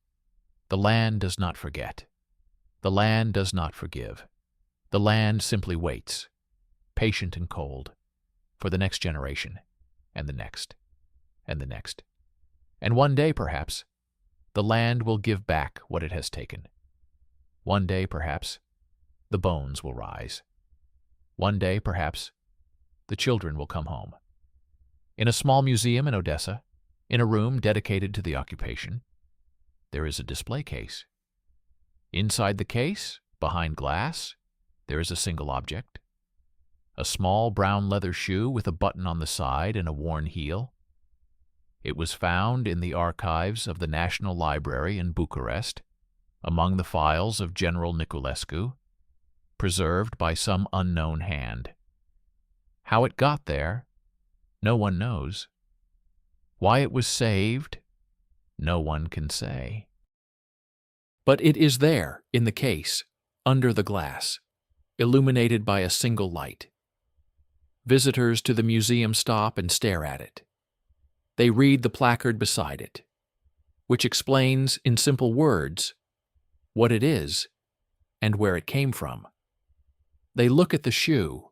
The land does not forget. The land does not forgive. The land simply waits, patient and cold, for the next generation, and the next, and the next. And one day, perhaps, the land will give back what it has taken. One day, perhaps, the bones will rise. One day, perhaps, the children will come home. In a small museum in Odessa, in a room dedicated to the occupation, there is a display case. Inside the case, behind glass, there is a single object, a small brown leather shoe with a button on the side and a worn heel. It was found in the archives of the National Library in Bucharest, among the files of General Niculescu, preserved by some unknown hand. How it got there, no one knows. Why it was saved, no one can say. But it is there, in the case, under the glass, illuminated by a single light. Visitors to the museum stop and stare at it. They read the placard beside it, which explains in simple words what it is and where it came from. They look at the shoe,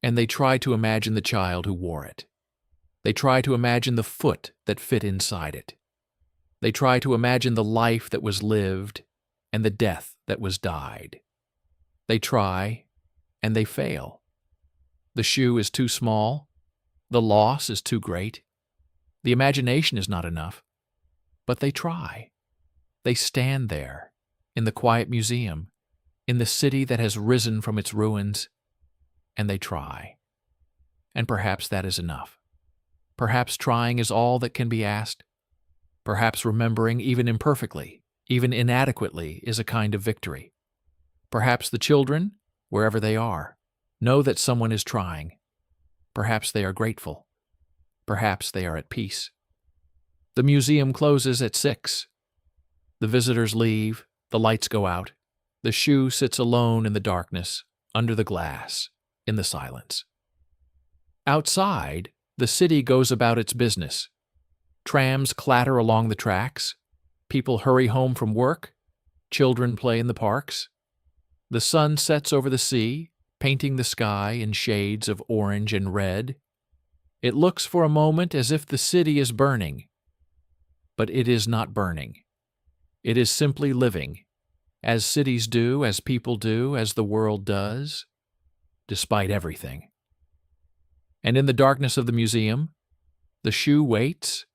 and they try to imagine the child who wore it. They try to imagine the foot that fit inside it. They try to imagine the life that was lived and the death that was died. They try, and they fail. The shoe is too small. The loss is too great. The imagination is not enough. But they try. They stand there, in the quiet museum, in the city that has risen from its ruins, and they try. And perhaps that is enough. Perhaps trying is all that can be asked. Perhaps remembering, even imperfectly, even inadequately, is a kind of victory. Perhaps the children, wherever they are, know that someone is trying. Perhaps they are grateful. Perhaps they are at peace. The museum closes at 6. The visitors leave, the lights go out. The shoe sits alone in the darkness, under the glass, in the silence. Outside, the city goes about its business. Trams clatter along the tracks. People hurry home from work. Children play in the parks. The sun sets over the sea, painting the sky in shades of orange and red. It looks for a moment as if the city is burning. But it is not burning. It is simply living, as cities do, as people do, as the world does, despite everything. And in the darkness of the museum, the shoe waits.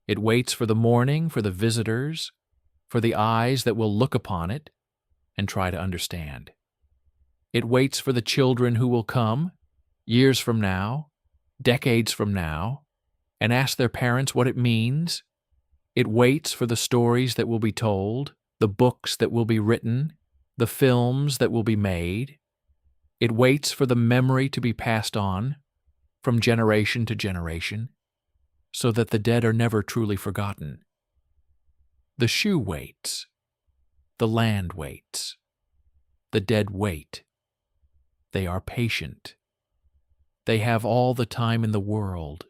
It waits for the morning, for the visitors, for the eyes that will look upon it and try to understand. It waits for the children who will come, years from now, decades from now, and ask their parents what it means. It waits for the stories that will be told, the books that will be written, the films that will be made. It waits for the memory to be passed on from generation to generation, so that the dead are never truly forgotten. The shoe waits. The land waits. The dead wait. They are patient. They have all the time in the world